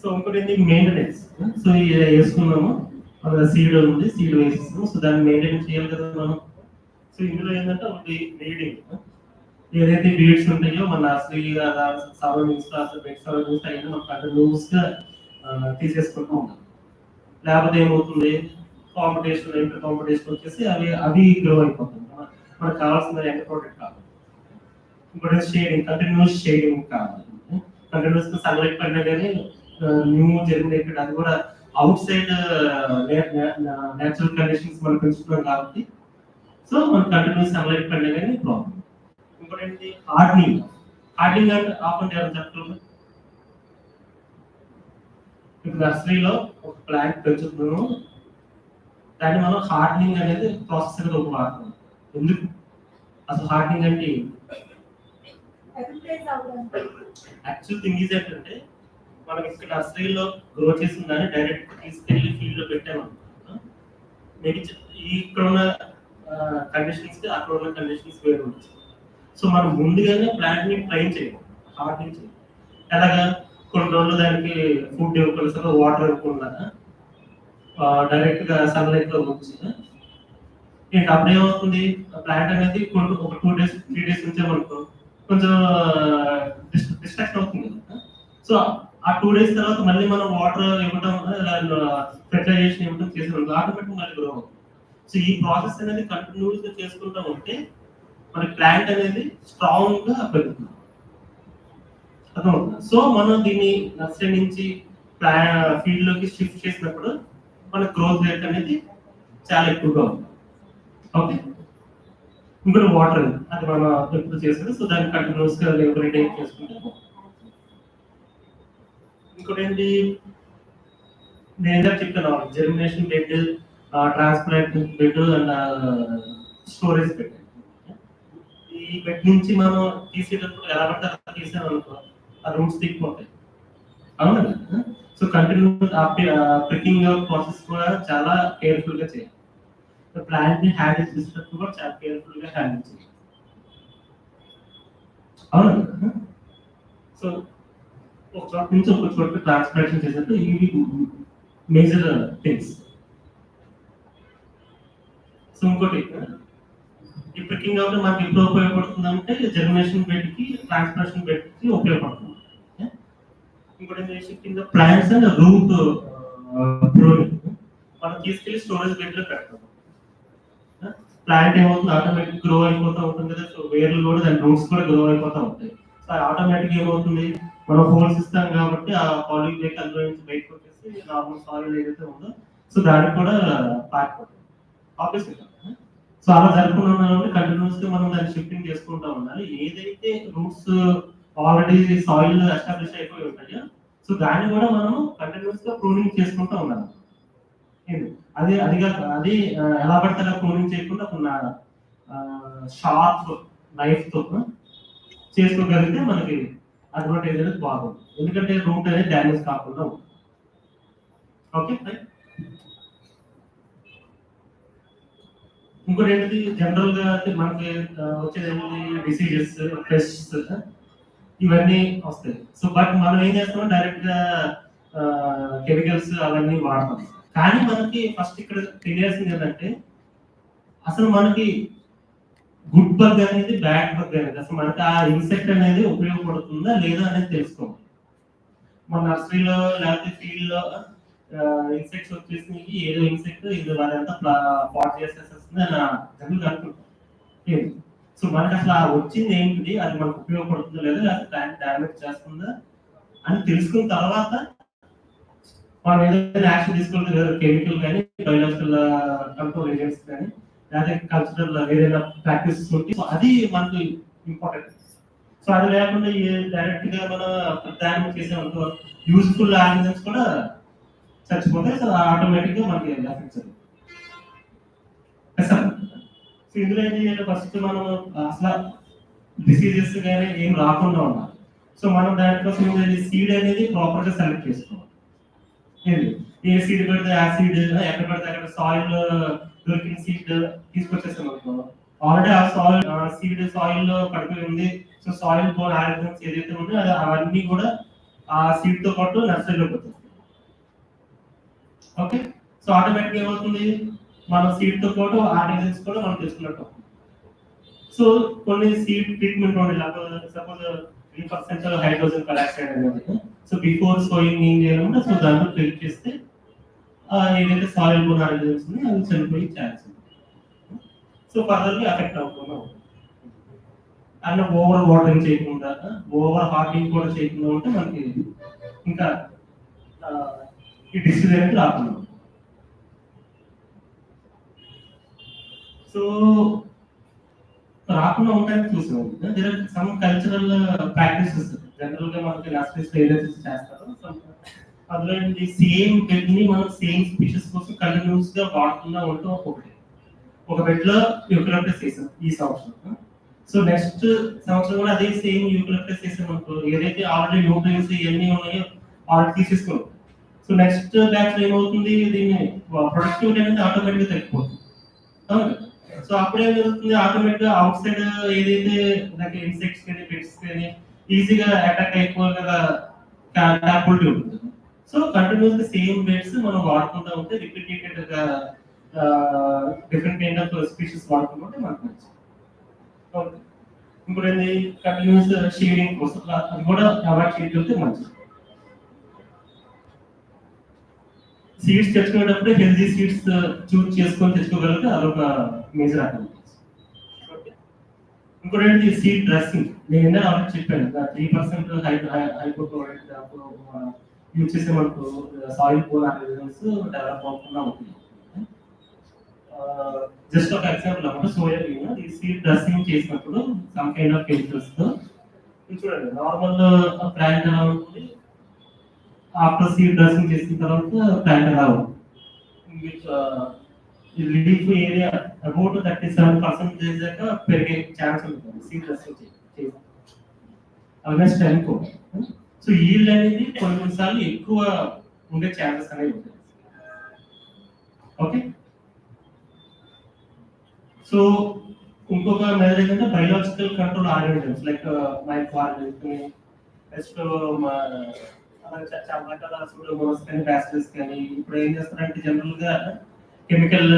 సో ఇంకోటి ఏంటి, మెయింటెనెన్స్. సో ఇది వేసుకున్నాము, సీడ్ ఉంది, సీడ్ వేసేస్తాము. సో దాన్ని మెయింటైన్ చేయాలి కదా మనం. సో ఇందులో ఏంటంటే ఒకటి వీడింగ్, ఏదైతే వీడ్స్ ఉంటాయో మన నర్సరీ సరౌండింగ్స్ బెడ్ సరౌండింగ్స్ అయితే మనం కంటిన్యూస్ గా తీసేసుకుంటూ ఉంటాం. లేకపోతే ఏమవుతుంది, కాంపిటీషన్ ఇంటర్ కాంపిటీషన్ వచ్చేసి అవి గ్రో అయిపోతుంది. మనకు కావాల్సిన ఎండ్ ప్రోడక్ట్ కావాలి. ఇంకోటి షేడింగ్, కంటిన్యూస్ షేడింగ్ కావాలి. కంటిన్యూస్ గా సన్లైట్ పడినా కానీ న్యూ జర్మినేటెడ్, అది కూడా అవుట్ సైడ్ నేచురల్ కండిషన్స్ మనం పెంచుతున్నాం కాబట్టి సో మనం కంటిన్యూస్ సన్లైట్ పడినా కానీ ప్రాబ్లం. ఇంకోటి ఏంటి, హార్డనింగ్. హార్డనింగ్ అంటే ఆఫ్ చెప్తున్నాం. ఇప్పుడు నర్సరీలో ఒక ప్లాంట్ పెంచుతున్నాము, దాన్ని మనం హార్డనింగ్ అనేది ప్రాసెస్ అనేది ఒక వాడుతున్నాం. ఎందుకు అసలు హార్డనింగ్ అంటే యాక్చువల్ థింగ్ ఈజ్ ఏంటంటే, మనం ఇక్కడ నర్సరీలో గ్రో చేసిన దాన్ని డైరెక్ట్ తీసుకెళ్ళి ఫీల్డ్ లో పెట్టామనుకుంటున్నాం. మేబీ ఇక్కడ ఉన్న కండిషన్స్ కి అక్కడ ఉన్న కండిషన్స్ వేరు ఉండొచ్చు. సో మనం ముందుగానే ప్లాంట్ ని ట్రైన్ చేయాలి, హార్డనింగ్ చేయాలి. ఎలాగా, కొన్ని రోజులు దానికి ఫుడ్ ఇవ్వకుండా, వాటర్ ఇవ్వకుండా డైరెక్ట్ గా సన్లైట్ లో వచ్చి ఏంటి అప్పుడు ఏమవుతుంది, ప్లాంట్ అనేది ఒక 2 days 3 days ఉంచామనుకో కొంచెం డిస్ట్రాక్ట్ అవుతుంది. సో ఆ 2 days తర్వాత మళ్ళీ మనం వాటర్ ఇవ్వడం, ఫెర్టిలైజేషన్ ఇవ్వడం చేసినప్పుడు ఆటోమేటిక్ మళ్ళీ గ్రో అవుతుంది. సో ఈ ప్రాసెస్ అనేది కంటిన్యూస్ గా చేసుకుంటూ ఉంటే మన ప్లాంట్ అనేది స్ట్రాంగ్ గా పెరుగుతుంది. అర్థమవుతుంది. సో మనం దీన్ని నర్సరీ నుంచి ఫీల్డ్ లోకి షిఫ్ట్ చేసినప్పుడు మన గ్రోత్ రేట్ అనేది చాలా ఎక్కువగా ఉంది. ఓకే. ఇంకోటి వాటర్, అది మనం ఎప్పుడు చేస్తుంది. సో దాన్ని కంటిన్యూస్ గా రిటైన్ చేసుకుంటే. ఇంకోటి ఏంటి, నేను చెప్తాను, germination bed, transplant bed and storage bed. ఈ బెడ్ నుంచి మనం తీసేటప్పుడు ఎలా పడితే అలా తీసాను అనుకో, ఆ రూట్స్ దిగిపోతాయి. అవునా? సో కంటిన్యూస్ ప్రికింగ్ ప్రాసెస్ కూడా చాలా కేర్ఫుల్ గా చేయాలి. ప్లాంట్ ని హ్యాండిల్ చేసేటప్పుడు కూడా చాలా కేర్ఫుల్ గా హ్యాండిల్ చేయాలి. అవునా? సో ఒక చోట నుంచి ఒక చోట ట్రాన్స్ప్లాంటేషన్ చేసేటప్పుడు ఇవి మేజర్ థింగ్స్. సో ఇంకోటి, ఈ ప్రికింగ్ అవుట్ మనకి ఎప్పుడు ఉపయోగపడుతుంది అంటే జర్మినేషన్ బెడ్ కి, ట్రాన్స్ప్లాంటేషన్ బెడ్ కి ఉపయోగపడుతుంది. ఇంకోటి shifting plants and root pruning, మనం తీసుకెళ్లి స్టోరేజ్ బెడ్ లో పెడతాం. ప్లాంట్ ఏమవుతుంది, ఆటోమేటిక్ గ్రో అయిపోతూ ఉంటుంది కదా. సో వేర్లు కూడా దాని రూట్స్ కూడా గ్రో అయిపోతూ ఉంటాయి. సో ఆటోమేటిక్ ఏమవుతుంది, మనం హోల్స్ ఇస్తాం కాబట్టి ఆ పాలిక్ బ్రేక్ అందులో నుంచి బయటకు వచ్చేసి నార్మల్ సాయిల్ ఏదైతే ఉందో సో దానికి కూడా పాకిపోతుంది ఆబ్వియస్లీ. సో అలా జరుపుకున్నాం కంటిన్యూస్ గా మనం దాన్ని షిఫ్టింగ్ చేసుకుంటూ ఉండాలి. ఏదైతే రూట్స్ ఆల్రెడీ సాయిల్ ఎస్టాబ్లిష్ అయిపోయి ఉంటాయో సో దాన్ని కూడా మనం కంటిన్యూస్ గా ప్రూనింగ్ చేసుకుంటూ ఉండాలి. అది ఎలా పడితే అలా ప్రూనింగ్ చేయకుండా ఉన్న షార్ప్ నైఫ్ తో చేసుకోగలిగితే మనకి అడ్వాంటేజ్ అనేది బాగుంది. ఎందుకంటే రూట్ అనేది డ్యామేజ్ కాకుండా ఉంటుంది. ఓకే. ఇంకోటి ఏంటిది, జనరల్ గా మనకి వచ్చేది డిసీజెస్, పెస్ట్స్ ఇవన్నీ వస్తాయి. సో బట్ మనం ఏం చేస్తాం, డైరెక్ట్ గా కెమికల్స్ అవన్నీ వాడతాం. కానీ మనకి ఫస్ట్ ఇక్కడ తెలియాల్సింది ఏంటంటే, అసలు మనకి గుడ్ బగ్ అనేది బ్యాడ్ బగ్ అనేది అసలు మనకి ఆ ఇన్సెక్ట్ అనేది ఉపయోగపడుతుందా లేదా అనేది తెలుసుకోవాలి. మన నర్సరీలో లేకపోతే ఫీల్డ్ లో ఇన్సెక్ట్స్ వచ్చేసి ఏదో ఇన్సెక్ట్ ఇది వాళ్ళంతా పాట్ చేసేస్తుంది అని జనరల్ అనుకుంటాం. సో మనకి అసలు ఆ వచ్చింది ఏంటిది, అది మనకు ఉపయోగపడుతుందో లేదా లేకపోతే ప్లాంట్ డ్యామేజ్ చేస్తుందా అని తెలుసుకున్న తర్వాత మనం ఏదైనా యాక్షన్ తీసుకుంటే కెమికల్ కానీ బయోలాజికల్ కంట్రోల్ ఏజెంట్స్ కానీ లేకపోతే కల్చరల్ ఏదైనా ప్రాక్టీసెస్ ఉంటే సో అది మనకు ఇంపార్టెంట్. సో అది లేకుండా డైరెక్ట్ గా మనం ప్రత్యామ్నాయం చేసామనుకో యూజ్ఫుల్ ఆర్గనిజమ్స్ కూడా చచ్చిపోతాయి. సో ఆటోమేటిక్ గా మనకి ఎఫెక్ట్స్ సో ఇందులో ఏం చేయాలి, ఫస్ట్ మనం అసలు డిసీజెస్ కానీ ఏం రాకుండా ఉండాలి. సో మనం దానికోసం సీడ్ అనేది ప్రాపర్ గా సెలెక్ట్ చేసుకోవాలి. ఏ సీడ్ పెడితే ఆ సీడ్, ఎక్కడ పెడితే అక్కడ సాయిల్ దొరికిన సీడ్ తీసుకొచ్చేస్తాం అనుకో, ఆల్రెడీ ఆ సీడ్ సాయిల్ లో పడిపోయి ఉంది. సో సాయిల్ బోన్ ఆర్గనిజమ్స్ ఏదైతే ఉందో అవన్నీ కూడా ఆ సీడ్ తో పాటు నర్సరీలోకి వచ్చేస్తాయి. ఓకే, సో ఆటోమేటిక్ ఏమవుతుంది, మన సీడ్ తో పాటు ఆర్గనిజమ్స్ కూడా మనం తెలుసుకున్నట్టు. సో కొన్ని సీడ్ ట్రీట్మెంట్ ఉండే సపోజ్ 3% హైడ్రోజన్ పెరాక్సైడ్ అనేది సో బిఫోర్ సోయింగ్ ఏం చేయాలంటే సో దాంట్లో ట్రీట్ చేస్తే ఏదైతే సాయిల్ బోన్ ఆర్గనిజమ్స్ ఉన్నాయో అవి చనిపోయి ఛాన్స్ ఉంది. సో ఫర్దర్గా ఎఫెక్ట్ అవ్వకుండా అండ్ ఓవర్ వాటరింగ్ చేయకుండా ఓవర్ హార్టింగ్ కూడా చేయకుండా ఉంటే మనకి ఇంకా ఈ డిసీజ్ అనేది రాకుండా. సో రాకుండా ఉంటాయని చూసాం. There are some cultural practices general గా మనకి నర్సరీస్ ఏదైతే చేస్తారో అందులో సేమ్ బెడ్ ని మనం సేమ్ స్పీషీస్ కోసం కంటిన్యూస్ గా వాడుతుందా ఉంటాం. ఒక బెడ్ లో యూకలిప్టస్ వేసాం ఈ సంవత్సరం, సో నెక్స్ట్ సంవత్సరం కూడా అదే సేమ్ యూకలిప్టస్ వేసాం అనుకో, ఏదైతే ఆల్రెడీ న్యూట్రియన్స్ ఇవన్నీ ఉన్నాయో ఆల్రెడీ తీసేసుకోవాలి. సో నెక్స్ట్ బ్యాచ్ ఏమవుతుంది, దీన్ని ప్రొడక్టివిటీ అనేది ఆటోమేటిక్ గా తగ్గిపోతుంది. సో అప్పుడే జరుగుతుంది, ఆటోమేటిక్ గా అవుట్ సైడ్ ఏదైతే ఇన్సెక్ట్స్ కానీ పెట్స్ కానీ ఈజీగా అటాక్ అయిపోవాలి కదా, క్యాపబిలిటీ ఉంటుంది. సో కంటిన్యూస్ గా సేమ్ బెడ్స్ మనం వాడుకుంటూ ఉంటే రిపీటెడ్ గా డిఫరెంట్ కైండ్ ఆఫ్ స్పీషీస్ వాడుకుంటూ ఉంటే మనకు మంచిది. ఇంకోటి ఏంటి, కంటిన్యూస్ షేడింగ్ కోసం అది కూడా అవాయిడ్ చేయగలిగితే మంచిది. సీడ్స్ తెచ్చుకునేటప్పుడు హెల్దీ సీడ్స్ చూస్ చేసుకొని తెచ్చుకోగలిగితే అదొక మేజర్ అడ్వాంటేజ్. ఇంకోటి సీడ్ డ్రెస్సింగ్, నేను ఏంటంటే ఆల్రెడీ చెప్పాను 3% హైపోక్లోరైడ్ యూజ్ చేసే మనకు సాయిల్ బోన్ ఆర్గనిజమ్స్ డెవలప్ అవ్వకుండా ఉంటుంది. జస్ట్ ఒక ఎగ్జాంపుల్ అన్నమాట, సోయాబీన్ ఈ సీడ్ డ్రెస్సింగ్ చేసినప్పుడు సమ్ కైండ్ ఆఫ్ కెమికల్స్ తో చూడండి నార్మల్ ప్లాంట్ ఎలా ఉంటుంది, ఆఫ్టర్ సీడ్ డ్రెస్సింగ్ చేసిన తర్వాత ప్లాంట్ ఎలా ఉంటుంది, లీఫ్ ఏరియా అబౌట్ 37% దాకా పెరిగే ఛాన్స్ ఉంటుంది సీడ్ డ్రెస్సింగ్ చేసి. నెక్స్ట్ అనుకో, సో ఈల్డ్ అనేది కొన్నిసార్లు ఎక్కువ ఉండే ఛాన్సెస్ అనేవి ఉంటాయి. ఓకే, సో ఇంకొక మెథడ్ ఏంటంటే biological control organisms like micro organisms, next చాలా రకాల సూడోమోనాస్ కానీ బ్యాసిలస్ కానీ. ఇప్పుడు ఏం చేస్తారంటే జనరల్ గా కెమికల్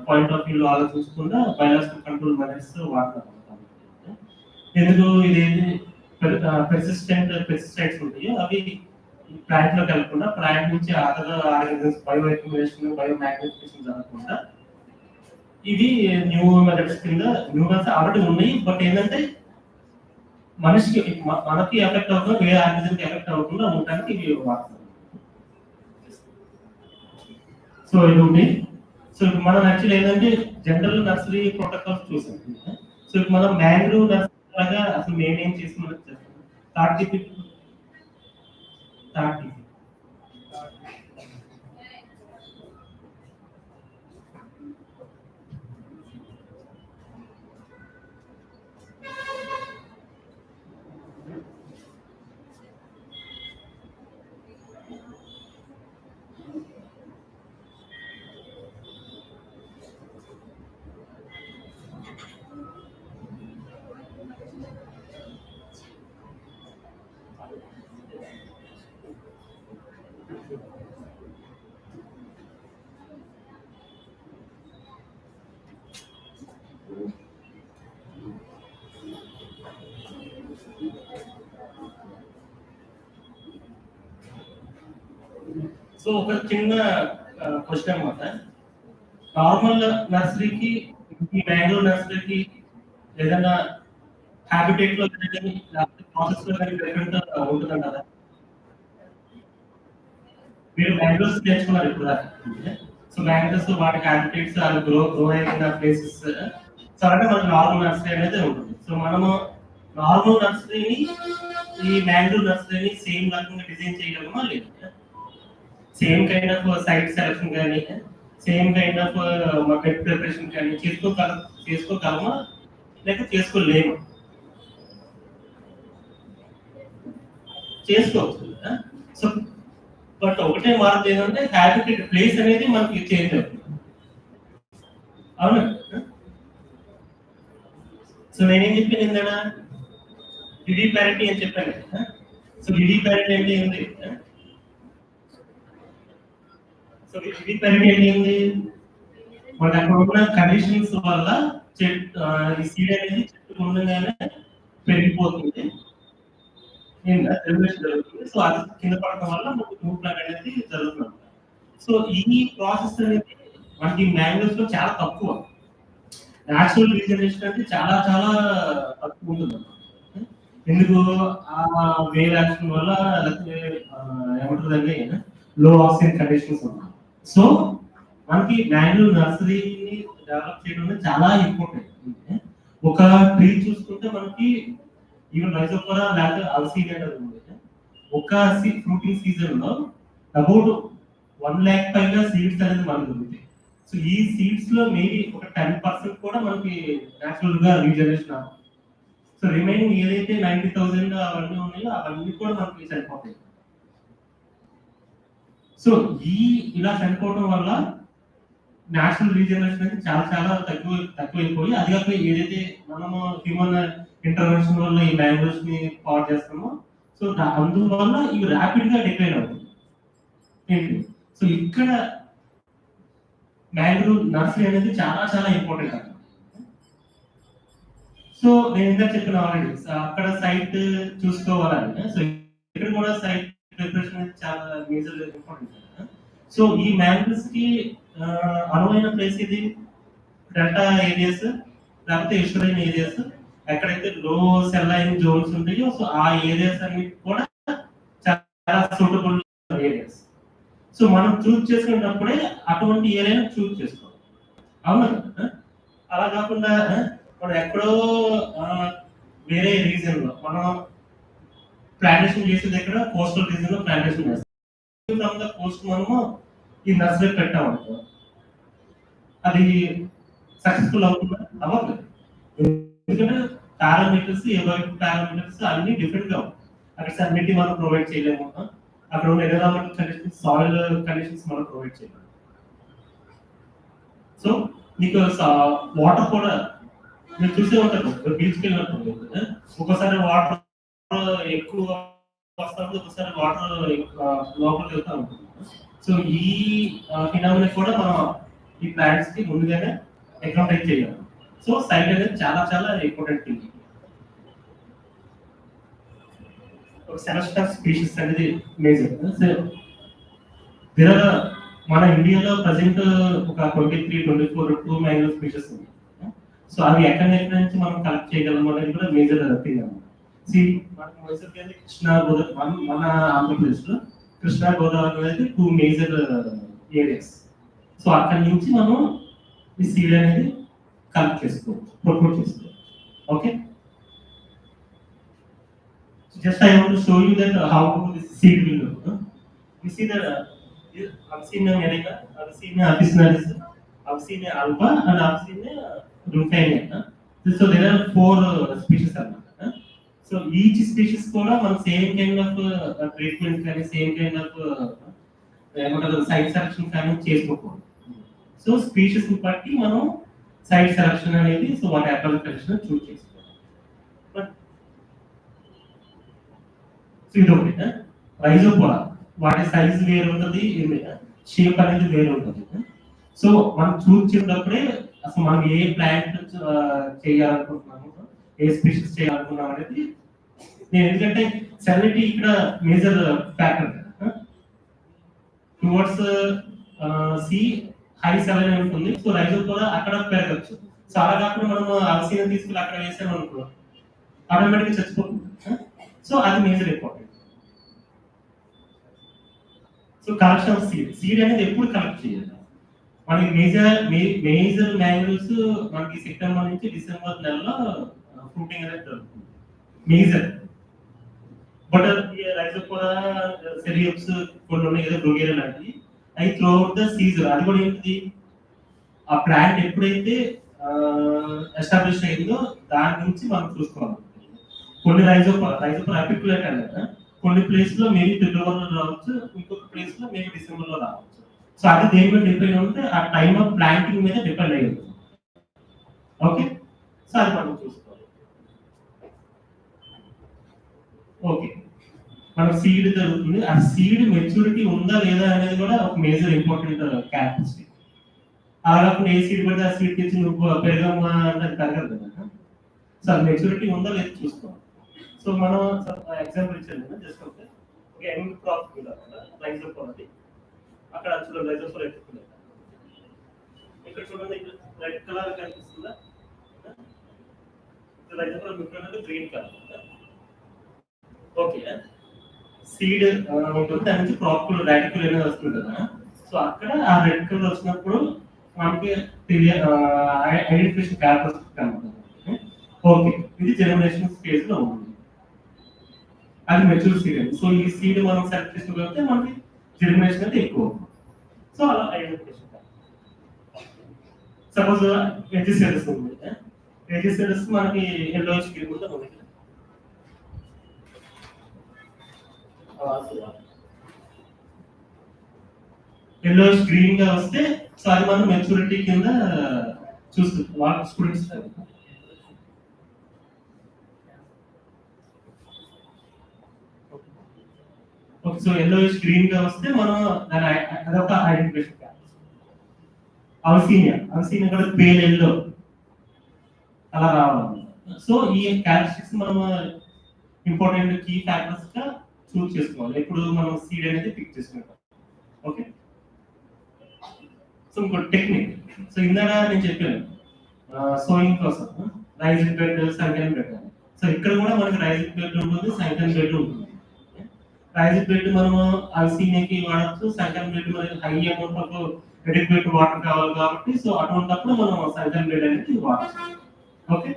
పాయింట్ ఆఫ్ వ్యూలో ఆలోచించకుండా బయోలాజికల్ కంట్రోల్ మెథడ్స్ వాడతారు. ఎందుకు ఇదేంటి పెర్సిస్టెంట్ పెస్టిసైడ్స్ ఉంటాయో అవి ప్లాంట్ లో కలగకుండా ప్లాంట్ నుంచి other organisms bio accumulation bio magnification జరగకుండా ఇవి న్యూ మెథడ్స్ కింద న్యూ మెథడ్స్ ఆల్రెడీ ఉన్నాయి, బట్ ఏంటంటే మనిషికి మనకి ఎఫెక్ట్ అవ్వకుండా వేరే ఆర్గనిజంకి ఎఫెక్ట్ అవ్వకుండా ఉండడానికి ఇవి వాడతారు. సో ఇది ఉంది. సో ఇప్పుడు మనం యాక్చువల్లీ ఏంటంటే జనరల్ నర్సరీ ప్రోటోకాల్స్ చూసాం. సో ఇప్పుడు మనం మ్యాంగ్రోవ్ నర్సరీ లాగా అసలు మేమేం చేస్తున్నాం చేస్తాం. థర్డ్ సో ఒక చిన్న క్వశ్చన్ అన్నమాట. నార్మల్ నర్సరీకి ఈ మ్యాంగ్రో నర్సరీకి ఏదైనా హ్యాబిటేట్ లో కానీ లేకపోతే ప్రాసెస్ లో కానీ డిఫరెంట్ ఉంటుందంట కదా. మీరు మ్యాంగ్రోస్ నేర్చుకున్నారు ఇప్పుడు దాకా. సో మ్యాంగ్రోస్ వాటి హ్యాబిటేట్స్ అవి గ్రో అయిన ప్లేసెస్ సో అంటే మనకి నార్మల్ నర్సరీ అనేది ఉంటుంది. సో మనము నార్మల్ నర్సరీని ఈ మ్యాంగ్రో నర్సరీని సేమ్ రకంగా డిజైన్ చేయగలమా లేదు? Same kind of site selection కానీ same kind of bed preparation కానీ చేసుకోగలమా లేక చేసుకోలేము? చేసుకోవచ్చు. సో బట్ ఒకటే మార్పు ఏంటంటే హ్యాబిటేట్ ప్లేస్ అనేది మనకి చేంజ్ అవుతుంది. అవునా? సో నేనేం చెప్పాను ఏంటన్నా విడి ప్యారిటీ అని చెప్పాను కదా. సో విడి ప్యారిటీ అంటే ఏంటి? సో విడి ప్యారిటీ అంటే ఏంటి? మనకి అక్కడ ఉన్న కండిషన్స్ వల్ల ఈ సీడ్ అనేది చెట్టు ఉండగానే పెరిగిపోతుంది, జరుగుతుంది. సో అది కింద పడటం వల్ల మనకి రూట్ ప్లాంట్ అనేది జరుగుతుంది. సో ఈ ప్రాసెస్ అనేది మనకి మ్యాంగ్రోవ్స్ లో చాలా తక్కువ. న్యాచురల్ రీజనరేషన్ అంటే చాలా చాలా తక్కువ ఉంటుంది. ఎందుకు? ఆ వేవ్ యాక్షన్ వల్ల లేకపోతే ఏమంటుందండి లో ఆక్సిజన్ కండిషన్స్ ఉన్నాయి. సో మనకి మ్యాంగ్రోవ్ నర్సరీని డెవలప్ చేయడం చాలా ఇంపార్టెంట్. ఒక ట్రీ చూసుకుంటే మనకి ఈవెన్ రైజోఫోరా లేకపోతే అల్సీనియా ఉంది. ఒక ఫ్రూటింగ్ సీజన్ లో అబౌట్ 1 lakh పైగా సీడ్స్ అనేది మనకు దొరుకుతాయి. సో ఈ సీడ్స్ లో మేబీ ఒక 10% కూడా మనకి న్యాచురల్ గా రీజనరేషన్ అవ్వాలి. సో రిమైనింగ్ ఏదైతే 90,000 అవన్నీ ఉన్నాయో అవన్నీ కూడా మనకి చనిపోతాయి. సో ఇలా చనిపోవడం వల్ల నేచురల్ రీజనరేషన్ అనేది చాలా చాలా తక్కువైపోయి అది కాక ఏదైతే మనము హ్యూమన్ ఇంటర్వెన్షన్ వల్ల ఈ మ్యాంగ్రోవ్స్ ని పాడు చేస్తామో సో అందువల్ల ఇవి ర్యాపిడ్ గా డిక్లైన్ అవుతుంది. ఏంటి? సో ఇక్కడ మ్యాంగ్రోవ్ నర్సరీ అనేది చాలా చాలా ఇంపార్టెంట్ అన్నమాట. సో నేను ఇందాక చెప్పిన ఆల్రెడీ అక్కడ సైట్ చూసుకోవాలని. సో ఇక్కడ కూడా సైట్ ప్రిపరేషన్ అనేది చాలా మేజర్ ఇంపార్టెంట్. సో ఈ మ్యాంగ్రోవ్స్ కి అనువైన ప్లేస్ ఇది డెల్టా ఏరియాస్ లేకపోతే ఎస్టరైన్ ఏరియాస్ ఎక్కడైతే లో సెల్లైన్ జోన్స్ ఉంటాయో సో ఆ ఏరియాస్ అన్ని కూడా చాలా సూటబుల్ ఏరియాస్. సో మనం చూస్ చేసుకున్నప్పుడే అటువంటి ఏరియాను చూస్ చేసుకోవాలి. అవునా? అలా కాకుండా మనం ఎక్కడో వేరే రీజన్ లో మనం ప్లాంటేషన్ చేసేది ఎక్కడ కోస్టల్ రీజన్ లో ప్లాంటేషన్ చేస్తాం. ఫ్రమ్ ద కోస్ట్ మనము ఈ నర్సరీ పెట్టామనుకో అది సక్సెస్ఫుల్ అవుతుందా? అవ్వదు. ఎందుకంటే పారామీటర్స్ పారామీటర్స్ అన్ని డిఫరెంట్ గా ఉంటాయి. అక్కడ సన్నిటీ మనం ప్రొవైడ్ చేయలేము. అక్కడ ఉన్న ఎన్విరాన్మెంటల్ కండిషన్స్ సాయిల్ కండిషన్స్ మనం ప్రొవైడ్ చేయలేము. సో మీకు వాటర్ కూడా మీరు చూసే ఉంటారు బీచ్కి వెళ్ళినప్పుడు ఒకసారి వాటర్ ఎక్కువ వస్తుంది, ఒకసారి వాటర్ లోపలికి వెళ్తా ఉంటుంది. సో ఈ ఫినామినా కూడా మనం ఈ ప్లాంట్స్ కి ముందుగానే అకామిడేట్ చేయాలి. సో సైట్ అనేది చాలా చాలా ఇంపార్టెంట్ థింగ్. ఒక సెలెక్షన్ ఆఫ్ స్పీషీస్ అనేది మేజర్. మన ఇండియాలో ప్రజెంట్ ఒక 23-24 మ్యాంగ్రోవ్ స్పీషీస్ ఉన్నాయి. సో అవి ఎక్కడి నుంచి మనం కలెక్ట్ చేయగలము అనేది కూడా మేజర్ థింగ్ అన్నమాట. కృష్ణా గోదావరి మన ఆంధ్రప్రదేశ్ లో కృష్ణా గోదావరి అనేది 2 మేజర్ ఏరియాస్. సో అక్కడి నుంచి మనం ఈ సీడ్ అనేది కలెక్ట్ చేసుకోవచ్చు, ప్రొక్యూర్ చేసుకోవచ్చు. Okay, just I want to show you that how this seed will look. You see that Abyssinia america, Abyssinia officinalis, Abyssinia alba and Abyssinia rufaina. So there are 4 species అన్నమాట. So each species కూడా మనం same kind of treatment కానీ same kind of ఏమంటారు site selection కానీ చేసుకోకూడదు. So species ని బట్టి మనం సైట్ సెలక్షన్ అనేది సో వాటి అప్రోచ్ సెలక్షన్ చూస్ చేసుకోవాలి. బట్ సో ఇది ఒకటి రైజోఫోరా వాటి సైజ్ వేరు ఉంటుంది, షేప్ అనేది వేరు ఉంటుంది. సో మనం చూస్ చేసినప్పుడే అసలు మనం ఏ ప్లాంట్ చేయాలనుకుంటున్నాము, ఏ స్పీషీస్ చేయాలనుకున్నాం అనేది నేను ఎందుకంటే సెలనిటీ ఇక్కడ major factor. Towards sea high saline ఉంటుంది. సో రైజోపోరా అక్కడ పెరగచ్చు. సో అలా కాకుండా మనం అలసీని తీసుకుని అక్కడ వేసాం అనుకో ఆటోమేటిక్గా చచ్చిపోతుంది. సో అది major important. So collection of seed అనేది ఎప్పుడు కలెక్ట్ చేయాలి? మనకి మేజర్ మ్యాంగ్రోవ్స్ మనకి సెప్టెంబర్ నుంచి డిసెంబర్ నెలలో ఫ్రూటింగ్ అనేది జరుగుతుంది మేజర్. బట్ రైజోపోరా సెరియోప్స్ కొన్ని ఉన్నాయి కదా, బ్రొగేరియా లాంటివి, అవి త్రూ అవుట్ ద సీజన్. అది కూడా ఏంటిది, ఆ ప్లాంట్ ఎప్పుడైతే ఎస్టాబ్లిష్ అయిందో దాని నుంచి మనం చూసుకోవాలి. కొన్ని రైజోపోరా అపిక్యులేట్ అన్నారు కదా, కొన్ని ప్లేస్ లో మేబీ ఫిబ్రవరిలో రావచ్చు, ఇంకొక ప్లేస్ లో మేబీ డిసెంబర్ లో రావచ్చు. సో అది దేని మీద డిపెండ్ ఉంటే ఆ టైమ్ ఆఫ్ ప్లాంటింగ్ మీద డిపెండ్ అయ్యి ఉంటుంది. ఓకే, సో అది మనం చూసుకోవాలి. ఓకే, మన సీడ్ జరుగుతుంది, ఆ సీడ్ మెచ్యూరిటీ ఉందా లేదా అనేది కూడా ఒక మేజర్ ఇంపార్టెంట్ క్యారెక్టరిస్టిక్. అలా కాకుండా ఏ సీడ్ పడితే ఆ సీడ్ తెచ్చి నువ్వు పెరగమ్మా అంటే పెరగదు కదా. సో అది మెచ్యూరిటీ ఉందా లేదా చూసుకోవాలి. సో మనం ఎగ్జాంపుల్ ఇచ్చాను కదా, జస్ట్ ఓకే ఎండ్ క్రాప్ రైజోపోరా, అక్కడ చూడండి రైజోపోరా ఎక్కువ, ఇక్కడ చూడండి రెడ్ కలర్ కనిపిస్తుందా, రైజోపోరా మీకు గ్రీన్ కలర్. ఓకే, సీడ్ ఉంటుంది, దాని నుంచి ప్రాపర్ రాడికల్ అనేది వస్తుంది కదా. సో అక్కడ ఆ రెడ్ కలర్ వచ్చినప్పుడు మనకి ఐడెంటిఫికేషన్ క్యారెక్టరిస్టిక్ కనబడుతుంది. ఓకే, ఇది జనరేషన్ స్టేజ్ లో ఉంది, అది మెచ్యూర్ సీడ్. సో ఈ సీడ్ మనం సెలెక్ట్ చేసుకోగలిగితే మనకి జనరేషన్ అయితే ఎక్కువ. సో అలా ఐడెంటిఫికేషన్. సపోజ్ ఎజిసెడస్ ఉంది, ఎజిసెడస్ మనకి ఎల్లోయిష్ గ్రీన్ కూడా ఉంది. ఎల్లోయిష్ గ్రీన్ గా వస్తే సో అది మనం మెచ్యూరిటీ కింద చూస్తుంది వాళ్ళ students. Okay, so yellowish green గా వస్తే మనం అదొక ఐడెంటిఫికేషన్. అవసీనియా కూడా పేల్ ఎల్లో అలా రావాలి. సో ఈ క్యారెక్టరిస్టిక్స్ మనం ఇంపార్టెంట్ కీ ఫ్యాక్టర్స్ గా చూస్ చేసుకోవాలి ఎప్పుడు మనం సీడ్ అనేది పిక్ చేసుకుంటాం. ఓకే, సో ఇంకో టెక్నిక్. సో ఇందాక నేను చెప్పాను సోయింగ్ కోసం raising bed, sunken bed. So ఇక్కడ కూడా మనకి రైజింగ్ బెడ్ ఉంటుంది, సంకెన్ బెడ్ ఉంటుంది. రైజింగ్ బెడ్ మనము అల్సీనియాకి వాడచ్చు, సంకెన్ బెడ్ మనకి high amount of adequate water కావాలి కాబట్టి సో అటువంటిప్పుడు మనం సంకెన్ బెడ్ అనేది వాడచ్చు. ఓకే,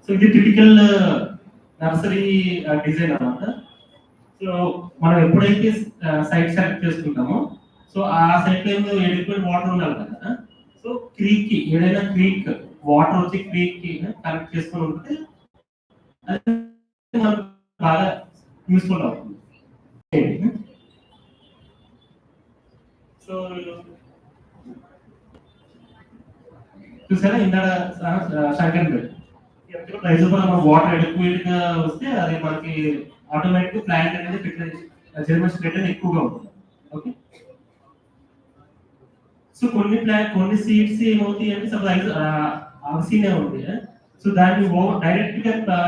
సో ఇది టిపికల్ నర్సరీ డిజైన్ అన్నమాట. సో మనం ఎప్పుడైతే సైట్ సెలెక్ట్ చేసుకుంటామో సో ఆ సైట్ లో ఎడిక్వేట్ వాటర్ ఉండాలి కదా. సో క్రీక్ కి ఏదైనా క్రీక్ వాటర్ వచ్చి క్రీక్ కి కనెక్ట్ చేసుకొని ఉంటే అది మనకు బాగా యూస్ఫుల్ అవుతుంది. సో చూసారా ఇందాక సంకెన్ బెడ్ రైజోపోరా మనం వాటర్ ఎడిక్వేట్ గా వస్తే అది మనకి ఆటోమేటిక్ ప్లాంట్ అనేది జర్మినేషన్ రేట్ అనేది ఎక్కువగా ఉంటుంది. ఓకే, సో కొన్ని సీడ్స్ ఏమవుతాయి అంటే సపోజ్ అవసీనే ఉంది, సో దాన్ని డైరెక్ట్ గా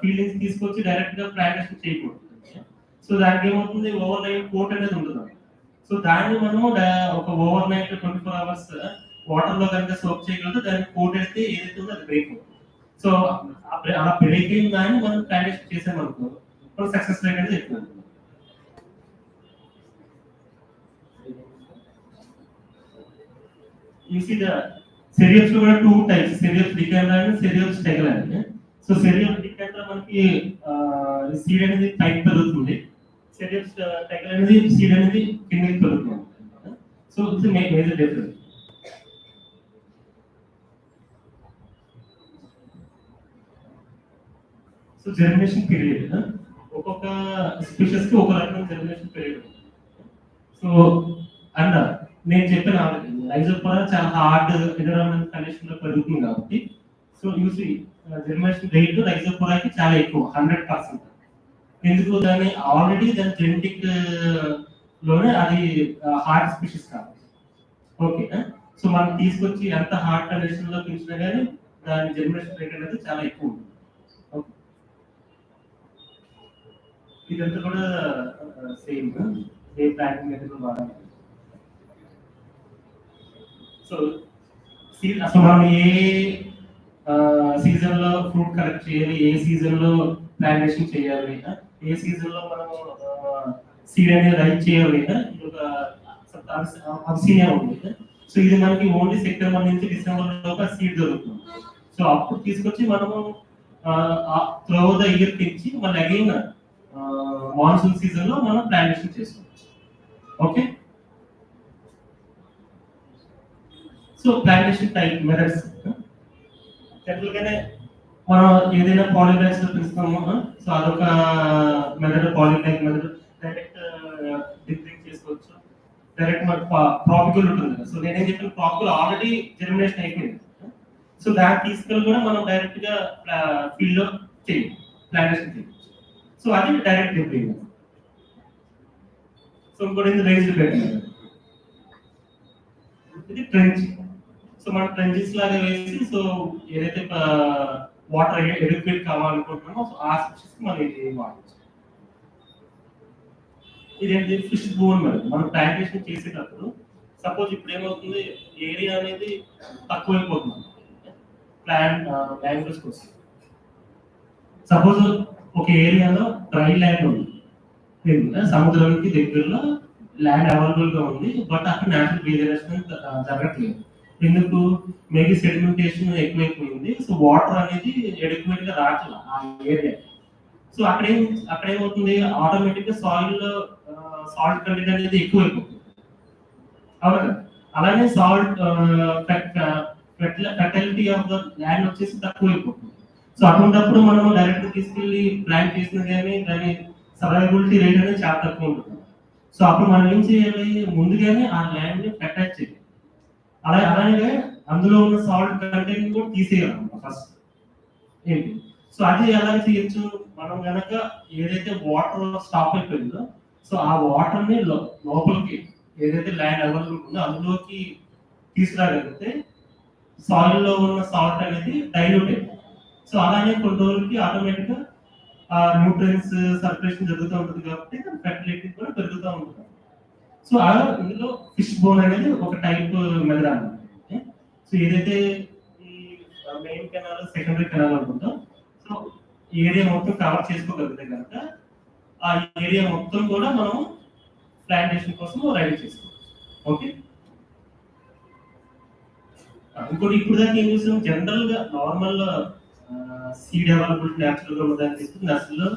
ఫీల్డింగ్స్ తీసుకొచ్చి డైరెక్ట్ గా ప్లాంటేషన్ చేయకూడదు. సో దానికి ఏమవుతుంది, ఓవర్ నైట్ కోట్ అనేది ఉంటుంది. సో దాన్ని మనం ఒక ఓవర్ నైట్ 24 hours వాటర్ లో కనుక సోక్ చేయగలిగితే దాన్ని కోట్ అయితే ఏదైతే ఉందో అది బ్రేక్ అవుతుంది. సో అలా బ్రేక్ అయిన దాన్ని మనం ప్లాంటేషన్ చేసామనుకో మన సక్సెస్ రేట్ అనేది ఎక్కువ ఉంటుంది. You see the cereals కూడా two types, cereals decanter and cereals tegelan. So cereals decanter మనకి సీడ్ అనేది పైకి పెరుగుతుంది, cereals tegelan అనేది సీడ్ అనేది కిందకి పెరుగుతుంది. So it's major difference. So germination period ఒక్కొక్క స్పీషియస్ కి ఒక రకమైన జర్మినేషన్ పీరియడ్. సో అండ్ నేను చెప్పిన రైజోపోరా చాలా హార్డ్ ఎన్విరాన్మెంట్ కండిషన్ లో పెరుగుతుంది కాబట్టి సో యూసి జర్మినేషన్ రేట్ రైజోపోరాకి చాలా ఎక్కువ 100%. ఎందుకు, దాన్ని ఆల్రెడీ దాని జెనెటిక్ లోనే అది హార్డ్ స్పీషియస్ కాబట్టి. ఓకే, సో మనం తీసుకొచ్చి ఎంత హార్డ్ కండిషన్ లో పెంచినా కానీ దాని జర్మినేషన్ రేట్ అనేది చాలా ఎక్కువ ఉంటుంది. ఇదంతా కూడా సేమ్. ఏ ప్లాంటింగ్ మెథడ్ వాడాలి. సో అసలు మనం ఏ సీజన్ లో ఫ్రూట్ కలెక్ట్ చేయాలి, ఏ సీజన్ లో ప్లాంటేషన్ చేయాలి, ఏ సీజన్ లో మనం సీడ్ అనేది రైట్ చేయాలి, ఇది ఒక సీనియర్ ఉంది. సో ఇది మనకి ఓన్లీ సెప్టెంబర్ నుంచి డిసెంబర్ లోపు సీడ్ దొరుకుతుంది. సో అప్పుడు తీసుకొచ్చి మనము త్రూ ద ఇయర్ తెచ్చి మళ్ళీ అగైన్ మాన్సూన్ సీజన్ లో మనం ప్లాంటేషన్ చేసుకోవచ్చు. Okay, so plantation type methods general గానే మనం ఏదైనా పాలిబ్యాగ్స్ లో పెంచుతాము. సో అదొక మెథడ్, పాలిబ్యాగ్ మెథడ్. డైరెక్ట్ డ్రిప్పింగ్ చేసుకోవచ్చు, డైరెక్ట్ మనకు ప్రాపికల్ ఉంటుంది కదా. సో నేనేం చెప్పిన ప్రాపికల్ ఆల్రెడీ జర్మినేషన్ అయిపోయింది. సో దాన్ని తీసుకెళ్ళి కూడా మనం డైరెక్ట్ గా ఫీల్డ్ లో చేయాలి, ప్లాంటేషన్ చేయవచ్చు. సో అది డైరెక్ట్ డ్రిప్పింగ్. సో ఇంకోటి రైజ్డ్ బెడ్, ఇది ట్రెంచ్. సో మనం ట్రెంచెస్ లాగా వేసి, సో ఏదైతే వాటర్ ఎడ్యుకేట్ కావాలనుకుంటున్నామో సో ఆ స్పెషల్స్ మనం ఇది వాడచ్చు. ఇదేంటి ఫిష్ బోన్ మెథడ్. మనం ప్లాంటేషన్ చేసేటప్పుడు సపోజ్ ఇప్పుడు ఏమవుతుంది, ఏరియా అనేది తక్కువైపోతుంది మ్యాంగ్రోవ్స్ కోసం. సపోజ్ ఒక ఏరియాలో డ్రై ల్యాండ్ ఉంది, సముద్రానికి దగ్గరలో ల్యాండ్ అవైలబుల్ గా ఉంది, బట్ అక్కడ న్యాచురల్ రీజనరేషన్ జరగట్లేదు. ఎందుకు? మేబీ సెడిమెంటేషన్ ఎక్కువైపోయింది. సో వాటర్ అనేది ఎడిక్వేట్ గా రావట్లేదు ఆ ఏరియా. సో అక్కడ ఏమవుతుంది, ఆటోమేటిక్ గా సాయిల్ సాల్ట్ కంటెంట్ అనేది ఎక్కువైపోతుంది. అవునా? అలానే salt fertility of the land వచ్చేసి తక్కువైపోతుంది. సో అటువంటిప్పుడు మనం డైరెక్ట్ తీసుకెళ్లి ప్లాంట్ చేసినా కానీ దాని సర్వైబిలిటీ రేట్ అనేది చాలా తక్కువ ఉంటుంది. సో అప్పుడు మనం ఏం చేయాలి, ముందుగానే ఆ ల్యాండ్ ని ప్రొటెక్ట్ చేయాలి. అలాగే అందులో ఉన్న సాల్ట్ కంటెంట్ కూడా తీసేయాలి ఫస్ట్. ఏంటి? సో అది ఎలా చేయొచ్చు, మనం కనుక ఏదైతే వాటర్ స్టాప్ అయిపోయిందో సో ఆ వాటర్ ని లోపలికి ఏదైతే ల్యాండ్ అవైలబుల్ ఉందో అందులోకి తీసుకురాగలిగితే సాయిల్ లో ఉన్న సాల్ట్ అనేది డైల్యూట్ అయిపోతుంది. సో అలానే కొన్ని రోజులకి ఆటోమేటిక్ గా న్యూట్రియన్స్ సర్క్యులేషన్ జరుగుతూ ఉంటుంది కాబట్టి ఫెర్టిలిటీ కూడా పెరుగుతూ ఉంటుంది. సో ఇందులో ఫిష్ బోన్ అనేది ఒక టైప్ మెథడ్ అన్నమాట. సో ఏదైతే ఈ మెయిన్ కెనాల్ సెకండరీ కెనాల్ ఉంటుందో సో ఏరియా మొత్తం కవర్ చేసుకోగలిగితే కనుక ఆ ఏరియా మొత్తం కూడా మనం ప్లాంటేషన్ కోసం రెడీ చేసుకోవచ్చు. ఓకే, ఇంకోటి ఇప్పుడు దాకా ఏం చూసాం, జనరల్ గా నార్మల్ సీడ్ అవైలబిలిటీ న్యాచురల్ గా ఉన్నదాన్ని తీసుకుని నర్సరీలో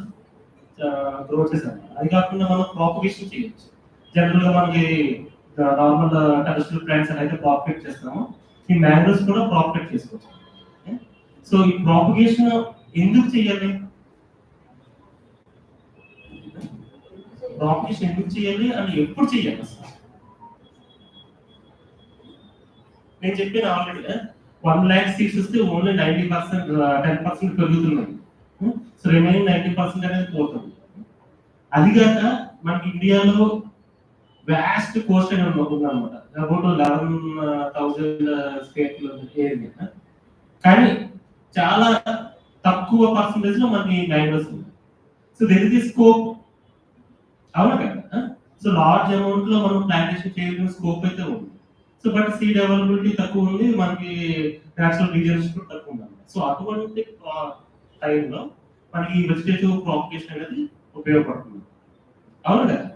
గ్రో చేసాం. అది కాకుండా మనం ప్రాపగేషన్ చేయొచ్చు. జనరల్ గా మనకి నార్మల్ టెరెస్ట్రియల్ ప్లాంట్స్ అయితే ప్రాపగేట్ చేస్తాము, ఈ మ్యాంగ్రోవ్స్ కూడా ప్రాపగేట్ చేసుకోవచ్చు. సో ఈ ప్రాపగేషన్ ఎందుకు చేయాలి, ప్రాపగేషన్ ఎందుకు చేయాలి అని ఎప్పుడు చేయాలి అసలు? నేను చెప్పాను ఆల్రెడీ 1 lakh సీడ్స్ వస్తే ఓన్లీ 90% 10% పెరుగుతున్నాయి. సో రిమైనింగ్ 90% అనేది పోతుంది. అది కాక మనకి ఇండియాలో వ్యాస్ట్ కోస్ట్ అని ఉందన్నమాట, అబౌట్ 11,000 స్క్వేర్ కిలోమీటర్ ఏరియా. కానీ చాలా తక్కువ పర్సంటేజ్ లో మనకి మ్యాంగ్రోవ్స్ ఉంది. సో దెర్ ఇస్ స్కోప్, అవునా కదా? సో లార్జ్ అమౌంట్ లో మనం ప్లాంటేషన్ చేయడం స్కోప్ అయితే ఉంది. సో బట్ సీడ్ అవైలబిలిటీ తక్కువ ఉంది, మనకి నేచురల్ రీజనరేషన్ తక్కువ ఉంది. సో అటువంటి టైంలో మనకి వెజిటేటివ్ ప్రాపగేషన్ అనేది ఉపయోగపడుతుంది. అవును కదా?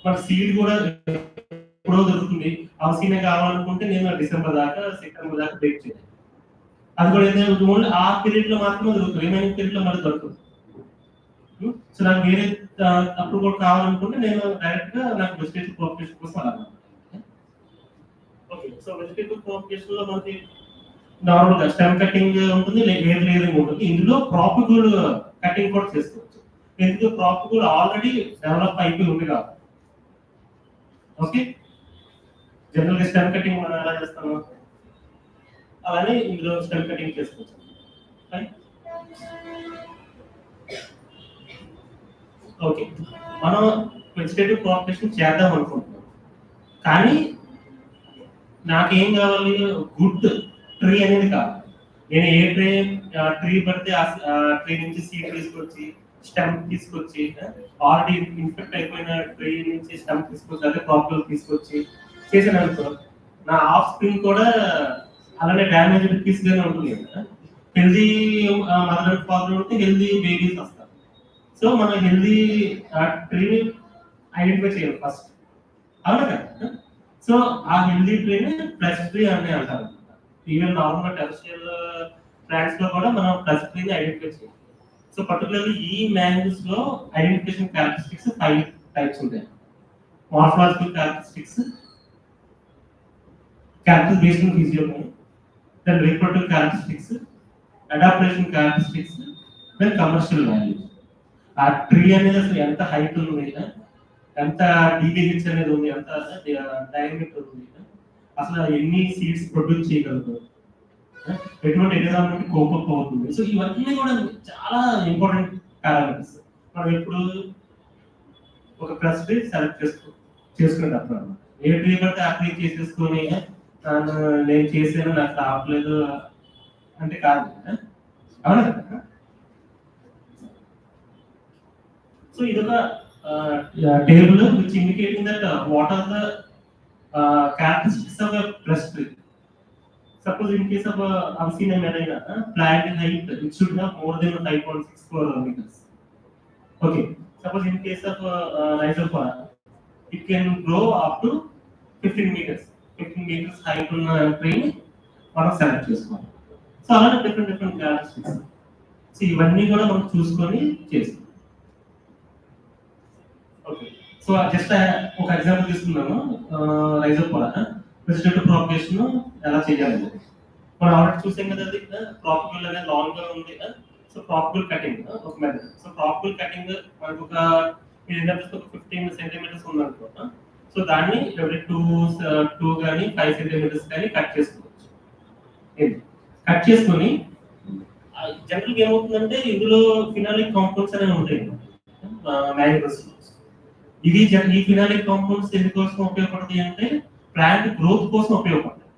మన సీడ్ కూడా ఎప్పుడో దొరుకుతుంది, ఆ సీనే కావాలనుకుంటే నేను డిసెంబర్ దాకా సెప్టెంబర్ దాకా వెయిట్ చేయాలి. అది కూడా ఏంటంటే ఓన్లీ ఆ పీరియడ్ లో మాత్రమే దొరుకుతుంది, రిమైనింగ్ పీరియడ్ లో మనకి దొరకదు. సో నాకు వేరే అప్పుడు కూడా కావాలనుకుంటే నేను డైరెక్ట్ గా నాకు వెజిటేటివ్ ప్రాపగేషన్ కోసం అలాగే. ఓకే, సో వెజిటేటివ్ ప్రాపగేషన్ లో మనకి నార్మల్ గా స్టెమ్ కటింగ్ ఉంటుంది, ఎయిర్ లేయరింగ్ ఉంటుంది. ఇందులో ప్రాపగేట్ కటింగ్ కూడా చేసుకోవచ్చు. ఎందుకు? ప్రాపగేట్ ఆల్రెడీ డెవలప్ అయిపోయి ఉంది కాబట్టి. ఓకే, జనరల్ గా స్టెమ్ కటింగ్ మనం ఎలా చేస్తాము అలానే ఇందులో స్టెమ్ కటింగ్ చేసుకోవచ్చు. ఓకే, మనం వెజిటేటివ్ ప్రాపగేషన్ చేద్దాం అనుకుంటున్నాం, కానీ నాకేం కావాలి, గుడ్ ట్రీ అనేది కావాలి. నేను ఏ ట్రీ పడితే ఆ ట్రీ నుంచి సీడ్ తీసుకొచ్చి స్టెమ్ తీసుకొచ్చి ఆల్రెడీ ఇన్ఫెక్ట్ అయిపోయిన ట్రీ నుంచి స్టెమ్ తీసుకొచ్చి అదే ప్రాపర్ తీసుకొచ్చి చేసాను అనుకో, నా ఆఫ్ స్ప్రింగ్ కూడా అలానే డ్యామేజ్ పీస్ గానే ఉంటుంది కదా. హెల్దీ మదర్ అండ్ ఫాదర్ ఉంటే హెల్దీ బేబీస్ వస్తారు. సో మనం హెల్దీ ట్రీని ఐడెంటిఫై చేయాలి ఫస్ట్, అవునా కదా. సో ఆ హెల్దీ ట్రీని ప్లస్ ట్రీ అని అంటారు. ఈవెన్ నార్మల్ టెరెస్ట్రియల్ ప్లాంట్స్ లో కూడా మనం ప్లస్ ట్రీని ఐడెంటిఫై చేయాలి. సో పర్టికులర్లీ ఈ మ్యాంగోస్ లో ఐడెంటిఫికేషన్ క్యారెక్టరిస్టిక్స్ 5 టైప్స్ ఉంటాయి. Morphological characteristics, characters based on physiognomy, then reproductive characteristics, adaptation characteristics, then commercial value. ఆ ట్రీ అనేది అసలు ఎంత హైట్ ఉంది, ఎంత డీబీహెచ్ అనేది ఉంది, ఎంత డయామీటర్ ఉంది, అసలు ఎన్ని సీడ్స్ ప్రొడ్యూస్ చేయగలుగుతారు, ఎటువంటి ఎన్విరాన్మెంట్ కోపప్ అవుతుంది. సో ఇవన్నీ కూడా చాలా ఇంపార్టెంట్ పారామీటర్స్. మనం ఇప్పుడు ఒక ప్లస్ ట్రీ సెలెక్ట్ చేసుకునేటప్పుడు అన్నమాట. ఏ ట్రీ పడితే ఆ ట్రీ చేసేసుకొని నేను చేసాను నాకు రావట్లేదు అంటే కాదు, అవునా కదా. సో ఇదొక table which indicating that what are the characteristics of a plus tree. Suppose in case of Avicennia marina, plant height it should have more than 5.64 meters. Okay. Suppose in case of Rhizophora, it can grow up to 15 meters. 15 meters height on tree మనం select చేసుకోవాలి. So అలానే different characteristics. So ఇవన్నీ కూడా మనం చూసుకొని చేస్తాం. Okay. So just ఒక example తీసుకున్నాము, రైజోఫోరా వెజిటేటివ్ ప్రాపగేషన్ ఎలా చేయాలి. మనం ఆల్రెడీ చూసాం కదా, అది ప్రాపగల్ అనేది లాంగ్ గా ఉంది. సో ప్రాపగల్ కటింగ్ ఒక మెథడ్. సో ప్రాపగల్ కటింగ్ మనకు ఒక 15 సెంటీమీటర్స్ ఉందనుకో, సో దాన్ని ఎవరి 2 కానీ 5 సెంటీమీటర్స్ కానీ కట్ చేసుకోవచ్చు. కట్ చేసుకొని జనరల్ గా ఏమవుతుందంటే ఇందులో ఫినాలిక్ కాంపౌండ్స్ అనేవి ఉంటాయి మ్యాంగ్రోవ్స్. ఇవి ఈ ఫినాలిక్ కాంపౌండ్స్ ఎందుకోసం ఉపయోగపడతాయి అంటే ప్లాంట్ గ్రోత్ కోసం ఉపయోగపడతాయి.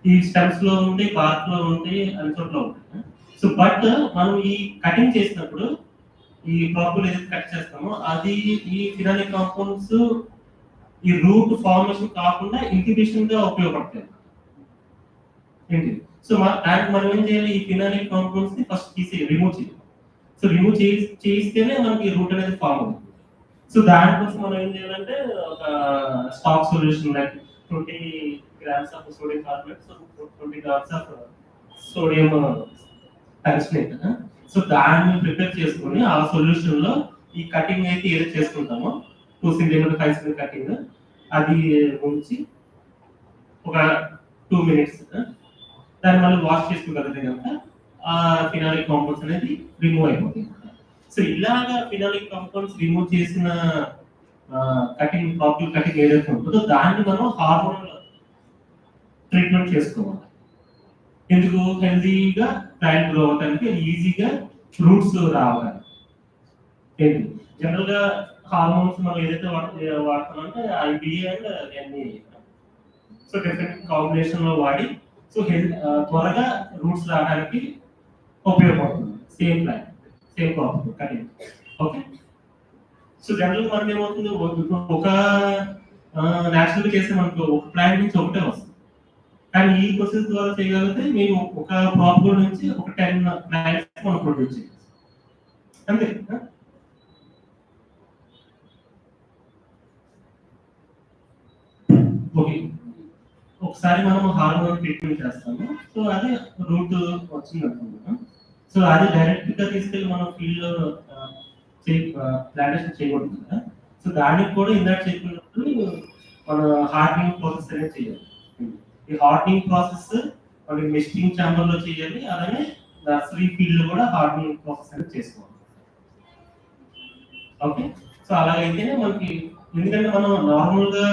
ఈ స్టెమ్స్ లో ఉంటాయి, బార్క్ లో ఉంటాయి, అన్ని చోట్ల ఉంటాయి. సో బట్ మనం ఈ కటింగ్ చేసినప్పుడు ఈ ప్రాపర్ ఏదైతే కట్ చేస్తామో అది ఈ ఫినాలిక్ కాంపౌండ్స్ ఈ రూట్ ఫార్మేషన్ కాకుండా ఇంక్యుబేషన్ గా ఉపయోగపడతాయి ఏంటి. సో మనం ఏం చేయాలి, ఈ ఫినాలిక్ కాంపౌండ్స్ ని ఫస్ట్ రిమూవ్ చేయాలి. సో రిమూవ్ చేస్తేనే మనకి రూట్ అనేది ఫార్మ్ అవుతుంది. సో దానికోసం మనం ఏం చేయాలంటే ఒక stock solution like 20 grams of sodium carbonate, so 20 grams of sodium tungstate. So దాన్ని ప్రిపేర్ చేసుకొని ఆ సొల్యూషన్ లో ఈ కటింగ్ అయితే ఏదో చేసుకుంటామో 2 సెంటీమీటర్ 5 సెంటీమీటర్ కటింగ్ అది ఉంచి ఒక 2 minutes దాన్ని మళ్ళీ వాష్ చేసుకుంటారు కనుక ఆ ఫినాలిక్ కాంపౌండ్స్ అనేది రిమూవ్ అయిపోతుంది. సో ఇలాగా ఫినాలిక్ కాంపౌండ్స్ రిమూవ్ చేసిన కటింగ్ ప్రాపర్ కటింగ్ ఏదైతే ఉంటుందో దాన్ని మనం హార్మోనల్ ట్రీట్మెంట్ చేసుకోవాలి. ఎందుకు, హెల్దీగా ప్లాంట్ గ్రో అవడానికి, ఈజీగా ఫ్రూట్స్ రావాలి. ఏంటి జనరల్ గా హార్మోన్స్ మనం ఏదైతే వాడుతామంటే IBA and NA. So different combination లో వాడి సో త్వరగా రూట్స్ రావడానికి ఉపయోగపడుతుంది. Same plant same problem cutting. Okay. So general మనం ఏమవుతుంది, ఒక నేచురల్ చేస్తే మనకు ఒక ప్లాంట్ నుంచి ఒకటే వస్తుంది. కానీ ఈ ప్రాసెస్ ద్వారా చేయగలిగితే మేము ఒక ప్రాపర్ నుంచి ఒక 10 ప్లాంట్స్ మనం ప్రొడ్యూస్ చేయాలి అంతే. ఓకే. ఒకసారి మనం హార్మోన్ ట్రీట్మెంట్ చేస్తాము. సో అది రూట్ వచ్చింది అనుకుంటున్నాం. సో అది డైరెక్ట్ గా తీసుకెళ్ళి మనం ఫీల్డ్ లో ప్లాంటేషన్ చేయకూడదు కదా. సో దానికి కూడా ఇందాక చెప్పినప్పుడు మన హార్డనింగ్ ప్రాసెస్ అనేది చేయాలి. ఈ హార్డనింగ్ ప్రాసెస్ మనకి మెషింగ్ ఛాంబర్ లో చేయాలి, అలానే నర్సరీ ఫీల్డ్ లో కూడా హార్డనింగ్ ప్రాసెస్ అనేది చేసుకోవాలి. ఓకే. సో అలాగైతేనే మనకి, ఎందుకంటే మనం నార్మల్ గా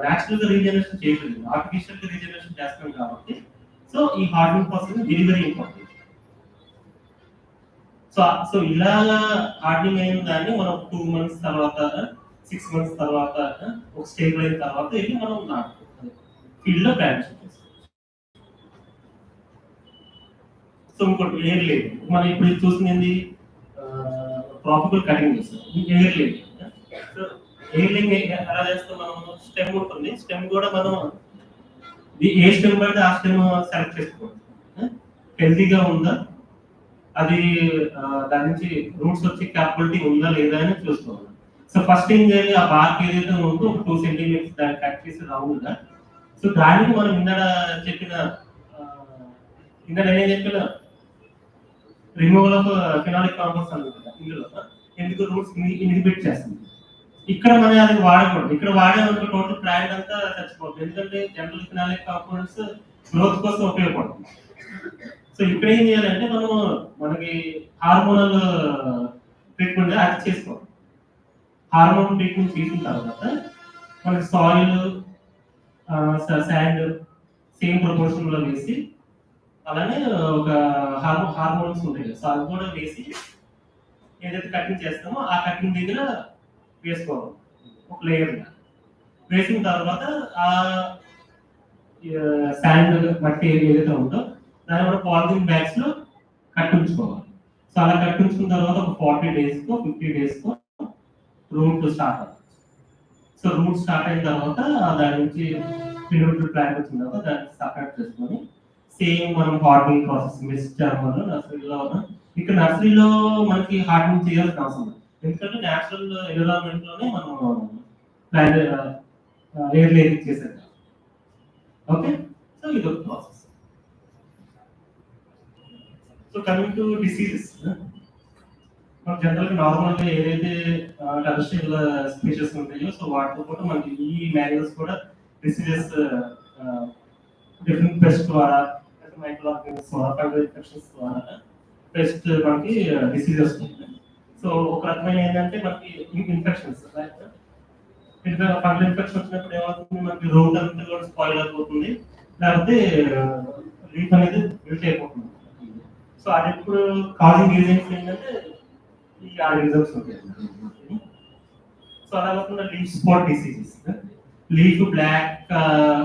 నేచురల్ గా రీజనరేషన్ చేయలేదు, ఆర్టిఫిషియల్ గా రీజనరేషన్ చేస్తాం కాబట్టి సో ఈ hardening process very very important. So ఇలాగా హార్డనింగ్ అయిన దాన్ని మనం 2 months తర్వాత 6 months తర్వాత ఒక స్టేబుల్ అయిన తర్వాత వెళ్ళి మనం ఫీల్డ్ లో ప్లాంట్ చేసుకోవచ్చు. సో ఇంకోటి ఏం లేదు, మనం ఇప్పుడు చూసింది ట్రాపికల్ కటింగ్ చేస్తాం air link. So air link ఎలా చేస్తాం మనం, స్టెమ్ ఉంటుంది, స్టెమ్ కూడా మనం ఏ స్టెమ్ పడితే ఆ స్టెమ్ సెలెక్ట్ చేసుకోవాలి. హెల్తీగా ఉందా, అది దాని నుంచి రూట్స్ వచ్చే క్యాపబిలిటీ ఉందా లేదా అని చూసుకోవాలి. సో ఫస్ట్ ఏం చేయాలి, ఆ బార్క్ ఏదైతే ఉందో ఒక 2 సెంటీమీటర్స్ దాన్ని కట్ చేసి రౌండ్గా. సో దానికి మనం చెప్పిన నేనేం చెప్పిన రిమూవల్ ఆఫ్ ఫినాలిక్ కాంపౌండ్స్ అనుకుంటా ఇందులో ఎందుకు రూట్స్ ఇన్హిబిట్ చేస్తుంది. ఇక్కడ మనం అది వాడకూడదు, ఇక్కడ వాడేందుకు టోటల్ ప్లాంట్ అంతా చచ్చిపోతుంది, ఎందుకంటే జనరల్ ఫినాలిక్ కాంపౌండ్స్ గ్రోత్ కోసం ఉపయోగపడుతుంది. సో ఇక్కడ ఏం చేయాలంటే మనం మనకి హార్మోనల్ ట్రీట్మెంట్ అది చేసుకోవాలి. హార్మోన్ ట్రీట్మెంట్ చేసిన తర్వాత మనకి సాయిల్ శాండ్ సేమ్ ప్రపోర్షన్ లో వేసి, అలానే ఒక హార్మోన్స్ ఉంటాయి కదా, సో అది కూడా వేసి ఏదైతే కటింగ్ చేస్తామో ఆ కటింగ్ దగ్గర వేసుకోవాలి ఒక లేయర్. వేసిన తర్వాత ఆ శాండ్ మట్టి ఏదైతే ఉందో దాన్ని కూడా పాలిథిన్ బ్యాగ్స్ లో కట్టించుకోవాలి. సో అలా కట్టించుకున్న తర్వాత ఒక 40 days కో 50 days కో రూట్ స్టార్ట్ అవుతుంది. సో రూట్ స్టార్ట్ అయిన తర్వాత దాని నుంచి పిల్లలు ప్లాంట్ వచ్చిన తర్వాత దాన్ని సపరేట్ చేసుకొని సేమ్ మనం హార్డనింగ్ ప్రాసెస్ మిస్టర్మలో నర్సరీలో ఇక్కడ నర్సరీలో మనకి హార్డనింగ్ చేయాల్సిన అవసరం లేదు, ఎందుకంటే న్యాచురల్ ఎన్విరాన్మెంట్ లోనే మనం ప్లాంట్ ఎయిర్ లేయర్ చేసేది. ఓకే, సో ఇది ఒక process. So coming to diseases, మనం జనరల్గా నార్మల్గా ఏదైతే టెరెస్ట్రియల్ స్పీషెస్ ఉంటాయో సో వాటితో కూడా మనకి ఈ మ్యాంగోస్ కూడా డిసీజెస్ డిఫరెంట్ పెస్ట్ ద్వారా, మైక్రో ఆర్గానిజమ్స్ ద్వారా, ఫంగల్ ఇన్ఫెక్షన్స్ ద్వారా పెస్ట్ మనకి డిసీజెస్ ఉంటాయి. సో ఒక రకమైన ఏంటంటే మనకి ఇన్ఫెక్షన్స్, ఫంగల్ ఇన్ఫెక్షన్ వచ్చినప్పుడు ఏమవుతుంది, మనకి రూట్ అంతా కూడా స్పాయిల్ అయిపోతుంది, లేకపోతే లీఫ్ అనేది విల్ట్ అయిపోతుంది. సో అది ఇప్పుడు కాజింగ్ ఏజెంట్స్ ఏంటంటే ఈ ఆర్గానిజమ్స్ ఉంటాయి. సో అలా కాకుండా leaf spot diseases, leaf black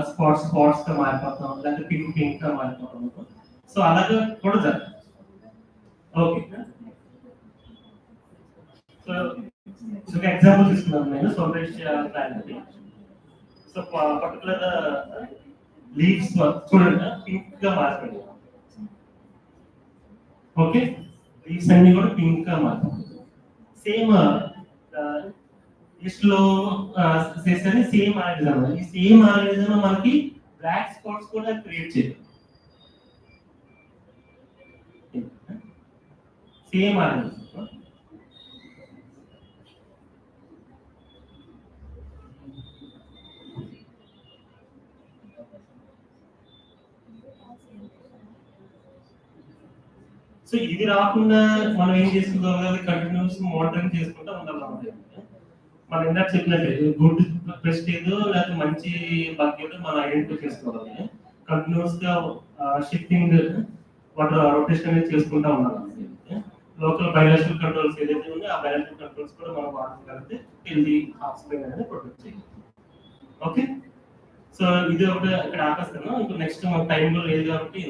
spots గా మారిపోతాం, లేకపోతే పింక్ గా మారిపోతాం. సో అలాగే కూడా జరుగుతుంది. ఓకే, సో ఒక ఎగ్జాంపుల్ తీసుకున్నాను నేను సోమరేషియా ప్లాంట్. సో పర్టికులర్ లీవ్స్ చూడండి పింక్ గా మారిపోయింది. ఓకే, లీవ్స్ అన్ని కూడా పింక్ గా మారిపోయింది. సేమ్ లిస్ట్ లో చేసేది సేమ్ ఆర్గానిజం. ఈ సేమ్ ఆర్గానిజం మనకి బ్లాక్ స్పాట్స్ కూడా క్రియేట్ చేయదు. Same organism. సో ఇది రాకుండా మనం ఏం చేసుకుంటాం, కంటిన్యూస్ మానిటరింగ్ చేసుకుంటూ ఉండాలి. మనం ఇందాక చెప్పినట్టు గుడ్ పెస్ట్ ఏదో లేకపోతే మంచి బగ్ ఏదో మనం ఐడెంటిఫై చేసుకోవాలి. కంటిన్యూస్ గా షిఫ్టింగ్ వాటర్ రొటేషన్ అనేది చేసుకుంటూ ఉండాలి. లోకల్ బయాలజికల్ కంట్రోల్స్ ఏదైతే ఉందో ఆ బయాలజికల్ కంట్రోల్స్ కూడా మనం వాడగలిగితే హెల్తీ ఆఫ్స్ప్రింగ్ అనేది ప్రొటెక్ట్ చేయాలి. ఓకే, సో ఇది ఒకటి ఇక్కడ ఆపేస్తాను. ఇప్పుడు నెక్స్ట్ మన టైంలో లేదు కాబట్టి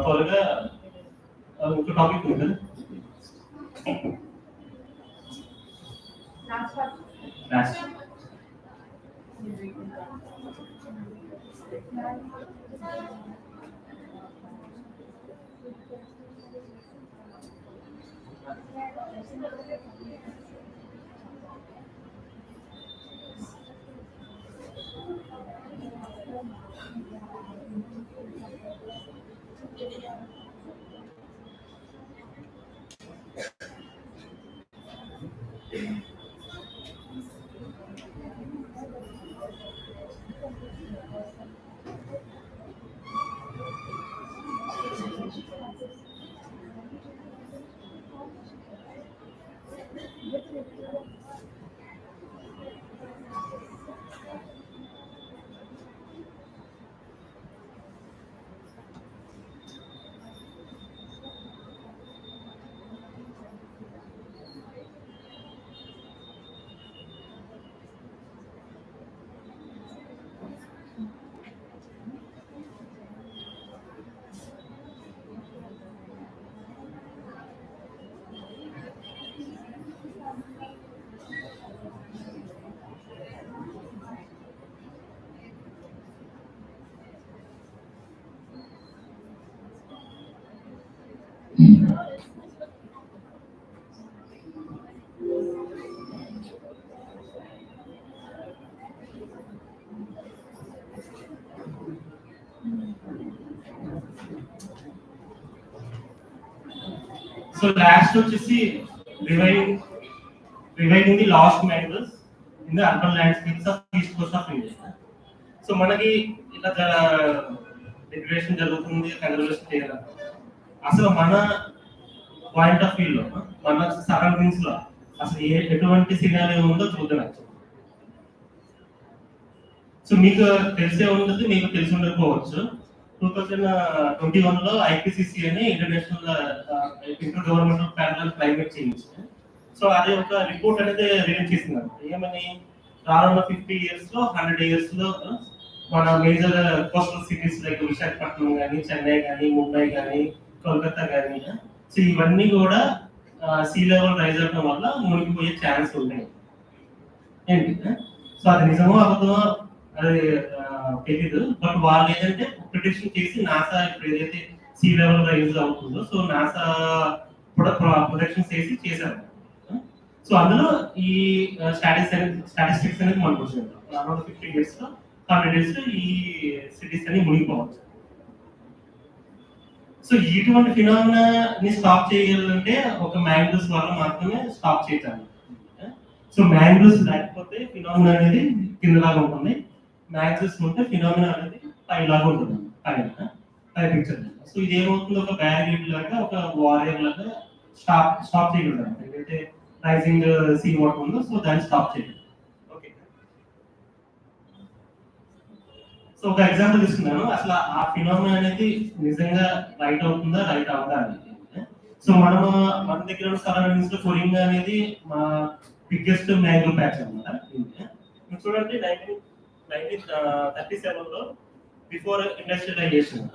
త్వరగా ఇంకో టాపిక్ ఉంది. సో లాస్ట్ వచ్చేసి reviving the last mangroves in the urban landscapes of east Coast of India. So మనకి ఇలా డిగ్రేడేషన్ జరుగుతుంది, కన్జర్వేషన్ చేయాలి. అసలు మన పాయింట్ ఆఫ్ వ్యూలో మన సరౌండింగ్స్ లో అసలు ఎటువంటి సినారియో ఉందో చూద్దాం. సో మీకు తెలిసే ఉంటుంది, మీకు తెలిసి ఉండకపోవచ్చు. 2021 లో ఐపీసీసీ అని international inter governmental panel climate change, so అది ఒక రిపోర్ట్ అనేది రిలీజ్ చేసింది. ఏమని రానున్న 50 years లో 100 years లో మన major coastal cities like Visakhapatnam కానీ, చెన్నై కానీ, ముంబై కానీ, కోల్కతా కానీ, సో ఇవన్నీ కూడా సీ లెవెల్ రైజ్ అవ్వడం వల్ల మునిగిపోయే ఛాన్స్ ఉన్నాయి ఏంటి. సో అది నిజమో అబద్ధమో అది తెలీదు. బట్ వాళ్ళు ఏంటంటే ప్రిడిక్షన్ చేసి నాసా ఇప్పుడు ఏదైతే సీ లెవెల్ రైజ్ అవుతుందో, సో నాసా ప్రొడక్షన్స్ చేశారు. సో అందులో ఈ స్టాటిస్టిక్స్ అనేది మనకు వచ్చింది. అరౌండ్ 50 years లో 100 years లో ఈ సిటీస్ అన్ని మునిగిపోవచ్చు. సో ఇటువంటి ఫినామినా ని స్టాప్ చేయాలంటే ఒక మ్యాంగ్రోవ్స్ వల్ల మాత్రమే స్టాప్ చేయగలం. సో మ్యాంగ్రోవ్స్ లేకపోతే ఫినామినా అనేది కిందలాగా ఉంటుంది, మ్యాంగ్రోవ్స్ ఉంటే ఫినామినా అనేది పైలాగా ఉంటుంది. పై పిక్చర్. సో ఇది ఏమవుతుంది, ఒక బ్యారిగేట్ లాగా, ఒక వారియర్ లాగా స్టాప్ చేయగలుగుతాం. ఏదైతే రైజింగ్ సీ వాటర్ ఉందో సో దాన్ని స్టాప్ చేయాలి. ఓకే, సో ఒక ఎగ్జాంపుల్ తీసుకున్నాను. అసలు ఆ ఫినామినా అనేది నిజంగా రైట్ అవుతుందా, రైట్ అవుతా అనేది. సో మన దగ్గర ఉన్న సరౌండింగ్స్ లో కొరింగా అనేది మా బిగ్గెస్ట్ మ్యాంగ్రో ప్యాచ్ అనమాట. మీరు చూడండి 1937 లో బిఫోర్ ఇండస్ట్రియలైజేషన్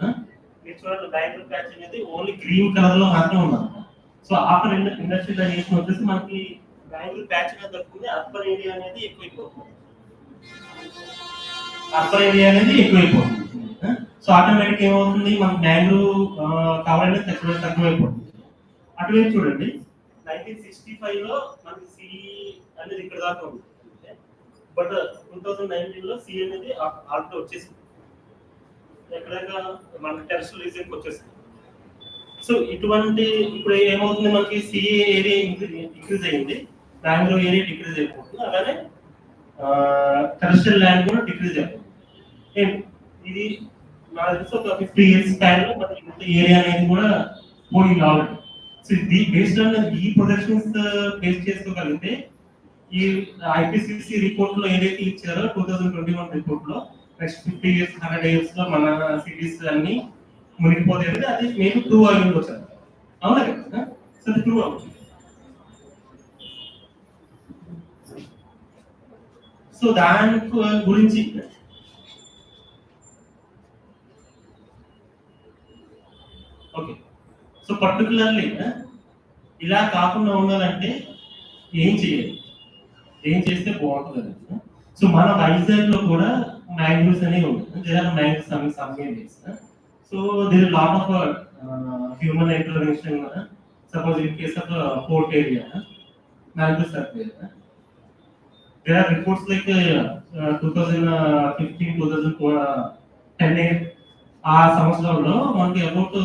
మీరు చూడండి మ్యాంగ్రో ప్యాచ్ అనేది ఓన్లీ గ్రీన్ కలర్ లో మాత్రమే ఉందన్నమాట. సో ఆఫ్టర్ ఇండస్ట్రియలైజేషన్ వచ్చేసి మనకి మ్యాంగ్రో ప్యాచ్ అనేది దొరుకుతుంది. అర్బన్ ఏరియా అనేది ఎక్కువైపోతుంది. సో ఆటోమేటిక్ ఏమవుతుంది, మన మ్యాంగ్రో కవర్ అనేది తక్కువైపోతుంది. అటువైపు చూడండి 1965 లో మనకి సి అనేది ఇక్కడ దాకా ఉంది. బట్ 2019 లో సి అనేది ఆల్రెడీ వచ్చేసింది, ఎక్కడైనా మన టెరెస్ట్రియల్ రీజియన్కి వచ్చేసింది. సో ఇటువంటి ఇప్పుడు ఏమవుతుంది, మనకి సిఏ ఏరియా ఇంక్రీజ్ అయ్యింది, మ్యాంగ్రో ఏరియా డిక్రీజ్ అయిపోతుంది. అలానే టెరెస్ట్రియల్ ల్యాండ్ కూడా డిక్రీజ్ అయిపోతుంది. ఇది నాకు తెలిసి ఒక 50 years స్పాన్ లో మనకి ఏరియా అనేది కూడా పోయింది ఆల్రెడీ. సో బేస్డ్ ఆన్ ఈ ప్రొడక్షన్స్ బేస్ చేసుకోగలిగితే ఈ ఐపీసీసీ రిపోర్ట్ లో ఏదైతే ఇచ్చారో 2021 రిపోర్ట్ లో నెక్స్ట్ 50 years 100 years లో మన సిటీస్ అన్ని మునిగిపోతే అది మేబీ ట్రూ అయి ఉండొచ్చు. అవునా కదా? సో అది ట్రూ అవుతుంది. సో దాని గురించి ఓకే, సో పర్టికులర్లీ ఇలా కాకుండా ఉండాలంటే ఏం చేయాలి, ఏం చేస్తే బాగుంటుంది. సో మన వైజాగ్ లో కూడా మ్యాంగ్రోవ్స్ అనేవి ఉంటాయి. There are mangroves some areas. So there are lot of human intervention. Suppose in case of port area mangroves are there. There are reports like 2015, 2010 ఆ సంవత్సరంలో మనకి అబౌట్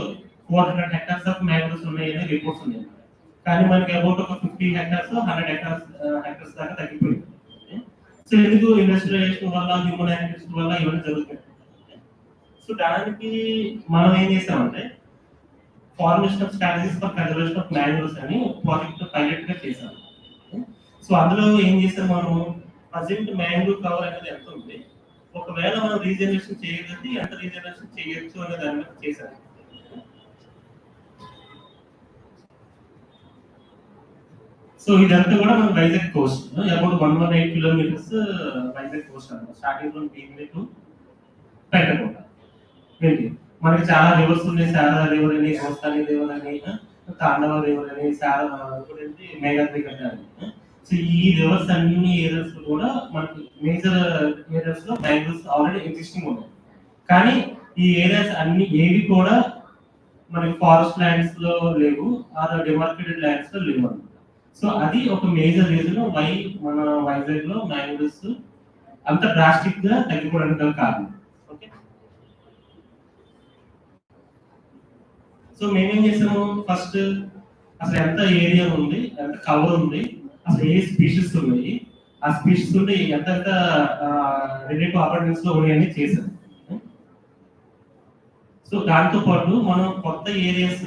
400 hectares ఆఫ్ మ్యాంగ్రోవ్స్ ఉన్నాయని reports ఉన్నాయి. కానీ మనకి about ఒక 50 hectares 100 hectares దాకా తగ్గిపోయింది. సో ఎందుకు ఇండస్ట్రియలైజేషన్ వల్ల, హ్యూమన్ యాక్టివిటీస్ వల్ల ఇవన్నీ జరుగుతాయి. సో దానికి మనం ఏం చేసామంటే formation of strategies for conservation of mangroves అని ప్రాజెక్ట్ పైలట్ గా చేసాము. సో అందులో ఏం చేసాం, మనం ప్రజెంట్ మ్యాంగ్రోవ్ కవర్ అనేది ఎంత ఉంది, ఒకవేళ మనం రీజనరేషన్ చేయగలిగితే ఎంత రీజనరేషన్ చేయొచ్చు అనే దాని మీద చేశాను. సో ఇదంతా కూడా మన Vizag coast, about 118 kilometers Vizag coast అన్నమాట. Starting from Bheemili to Pentakota. ఏంటి మనకి చాలా రివర్స్ ఉన్నాయి, శారదా రివర్ అని, గోస్తాని రివర్ అని, తాండవ రివర్ అని, మేఘాద్రి గడ్డ అని. సో ఈ రివర్స్ అన్ని ఏరియాస్ కూడా మనకి మేజర్ ఏరియాస్ లో మ్యాంగ్రోవ్స్ ఆల్రెడీ ఎగ్జిస్టింగ్ ఉన్నాయి. కానీ ఈ ఏరియాస్ అన్ని ఏవి కూడా మనకి ఫారెస్ట్ ల్యాండ్స్ లో లేవు, ఆర్ డిమార్కెటెడ్ ల్యాండ్స్ లో లేవు అన్నమాట. సో అది ఒక మేజర్ రీజన్ వై మన వైజాగ్ లో మ్యాంగ్రోవ్స్ అంత డ్రాస్టిక్ గా తగ్గిపోవడానికి గల కారణం. ఓకే, సో మేమేం చేసాము, ఫస్ట్ అసలు ఎంత ఏరియా ఉంది, ఎంత కవర్ ఉంది, అసలు ఏ స్పీషీస్ ఉన్నాయి, ఆ స్పీషీస్ ఉంటే ఎంత రిలేటివ్ అపార్ట్మెంట్స్ లో ఉన్నాయని చేశారు. సో దాంతో పాటు మనం కొత్త ఏరియాస్,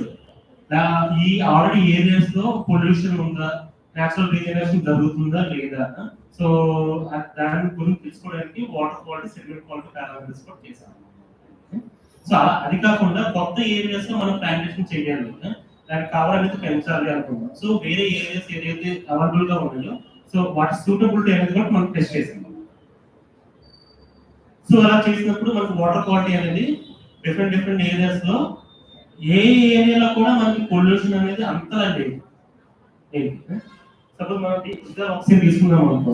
ఈ ఆల్రెడీ ఏరియాస్ లో పొల్యూషన్ ఉందా, నేచురల్ రీజనరేషన్ జరుగుతుందా లేదా, సో దాని గురించి తెలుసుకోవడానికి water quality, sediment quality parameters కూడా చేశాము. సో అది కాకుండా కొత్త ఏరియాస్ లో మనం ప్లాంటేషన్ చేయాలి, దానికి కవర్ అనేది పెంచాలి అనుకున్నాం. సో వేరే ఏరియాస్ ఏదైతే అవైలబుల్ గా ఉన్నాయో, సో వాటి సూటబిలిటీ అనేది కూడా మనం టెస్ట్ చేసాం. సో అలా చేసినప్పుడు మనకు వాటర్ క్వాలిటీ అనేది డిఫరెంట్ ఏరియాస్ లో ఏ ఏరియాలో కూడా మనకి పొల్యూషన్ అనేది అంతలా లేదు. సపోజ్ మనం డీజిల్ ఆక్సిజన్ తీసుకున్నాం అనుకో,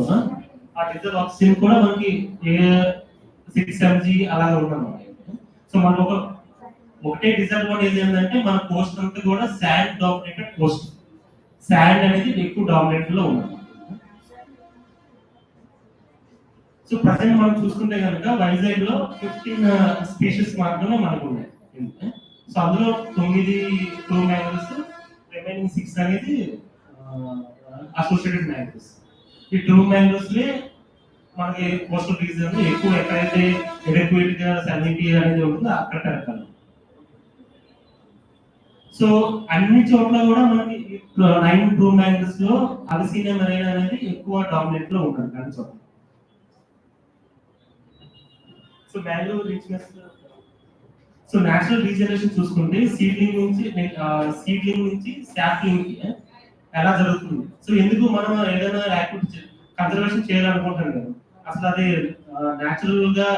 ఆ డీజిల్ ఆక్సిజన్ కూడా మనకి 6 mg అలా ఉన్నాం. సో మనం ఒకటే డిసడ్వాంటేజ్ ఏంటంటే మన కోస్ట్ అంతా కూడా శాండ్ డామినేటెడ్ కోస్ట్, శాండ్ అనేది ఎక్కువ డామినేట్ లో ఉంది. సో ప్రజెంట్ మనం చూసుకుంటే కనుక వైజాగ్ లో 15 స్పీషీస్ మాత్రమే మనకు ఉన్నాయి. సో అందులో 9 ట్రూ మ్యాంగ్రోవ్స్, రిమైనింగ్ 6 అనేది అసోసియేటెడ్ మ్యాంగ్రోవ్స్. ఈ ట్రూ మ్యాంగ్రోవ్స్ మనకి కోస్టల్ రీజన్ ఎక్కువ ఎక్కడైతే ఎడక్వేట్ గా సాలినిటీ అనేది ఉంటుందో అక్కడ పెరగాలి. సో అన్ని చోట్ల కూడా మనకి 9 ట్రూ మ్యాంగ్రోవ్స్ లో అవిసీనియా మెరైనా అనేది ఎక్కువ డామినేట్ లో ఉంటుంది అన్ని చోట్ల. So mangrove richness, so natural regeneration చూసుకుంటే సీడ్లింగ్ నుంచి శాప్లింగ్ ఎలా జరుగుతుంది. సో ఎందుకు మనం ఏదైనా యాక్టివిటీ కన్జర్వేషన్ చేయాలనుకుంటాం కదా, అసలు అది న్యాచురల్ గా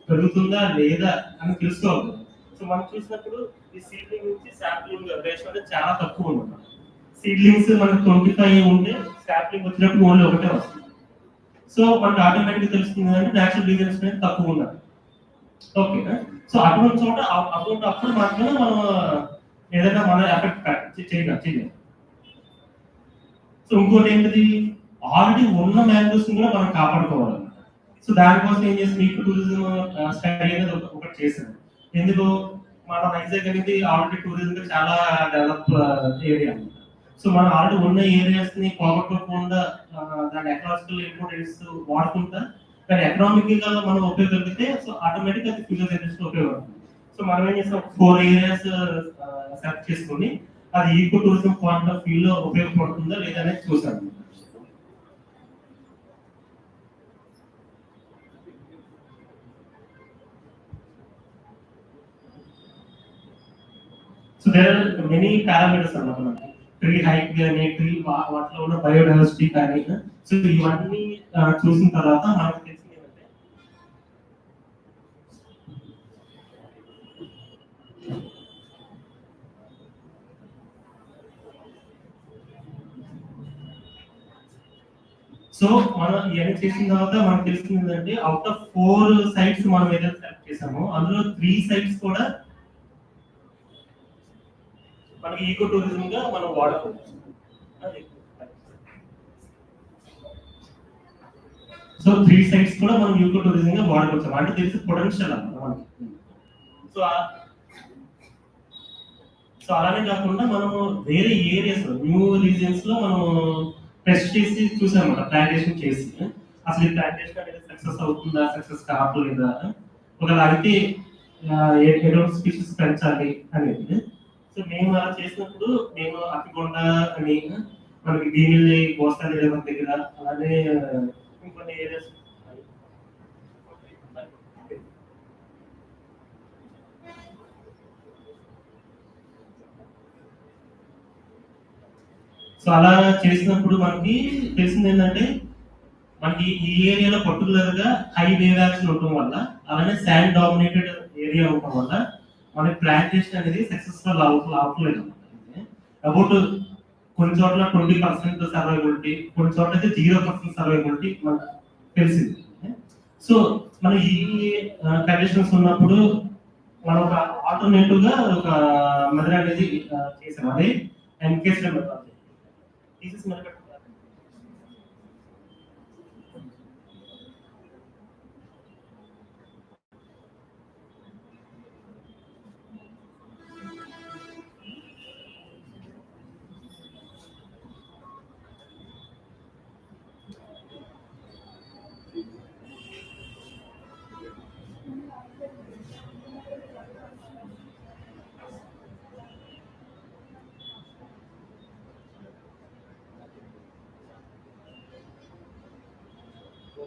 జరుగుతుందా లేదా అని తెలుసుకోవాలి. సో మనం చూసినప్పుడు ఈ సీడ్లింగ్ నుంచి శాప్లింగ్ రేషియో అనేది చాలా తక్కువ ఉంది. సీడ్లింగ్స్ మనకు 25 ఉంటే శాప్లింగ్ వచ్చినప్పుడు ఓన్లీ ఒకటే వస్తుంది. సో మనకు ఆటోమేటిక్ తెలుస్తుంది అంటే నేచురల్ రీజనరేషన్ అనేది తక్కువ ఉన్నది. ఓకే, సో అటువంటి చోట అప్పుడు మాత్రమే మనం ఏదైనా మన ఎఫెక్ట్ చేయాలి. సో ఇంకోటి ఏంటిది, ఆల్రెడీ ఉన్న మ్యాంగ్రోవ్స్ కూడా మనం కాపాడుకోవాలి. సో దానికోసం ఏం చేసి ఈకో టూరిజం స్టడీ అనేది ఒకటి చేశాను. ఎందుకు, మన వైజాగ్ అనేది ఆల్రెడీ టూరిజం చాలా డెవలప్ ఏరియా. సో మనం ఆల్రెడీ ఉన్న ఏరియాస్ ని పోగొట్టుకోకుండా దాని ఎకలాజికల్ ఇంపార్టెన్స్ వాడుకుంటా దాని ఎకనామిక్ గా మనం ఉపయోగపడితే సో ఆటోమేటిక్ అది ఫ్యూచర్ జనరేషన్ ఉపయోగపడుతుంది. సో మనం ఏం చేస్తాం, 4 ఏరియాస్ సెలెక్ట్ చేసుకొని అది ecotourism point of view లో ఉపయోగపడుతుందా లేదా అనేది చూసాను. So there are many parameters అన్నమాట మనకి, ట్రీ హైట్ కానీ ట్రీ వాటిలో ఉన్న బయోడైవర్సిటీ కానీ. సో ఇవన్నీ చూసిన తర్వాత మనకు తెలిసింది ఏంటంటే సో మనం ఇవన్నీ చేసిన తర్వాత మనకు తెలిసింది ఏంటంటే అవుట్ ఆఫ్ 4 సైట్స్ మనం ఏదైతే సెలెక్ట్ చేసామో అందులో 3 సైట్స్ కూడా మనకి ఈకో టూరిజం గా మనం వాడుకోవచ్చు. సో 3 సైట్స్ కూడా మనం ఈకో టూరిజం గా వాడుకోవచ్చు అంటే తెలిసి పొటెన్షియల్ అన్నమాట మనకి. సో అలానే కాకుండా మనము వేరే ఏరియాస్ న్యూ రీజియన్స్ లో మనం టెస్ట్ చేసి చూసామన్నమాట, ప్లాంటేషన్ చేసి అసలు ఈ ప్లాంటేషన్ అనేది సక్సెస్ అవుతుందా, సక్సెస్ కావట్లేదా, ఒకవేళ అయితే ఎటువంటి స్పీషీస్ పెంచాలి అనేది. సో మేము అలా చేసినప్పుడు మేము అప్పికొండ అని మనకి భీమిలి గోస్తాని రివర్ దగ్గర అలానే ఇంకొన్ని ఏరియాస్ సో అలా చేసినప్పుడు మనకి తెలిసింది ఏంటంటే మనకి ఈ ఏరియాలో పర్టికులర్ గా హై వేవ్ యాక్షన్ ఉండటం వల్ల అలానే శాండ్ డామినేటెడ్ ఏరియా ఉండటం వల్ల మనకి ప్లాంటేషన్ అనేది సక్సెస్ఫుల్ అవట్లేదు. అబౌట్ కొన్ని చోట్ల 20% సర్వైబిలిటీ, కొన్ని చోట్ల అయితే 0% సర్వైబిలిటీ మనకు తెలిసింది. సో మనం ఈ కండిషన్స్ ఉన్నప్పుడు మనం ఒక ఆల్టర్నేటివ్ గా ఒక మెథడ్ అనేది చేసాం, అదే encasement method. Thesis method so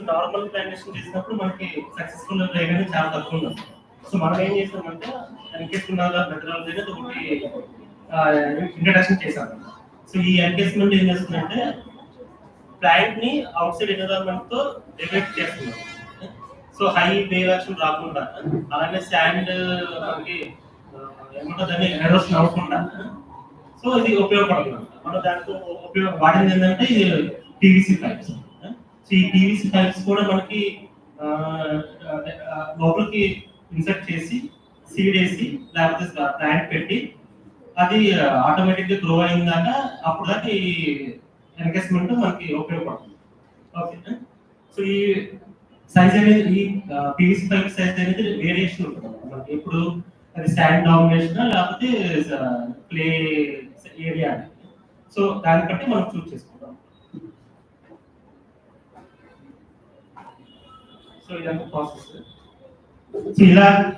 normal plantation చేసినప్పుడు మనకి సక్సెస్ఫుల్ రేట్ అనేది చాలా తక్కువ ఉంది. సో మనం ఏం చేసామంటే ఎన్కేస్మెంట్ మెథడాలజీ అనేది ఒకటి ఇంట్రడక్షన్ చేశాము. సో ఈ ఎన్కేస్మెంట్ ఏం చేస్తుందంటే ప్లాంట్ ని అవుట్ సైడ్ ఎన్విరాన్మెంట్ తో డెవలప్ చేస్తున్నాం. సో హై వేవ్ యాక్షన్ రాకుండా, అలాగే శాండ్ మనకి ఏమంటారు దాన్ని ఎరోషన్ అవ్వకుండా, సో ఇది ఉపయోగపడుతుంది. మనం దాంట్లో వాడింది ఏంటంటే పీవీసీ పైప్స్. సో ఈ పీవీసీ పైప్స్ కూడా మనకి లోపలికి ఇన్సర్ట్ చేసి సీడ్ వేసి లేకపోతే ప్లాంట్ పెట్టి అది ఆటోమేటిక్ గా గ్రో అయిన దాకా అప్పుడు దాకా ఈ ఎన్కేస్మెంట్ మనకి ఉపయోగపడుతుంది. ఓకే, సో ఈ సైజ్ అనేది ఈ పీవీసీ పైప్ సైజ్ అనేది వేరియేషన్ ఉంటుంది మనకి. ఇప్పుడు అది శాండ్ డామినేషన్ లేకపోతే క్లే ఏరియా, సో దాన్ని బట్టి మనం చూస్ చేసుకుంటాం. సో ఇదంతా ప్రాసెస్. సో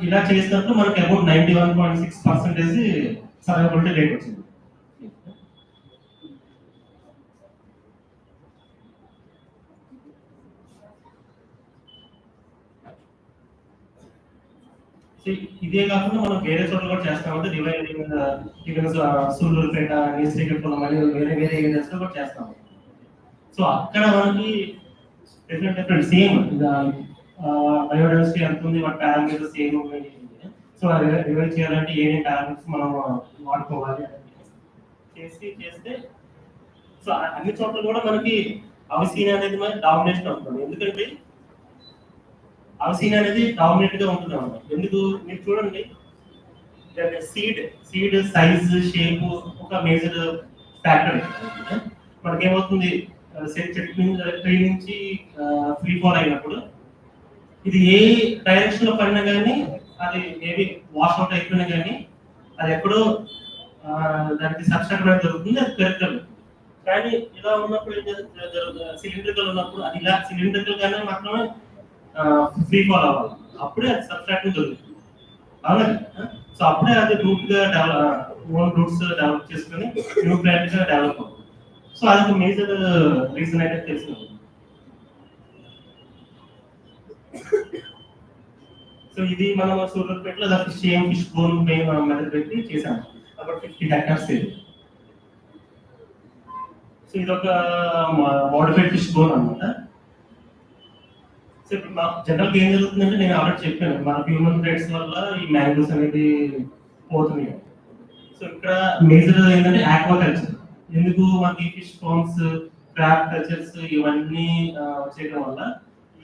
ఇలా చేసినప్పుడు మనకి అబౌట్ 91.6% సర్వైవబిలిటీ రేట్ వచ్చింది. ఇదే కాకుండా మనం వేరే చోట్ల కూడా చేస్తామంటే రివైవింగ్ ఈవెన్ సూళ్ళూరుపేట, శ్రీకాకుళం మళ్ళీ వేరే వేరే ఏరియాస్ లో కూడా చేస్తాము. సో అక్కడ మనకి డిఫరెంట్ సేమ్ బయోడైవర్సిటీ ఎంత ఉంది, వాటి పారామీటర్స్ సేమ్ ఉన్నాయి. సో అది రివైవ్ చేయాలంటే ఏమేమి పారామీటర్స్ మనం వాడుకోవాలి చేస్తే సో అన్ని చోట్ల కూడా మనకి అవసీన్ అనేది మనకి డామినేషన్ అవుతుంది. ఎందుకంటే అవసీన్ అనేది డామినేట్ గా ఉంటుంది అన్నమాట. ఎందుకు మీరు చూడండి, సీడ్ సైజ్ షేప్ ఒక మేజర్ ఫ్యాక్టర్. మనకేమవుతుంది, చెట్టు నుంచి ఫ్రీ ఫాల్ అయినప్పుడు ఇది ఏ డైరెక్షన్ లో పడినా కానీ అది మేబీ వాష్ అవుట్ అయిపోయినా కానీ అది ఎక్కడో దానికి సబ్స్ట్రాక్ట్ అనేది దొరుకుతుంది, అది పెరుగుతుంది. కానీ ఇలా ఉన్నప్పుడు ఏం జరుగుతుంది, సిలిండ్రికల్ ఉన్నప్పుడు అది ఇలా సిలిండ్రికల్ గానే మాత్రమే ఫ్రీ ఫాల్ అవ్వాలి, అప్పుడే అది సబ్స్ట్రాక్ట్ దొరుకుతుంది. అవునా? సో అప్పుడే అది రూట్ గా ఓన్ రూట్స్ డెవలప్ చేసుకొని న్యూ ప్లాంట్ గా డెవలప్ అవుతుంది. సో అది ఒక మేజర్ రీజన్ అయితే తెలిసింది. సో ఇది మనం సూర్యాపేటలో సేమ్ ఫిష్ బోన్ మెథడ్ పెట్టి చేసాము. అప్పుడు 50 hectares ఇది. సో ఇది ఒక మోడిఫైడ్ ఫిష్ బోన్ అన్నమాట. సో ఇప్పుడు మాకు జనరల్గా ఏం జరుగుతుందంటే, నేను ఆల్రెడీ చెప్పాను, మన హ్యూమన్ రైట్స్ వల్ల ఈ మ్యాంగ్రోవ్స్ అనేది పోతున్నాయి. సో ఇక్కడ మేజర్ ఏంటంటే ఆక్వాకల్చర్. ఎందుకు మనకి ఫిష్ ఫార్మ్స్, క్రాబ్ కల్చర్స్ ఇవన్నీ చేయడం వల్ల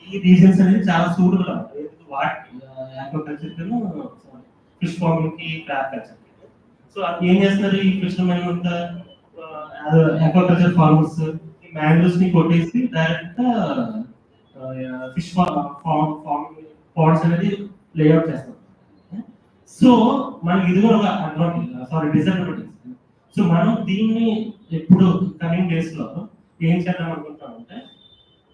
ఈ రీజన్స్ అనేది చాలా సూటబుల్ అన్నమాట. ఆక్వాకల్చర్ ఫిష్ ఫార్మింగ్ కి, క్రాబ్ కల్చర్. సో అది ఏం చేస్తున్నారు, ఈ ఫిషర్మెన్ అంతా ఆక్వాకల్చర్ ఫార్మర్స్ ఈ మ్యాంగ్రోవ్స్ ని కొట్టేసి డైరెక్ట్ గా ఫిష్ పాండ్స్ అనేది లేఅవుట్ చేస్తాం. సో మనకి ఇది కూడా ఒక అడ్వాంటేజ్, డిసడ్వాంటేజ్. సో మనం దీన్ని ఎప్పుడు కమింగ్ డేస్ లో ఏం చేద్దాం అనుకుంటామంటే,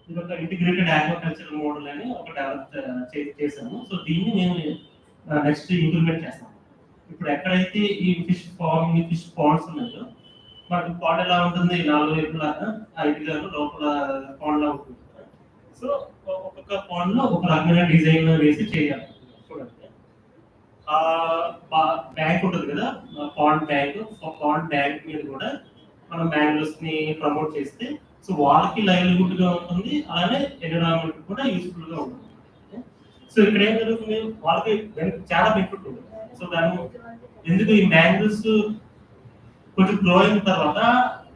ఇది ఒక ఇంటిగ్రేటెడ్ ఆక్వాకల్చర్ మోడల్ అని ఒక డెవలప్ చేసాము. సో దీన్ని నేను నెక్స్ట్ ఇంప్లిమెంట్ చేస్తాను. ఇప్పుడు ఎక్కడైతే ఈ ఫిష్ ఫార్మింగ్, ఫిష్ పాండ్స్ ఉన్నాయో, మనకి పాండ్ ఎలా ఉంటుంది, 4 వైపులా 5 లోపల పాండ్ లా ఉంటుంది. సో ఒక్కొక్క పాండ్ లో ఒక రకమైన డిజైన్ వేసి చేయాలి. చూడండి, బ్యాంక్ ఉంటుంది కదా, పాండ్ బ్యాంక్ మీద కూడా మనం మ్యాంగ్రోవ్స్ ని ప్రమోట్ చేస్తే సో వాళ్ళకి లైవ్లీహుడ్ గా ఉంటుంది, అలానే ఎన్విరాన్మెంట్ కూడా యూస్ఫుల్ గా ఉంటుంది. సో ఇక్కడ ఏం జరుగుతుంది, వాళ్ళకి చాలా బెనిఫిట్ ఉంటుంది. సో దాని ఎందుకు ఈ మ్యాంగ్రోవ్స్ కొంచెం గ్రో అయిన తర్వాత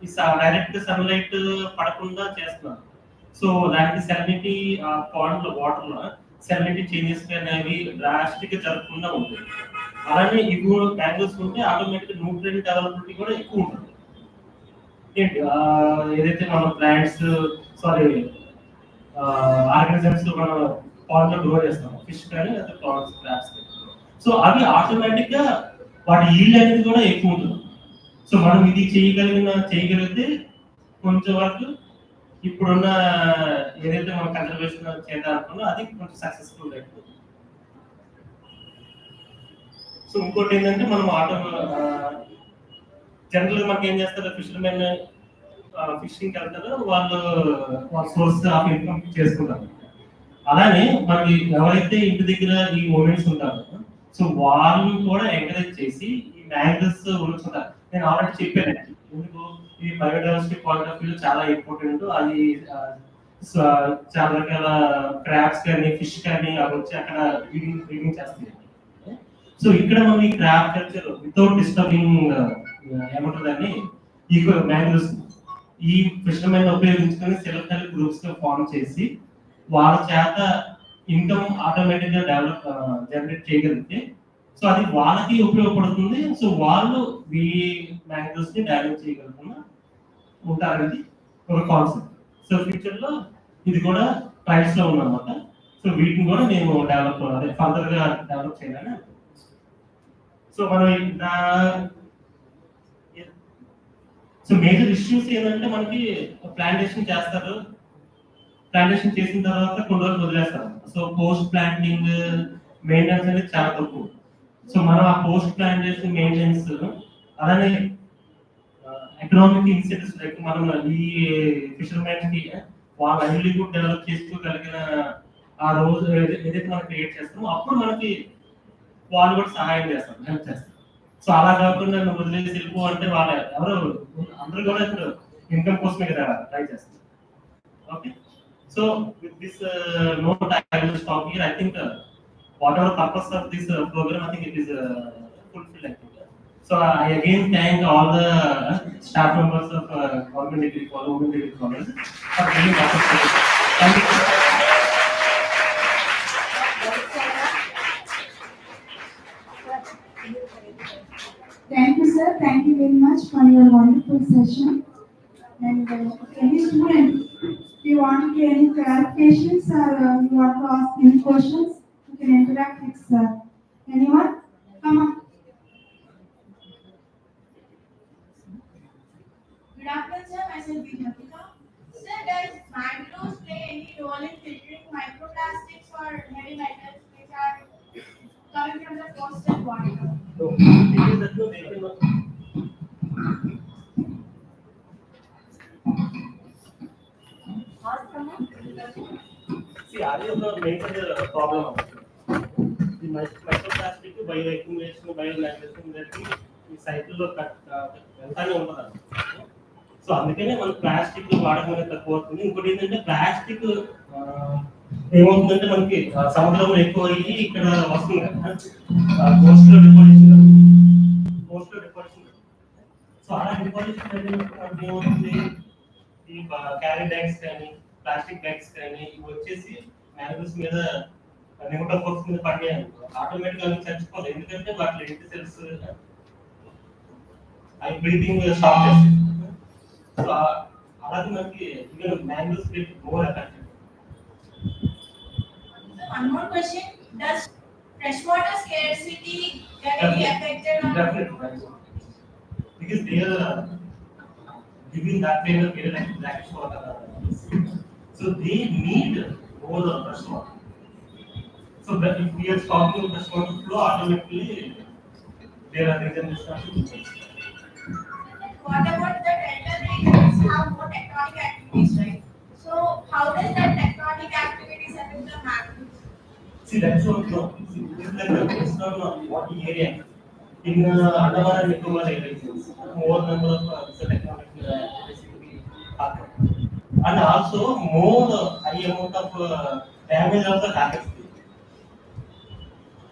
ఈ డైరెక్ట్ సన్లైట్ పడకుండా చేస్తున్నారు. సో దానికి సెలనిటీ పాండ్ వాటర్ లో సెలనిటీ చేంజెస్ అనేవి డ్రాస్టిక్ గా జరగకుండా ఉంటుంది. అలానే ఇవి మ్యాంగ్రోవ్స్ ఉంటే ఆటోమేటిక్ న్యూట్రియంట్ అవైలబిలిటీ కూడా ఎక్కువ ఉంటుంది. ఏంటి ఏదైతే మనం ప్లాంట్స్ ఆర్గానిజమ్స్ మనం పాండ్ లో గ్రో చేస్తాం, ఫిష్ కానీ లేదా ప్రాన్స్ క్రాబ్స్ కానీ, సో అవి ఆటోమేటిక్ గా వాటి ఈల్డ్ అనేది కూడా ఎక్కువ ఉంటుంది. సో మనం ఇది చేయగలిగితే కొంచెం వరకు ఇప్పుడున్న ఏదైతే మనం కన్జర్వేషన్ చేద్దాం అనుకున్నా అది కొంచెం సక్సెస్ఫుల్ అయిపోతుంది. సో ఇంకోటి ఏంటంటే మనం జనరల్ గా మనకి ఏం చేస్తారు, ఫిషర్మెన్ ఫిషింగ్ వెళ్తారు, వాళ్ళ సోర్స్ ఆఫ్ ఇన్కమ్ చేసుకుంటారు. అలానే మనకి ఎవరైతే ఇంటి దగ్గర ఈ మూమెంట్స్ ఉంటారో సో వాళ్ళని కూడా ఎంకరేజ్ చేసి ఈ మ్యాంగ్రోవ్స్ ఉంచుతారు. నేను ఆల్రెడీ చెప్పాను ఎందుకు ఈ బయోడైవర్సిటీ పాయింట్ ఆఫ్ వ్యూ చాలా ఇంపార్టెంట్. అది చాలా రకాల క్రాబ్స్ కానీ ఫిష్ కానీ అవి వచ్చి అక్కడ బ్రీడింగ్ చేస్తాయి. సో ఇక్కడ మనం ఈ క్రాబ్ కల్చర్ వితౌట్ డిస్టర్బింగ్ ఏమంటుందని ఈకో మ్యాంగ్రోవ్స్ ఈ ఫిషర్మెన్ ఉపయోగించుకొని సెల్ఫ్ హెల్ప్ గ్రూప్స్ గా ఫార్మ్ చేసి వాళ్ళ చేత ఇన్కమ్ ఆటోమేటిక్ గా జనరేట్ చేయగలిగితే సో అది వాళ్ళకి ఉపయోగపడుతుంది. సో వాళ్ళు ఈ మ్యాంగ్రోవ్స్ ని డ్యామేజ్ చేయగలకుండా ఉంటారనేది ఒక కాన్సెప్ట్. సో ఫ్యూచర్ లో ఇది కూడా ట్రైల్స్ లో ఉందన్నమాట. సో వీటిని కూడా నేను ఫర్దర్ గా డెవలప్ చేయాలని. సో మనం సో మేజర్ ఇష్యూస్ ఏంటంటే మనకి ప్లాంటేషన్ చేస్తారు, ప్లాంటేషన్ చేసిన తర్వాత కొన్ని రోజులు వదిలేస్తారు. సో పోస్ట్ ప్లాంటింగ్ మెయింటెనెన్స్ అనేది చాలా తక్కువ. సో మనం ఆ పోస్ట్ ప్లాంటేషన్ మెయింటెనెన్స్ అలానే ఎకనామిక్ ఇన్సెంటివ్స్ లైక్ మనం ఈ ఫిషర్మెన్ కి వాళ్ళ లైవ్లీహుడ్ డెవలప్ చేసుకోగలిగిన ఆ రోజు ఏదైతే మనం క్రియేట్ చేస్తామో అప్పుడు మనకి వాళ్ళు కూడా సహాయం చేస్తారు, హెల్ప్ చేస్తారు. సో అలా కాకుండా నువ్వు వదిలేసి వెళ్ళిపో అంటే వాళ్ళ ఎవరు అందరూ కూడా ఇప్పుడు ఇన్కమ్ కోసమే కదా ట్రై చేస్తారు. Okay, so with this note I will stop here. I think whatever purpose of this program, I think it is fulfilled, I think. So I again thank all the staff members of government degree college, women degree college for giving opportunity. Thank you. Thank you, sir. Thank you very much for your wonderful session. And any student, if you want any clarifications or you want to ask any questions, you can interact with sir. Anyone? Come on. Good afternoon, sir. Myself Visakha. Sir, does mangroves play any role in filtering microplastics or heavy metals which are coming from the coastal water? So it is that no they cannot. See, are you the major problem? The microplastic bioaccumulation, bioaccumulation that ఈ cycle లో వెళ్తానే ఉంటుందా. So అందుకనే మన plastic వాడకం అనేది తక్కువ అవుతుంది. ఇంకోటి ఏంటంటే ప్లాస్టిక్ ఏమవుతుందంటే మనకి సముద్రంలో ఎక్కువ అయ్యి ఇక్కడ వస్తుంది కదా కోస్టల్ డిపాజిషన్. సో అలా డిపాజిషన్ అనేది ఏమవుతుంది, ఈ క్యారీ బ్యాగ్స్ కానీ ప్లాస్టిక్ బ్యాగ్స్ కానీ ఇవి వచ్చేసి మ్యాంగ్రోవ్స్ మీద నిమిటం ఫోర్స్ మీద పడి ఆటోమేటిక్ గా చచ్చిపోదు. ఎందుకంటే వాటి ఎంటి సెల్స్ అవి బ్రీతింగ్ స్టాప్ చేస్తాయి. సో అలాగే మనకి even mangroves will more affected. One more question: does freshwater scarcity get any affected on? Definitely, because they are giving that kind of air like brackish water, so they need more fresh water. So that if we are stopping fresh water flow, automatically there are regeneration. What about the delta regions have more tectonic activities, right? So how does that tectonic activities affect the mangroves? See, that's what no. See, this is like it's not what area. In Andaman and Nicobar regions, more number of tectonic also more high amount of damage also happens.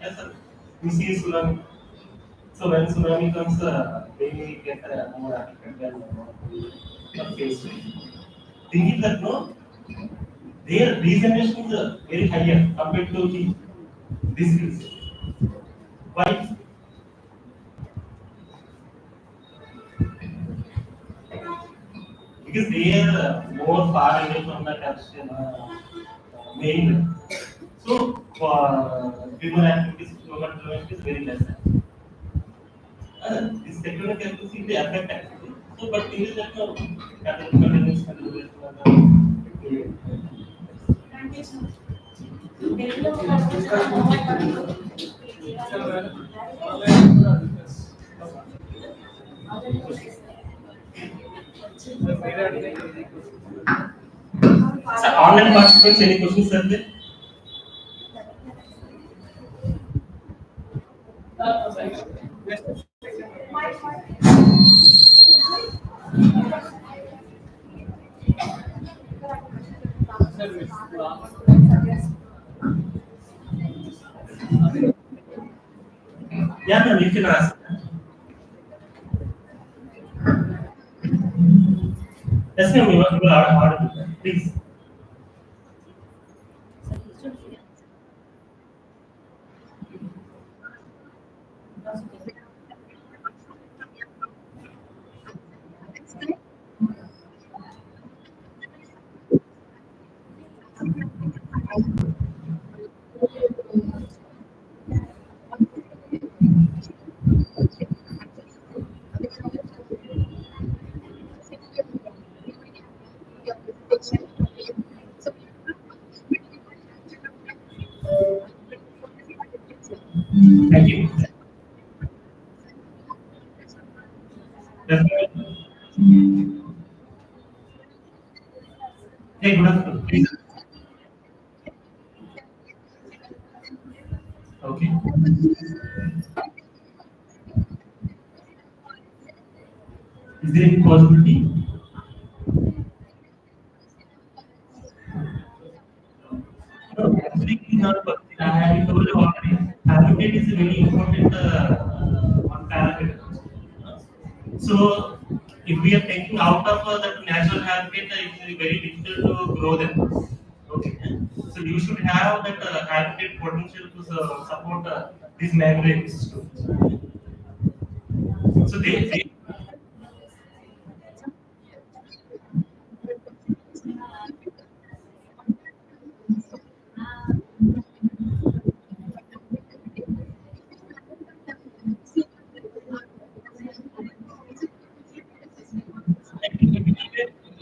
Yes, sir. We see tsunami. So when tsunami comes, they get more affected than face. Thinking that no, their regeneration is very higher compared to this hills. Why? Because they are more far away from the main. So human activities, human development is very less. This technical capacity affect actually. So, but thing is that no, capital maintenance so, online participants, any questions, sir? There? Yeah, ma'am, you can ask. Yes, ma'am, you are audible. Please. Thank you. Yes, ma'am. Hey, good afternoon. Please. Okay. Is there any possibility? No, actually, it is not possible. I have told you already. Habitat is a very important one parameter. So, if we are taking out of that natural habitat, it is very difficult to grow them. Okay. So, you should have that habitat potential to support these mangrove systems. So, they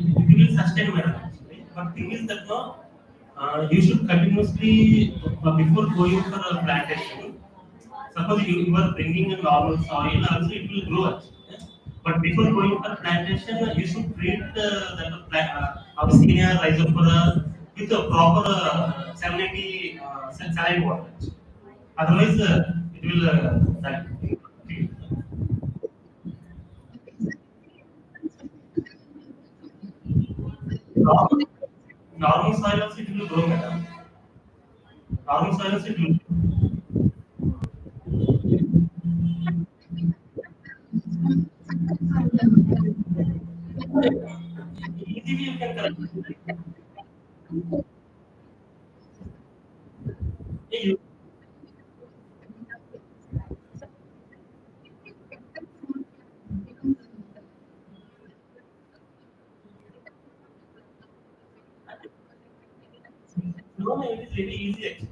it will sustain madam actually. But thing is that no, you should continuously before going for a plantation. Suppose you are bringing a normal soil, also it will grow actually. But before going for plantation, you should treat Abyssinia rhizophora with a proper salinity saline water. Otherwise, it will die. Normal, normal soil also it will grow, madam. Normal soil also it will easily you can correct. You, no, it is very easy actually.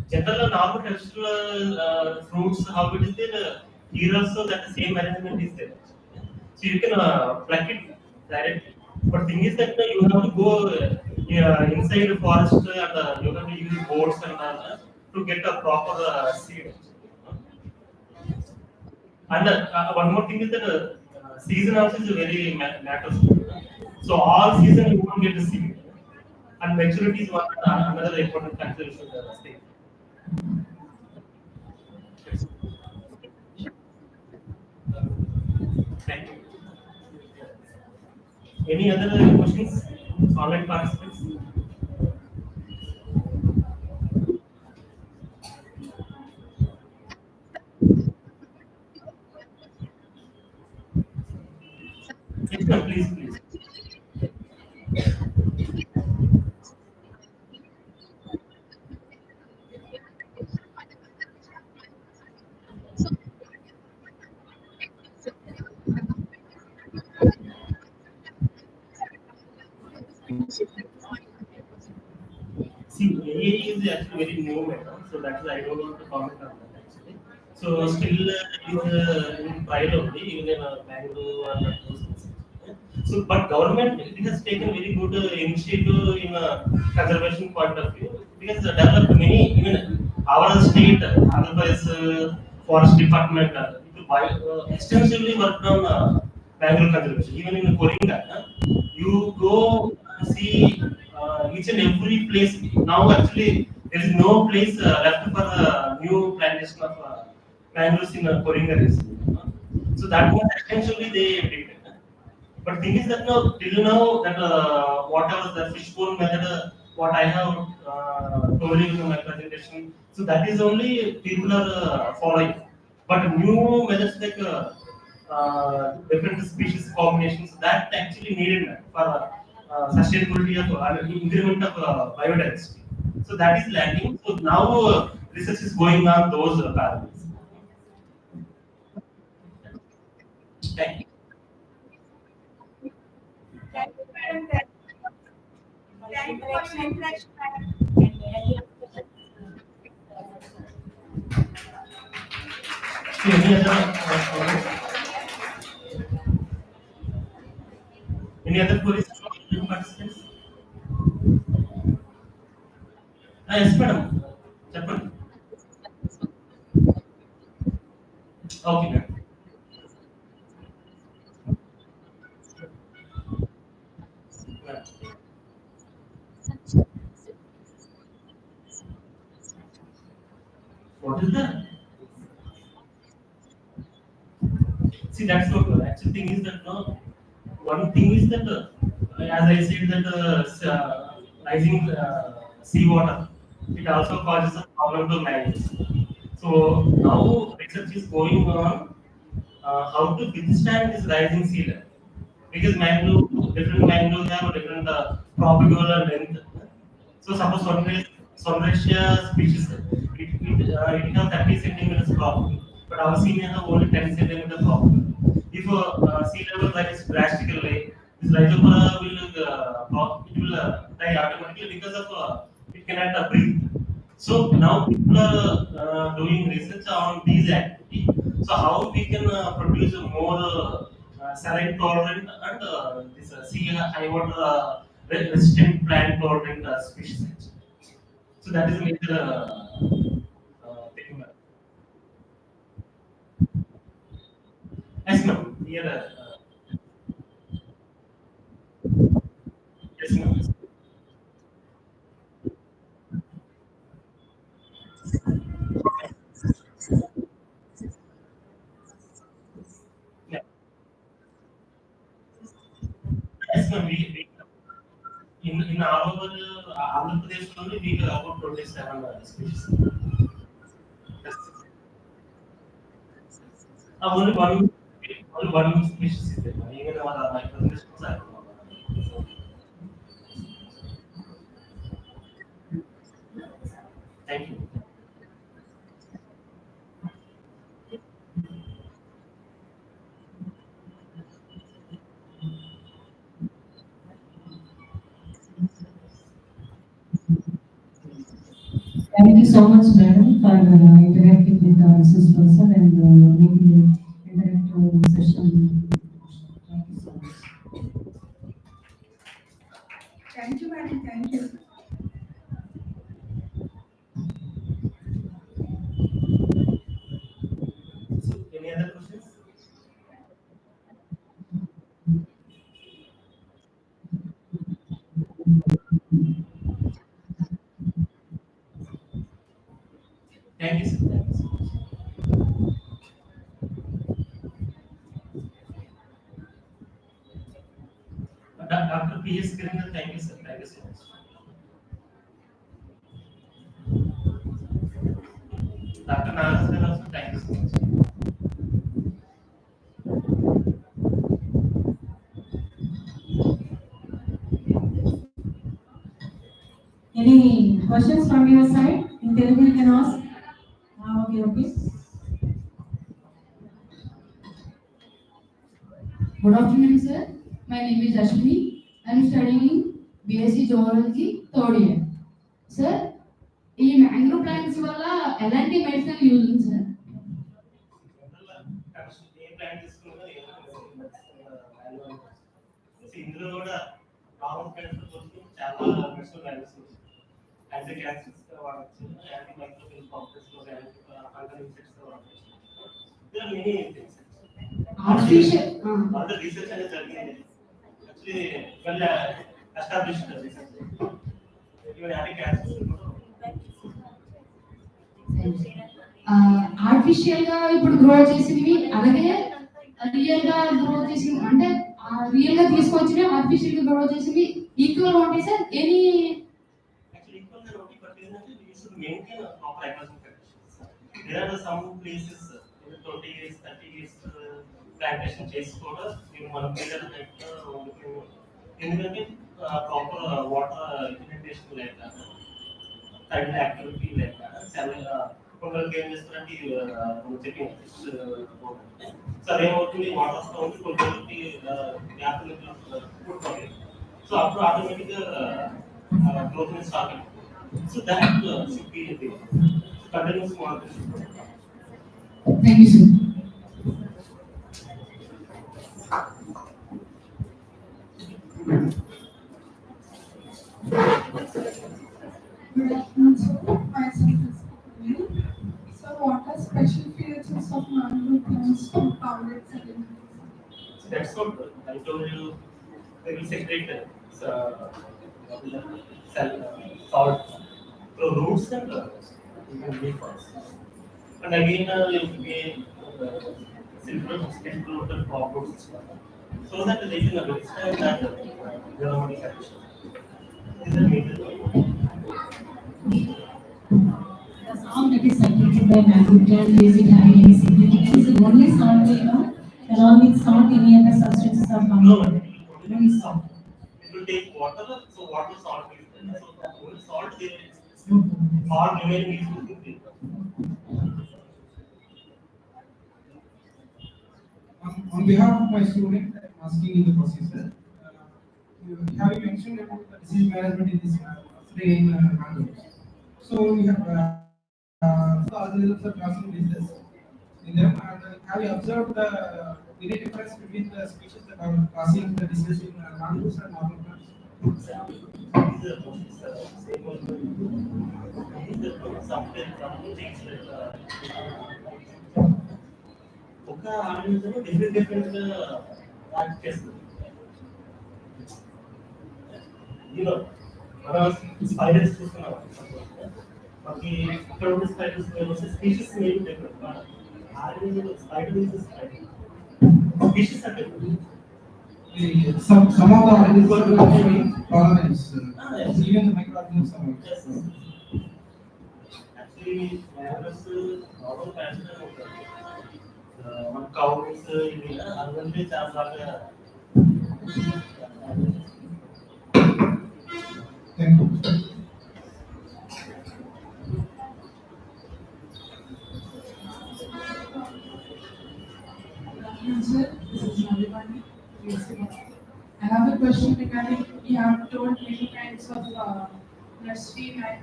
General normal textural fruits, how it is there, here also that same arrangement is there. So you can pluck it directly. But thing is that you have to go inside the forest and you have to use boats and to get a proper seed. And one more thing is that season also is very matters. So all season you won't get the seed. And maturity is one another important factor you should stay. Thank you. Any other questions? Online participants? Yes, ma'am, please, please. See, AI is actually very new matter, so that is I don't want to comment on that actually. So still is in trial only, even in Bangalore and those things. So, but government it has taken very good initiative in conservation point of view because they developed many even our state, Andhra Pradesh forest department, extensively worked on Bangalore conservation. Even in Koringa, you go see each and every place. Now actually there is no place left for new plantation of mangroves in Koringa region. So that was essentially they did. But thing is that now till now that whatever the fishbone method, what I have told you in my presentation, so that is only people are following. But new methods like different species combinations that actually needed for sustainability of increment of biodiversity. So that is lacking. So now research is going on those parameters. Thank you. Thank you, madam. Thank you for your interaction, madam. So any other queries from participants? Yes, madam. చెప్పండి. Okay, ma'am. Ma'am. What is that? See, that's not good. Actual thing is that no, one thing is that as I said that rising seawater, it also causes a problem to manage. So now research is going on how to withstand this rising sea level. Because different mangroves have different propagular length. So suppose Sonracia species, it have 30 centimeters propagule, but our sea may have only 10 centimeters propagule. If sea level rises drastically, this rhizopora will it will die automatically because of it cannot breathe. So now people are doing research on these activities. So how we can produce a more saline tolerant and this sea high water resistant plant tolerant species. So that is a major thing. Yes, ma'am. Here, yes, ma'am. Yeah. Yes, ma'am. In our Andhra Pradesh only we have about 27 species. Yes. Only one species is there. Even our my presentations are. Thank you. Thank you so much, madam, for interacting with the resource person and making interactive session. Thank you so much. Thank you, madam. Thank you. So, any other questions? Thank you, sir. Thank you so much. Dr. P.S. Kiran, thank you, sir. Thank you so much. Dr. Nagas, also thank you so much. Any questions from your side? In Telugu you can ask. Okay. Good afternoon, sir. My name is Ashwini. I am studying BSc Zoology third year. Sir, ఈ mangrove plants వల్ల ఎలాంటి medicinal use ఉంది sir? ఇందులో కూడా రావు కోసం చాలా medicinal values ఉన్నాయి. Anti cancers వాడచ్చు, anti microbial complex fungal insects వాడచ్చు. There are many things. Artificial. All the research అనేది జరిగింది. Actually, well established research. Even anti cancers artificial గా ఇప్పుడు గ్రో చేసినవి అలాగే రియల్ గా గ్రో చేసినవి అంటే రియల్ గా తీసుకొచ్చినవి ఆర్టిఫిషియల్ గా గ్రో చేసినవి ఈక్వల్ గా ఉంటాయి sir. Any actually equal to roti, but you should maintain a proper agricultural conditions. There are some places in 20 years, 30 years plantation చేసుకోవడం ఇది మన పిల్లల ఎందుకంటే ప్రాపర్ వాటర్ ఇంప్లిమెంటేషన్ లేక సైడ్ యాక్టివిటీ లేక చాలా కొందరికి ఏం చేస్తారంటే చెప్పింగ్ సో అదేమవుతుంది వాటర్ వస్తూ ఉంది కొందరికి గ్యాప్ పుట్టుకోవాలి. సో అప్పుడు ఆటోమేటిక్గా growth will start. So that should be the continuous monitoring. Thank you sir. Good afternoon, sir. Myself is Neil. So, what are special features of mangrove plants to powders and So that's what I told you. They will secrete salt through roots and leaf also. And again, you gain silver crop roots so that they can withstand that aromatic action. These are major. The salt that is secreted by mangrove plant, is it having any significance? Is only salt, along with salt, any other substances are found? No, only salt. It will take water, so water salt is there. So only salt there is. All remaining is within. On behalf of my student, I'm asking you the procedure. Have you mentioned about the disease management in this today in Mangroves? So we have the algorithms are crossing diseases in them, and have you observed the any difference between the species that are causing the disease in mangroves and normal plants? ఒక organism different act చేస్తుంది. You know మనం spiders చూస్తున్నాం, మనకి ఇక్కడ ఉన్న spiders species maybe different. Organism spider is spider, species are different. Some of the organisms are showing tolerance. Even the microorganisms are. Yes. Actually, mangroves normal plants ఉంటాయి. మన cows ఇవి అందుకే చాలా బాగా. Thank you. Sir, this is Nalivani. I have a question regarding you have told many kinds of nursery like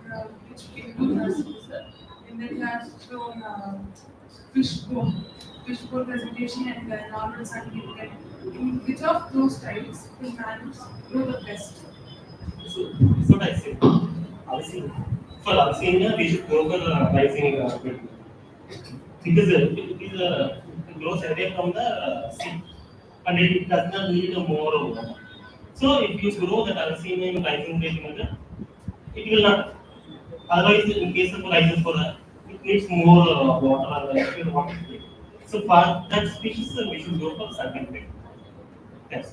which can do nursery, sir. And then you have shown fishbowl presentation and normal certificate. In which of those types will manage grow the best? So that's what I said. For Abyssinia, we should go for rising because it is grows away from the sea and it does not need more water. So if you grow that Abyssinia in rising rate method, it will not. Otherwise, in case of rising for it needs more water and water. So for that species, we should go for certain rate. Yes.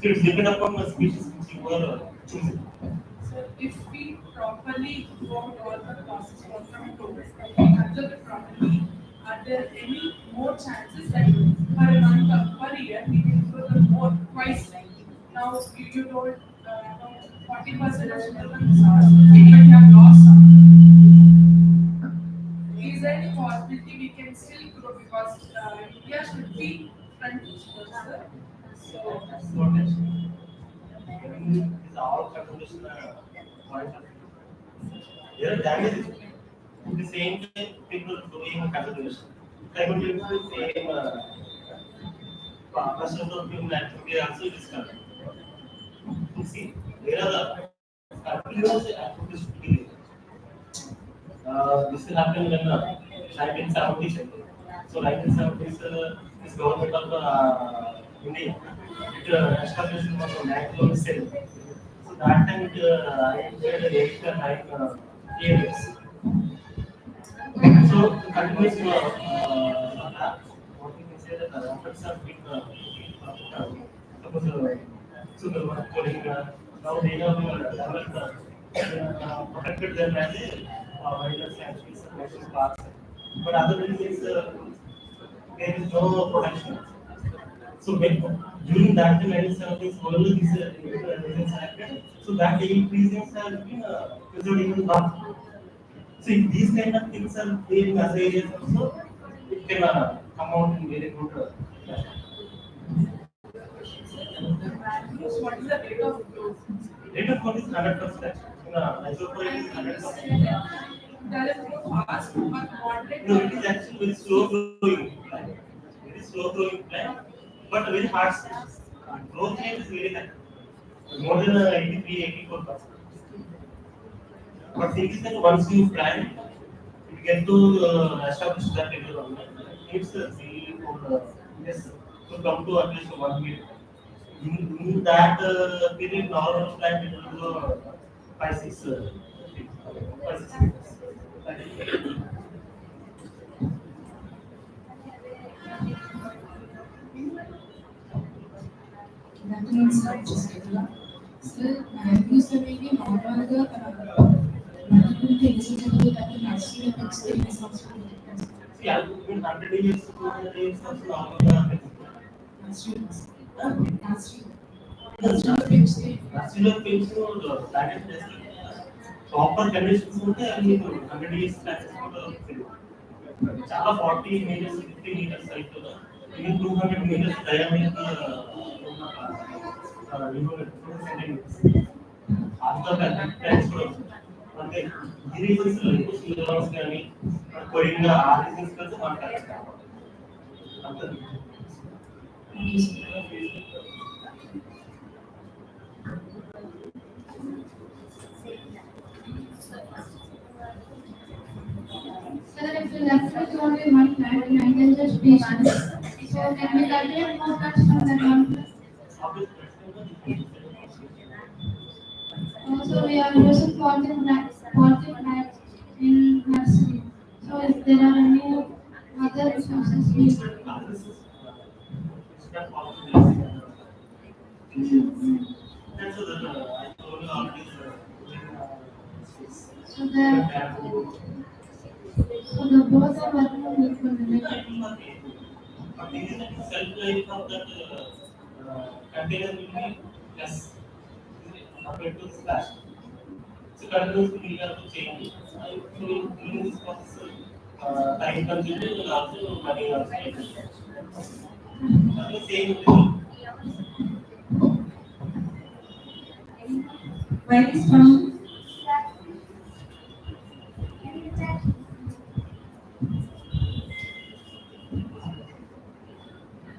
So it's depend upon the species which you are choosing. So if we properly work all the process for from tools, observe it properly, are there any more chances that per month or per year we can grow the more twice? Now you told 40% of children even have lost some. Is there any possibility we can still grow because India should be front sir? So That's what I mentioned. Is all conservation point of view. There are damages. At the same time, people doing conservation. I would use the same percent of human activity also discovered. You see, there are the continuous activities to be there. This will happen when 1970s. So 1970s, this government of India, it established one of Mangrove cell. So that time it identified 8 to 9 areas. So the continuous what we can say that the efforts are being suppose so the one calling now they have developed protected them as a wildlife sanctuaries and national parks. But other thing is there is no protection. So when during that time 1970s only this is selected. So that increases have been preserved even now. So if these kind of things are there in other areas also, it can come out in very good. what is the rate of growth? Rate of growth is 100%. Isoprene is 100%. Does it grow fast or moderate? No, it is actually very slow growing plant. Very slow growing plant, but very hard stage. Growth rate is very high, more than 83, 84%. But thing is that once you plant, you get to establish that environment. It's 3 4 years to come to at least 1 year. In that period, normal plant it will go 5 6 feet, 5 6 meters. Good afternoon, sir. Sir, mangroves అనేవి నార్మల్గా multiple things into that nursery of experience also. See, I mean, 100 years, 200 years also normal. Nurseries. Nursery. Natural things planet proper conditions ఉంటే అవి 100 years plants కూడా చాలా 40 meters 50 meters height ఇది 200 meters diameter centimetres అంత పెద్ద plants కూడా అంటే ఈ రీజన్స్ యూనివర్స్ కానీ కొరింగా ఆ రీజన్స్ కలిసి మాట్లాడతారు అంతే. Sir, if you left with only one plant in endangered species, so can we cultivate more plants from that one plant? Also, we are using polythene bags in nursery. So, if there are any other resources we so the both are working equal related. But this is the self-life of that container will be less compared to splash. So continuously we have to change it. So during this process, time consuming and also money also. The same result. Where is from?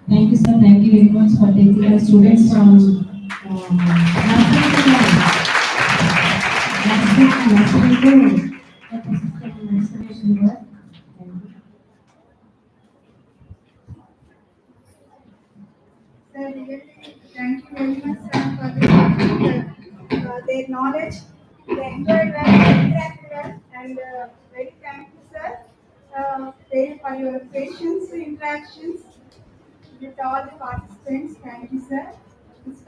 Thank you, sir. Thank you very much for taking the students from nursery to ecosystem restoration work. Thank you. Sir, really, thank you very much, sir, for their knowledge. They enjoyed well, interacted well, and very thank you, sir, for your patience interactions with all the participants. Thank you, sir.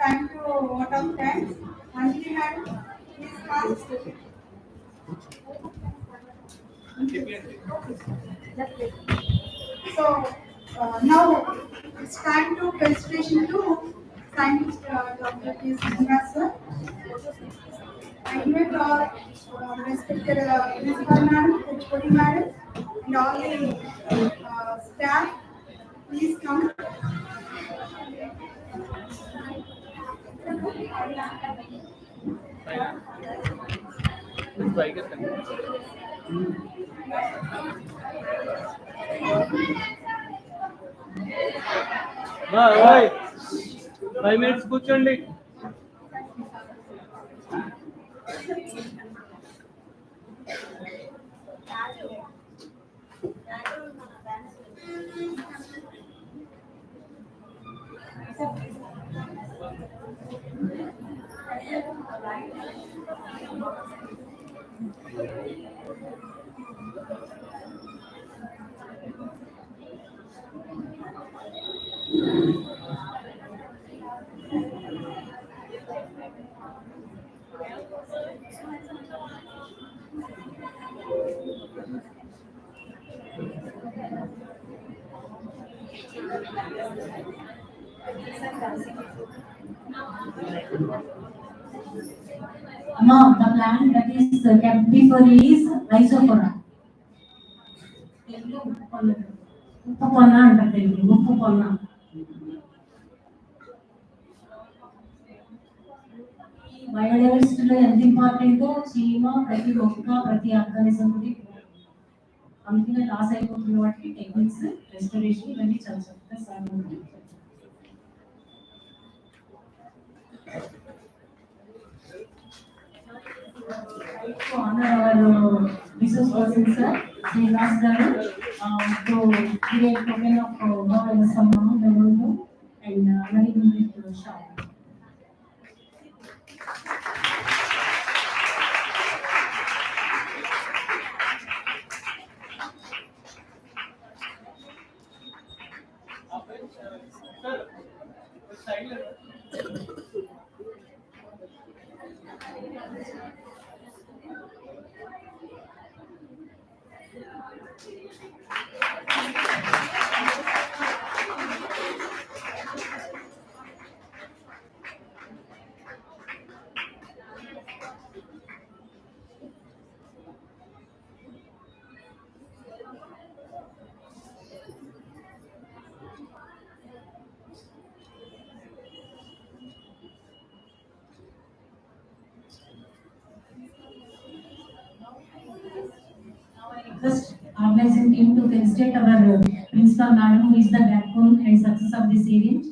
time to vote of thanks. Anjali madam, please come. So now it's time to presentation to scientist Dr. P. Srinivas sir. I invite all respected principal madam, HOD madam, and all the staff. Please come. బాయ్ 5 minutes కూర్చోండి. Among the plant that is kept before is Rhizopora. ఉప్పు పొన్న అంటారు తెలుగు ఉప్పు పొన్న. బయోడైవర్సిటీలో ఎంత ఇంపార్టెంటో చీమ ప్రతి మొక్క ప్రతి ఆర్గానిజం కి అందుకనే లాస్ అయిపోతున్న వాటికి టెక్నిక్స్ రెస్టరేషన్ ఇవన్నీ చాలా చక్కగా సాగుతుంది. To honor our resource person sir, Srinivas garu, to create token of government Samman Memorandum and very shop. Request organizing team to felicitate our principal madam who is the backbone and success of this event.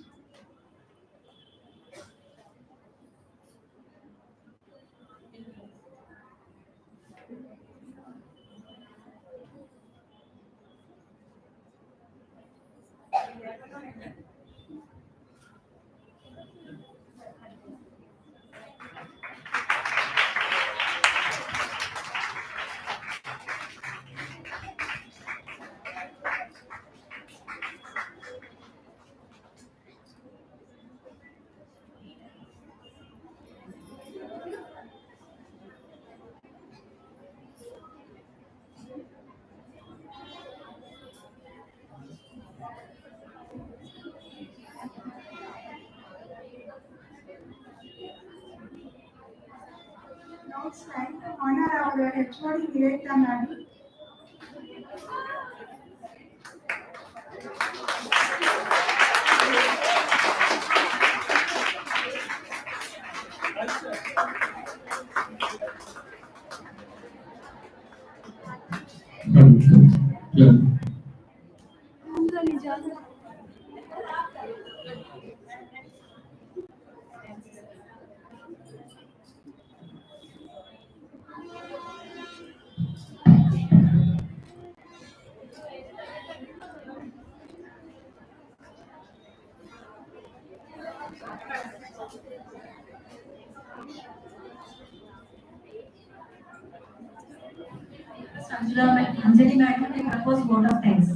Now it's time to honor our HOD Viveka madam. Yeah. Anjali madam will propose vote of thanks.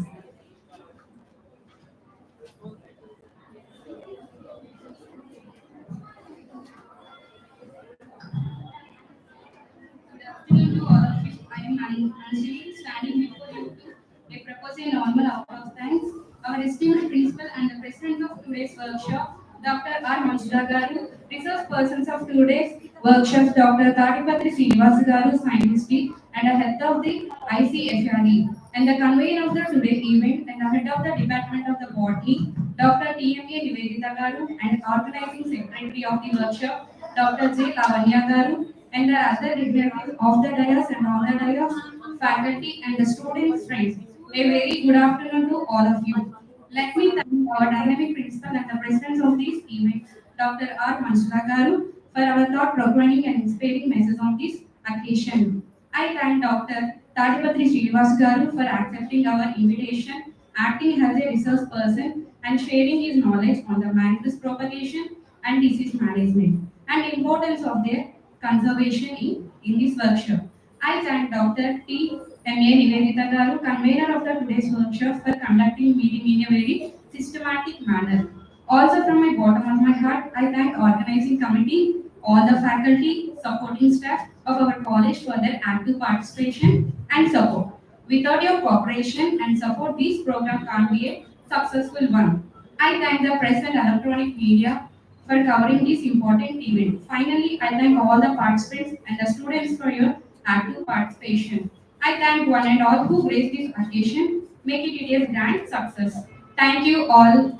workshop, Dr. R. Manjula Garu, resource persons of today's workshops, Dr. Tadipatri Srinivas Garu, scientist and a head of the ICFRE, and the convener of the today event and the head of the Department of the Botany, Dr. TMA Nivedita Garu, and organizing secretary of the workshop, Dr. J. Lavanya Garu, and the other dignitaries of the dais and all the dais, faculty and the students friends. A very good afternoon to all of you. Let me thank our dynamic principal and the presidents of this event, Dr. R. Manjula Garu, for our thought-provoking and inspiring message on this occasion. I thank Dr. Tadipatri Srinivas Garu for accepting our invitation, acting as a resource person, and sharing his knowledge on the mangroves propagation and disease management and importance of their conservation in this workshop. I thank Dr. T. M.A. Nivedita Garu, convener of the today's workshop, for conducting meeting in a very systematic manner. Also, from my bottom of my heart, I thank organizing committee, all the faculty, supporting staff of our college for their active participation and support. Without your cooperation and support, this program can't be a successful one. I thank the press and electronic media for covering this important event. Finally, I thank all the participants and the students for your active participation. I thank one and all who graced this occasion, making it a grand success. Thank you all.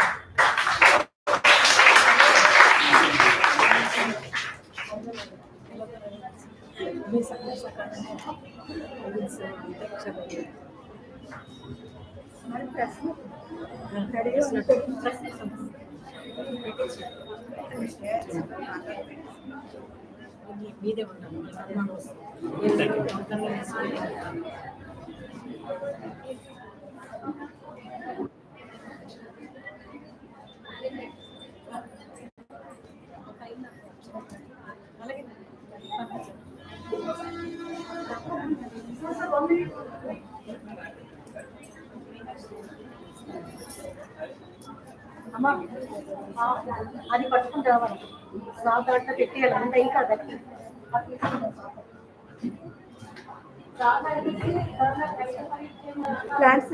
అమ్మ అది పట్టుకుని రావాలి సాగు దాంట్లో పెట్టేయాలి అంత ఇంకా దక్కి plants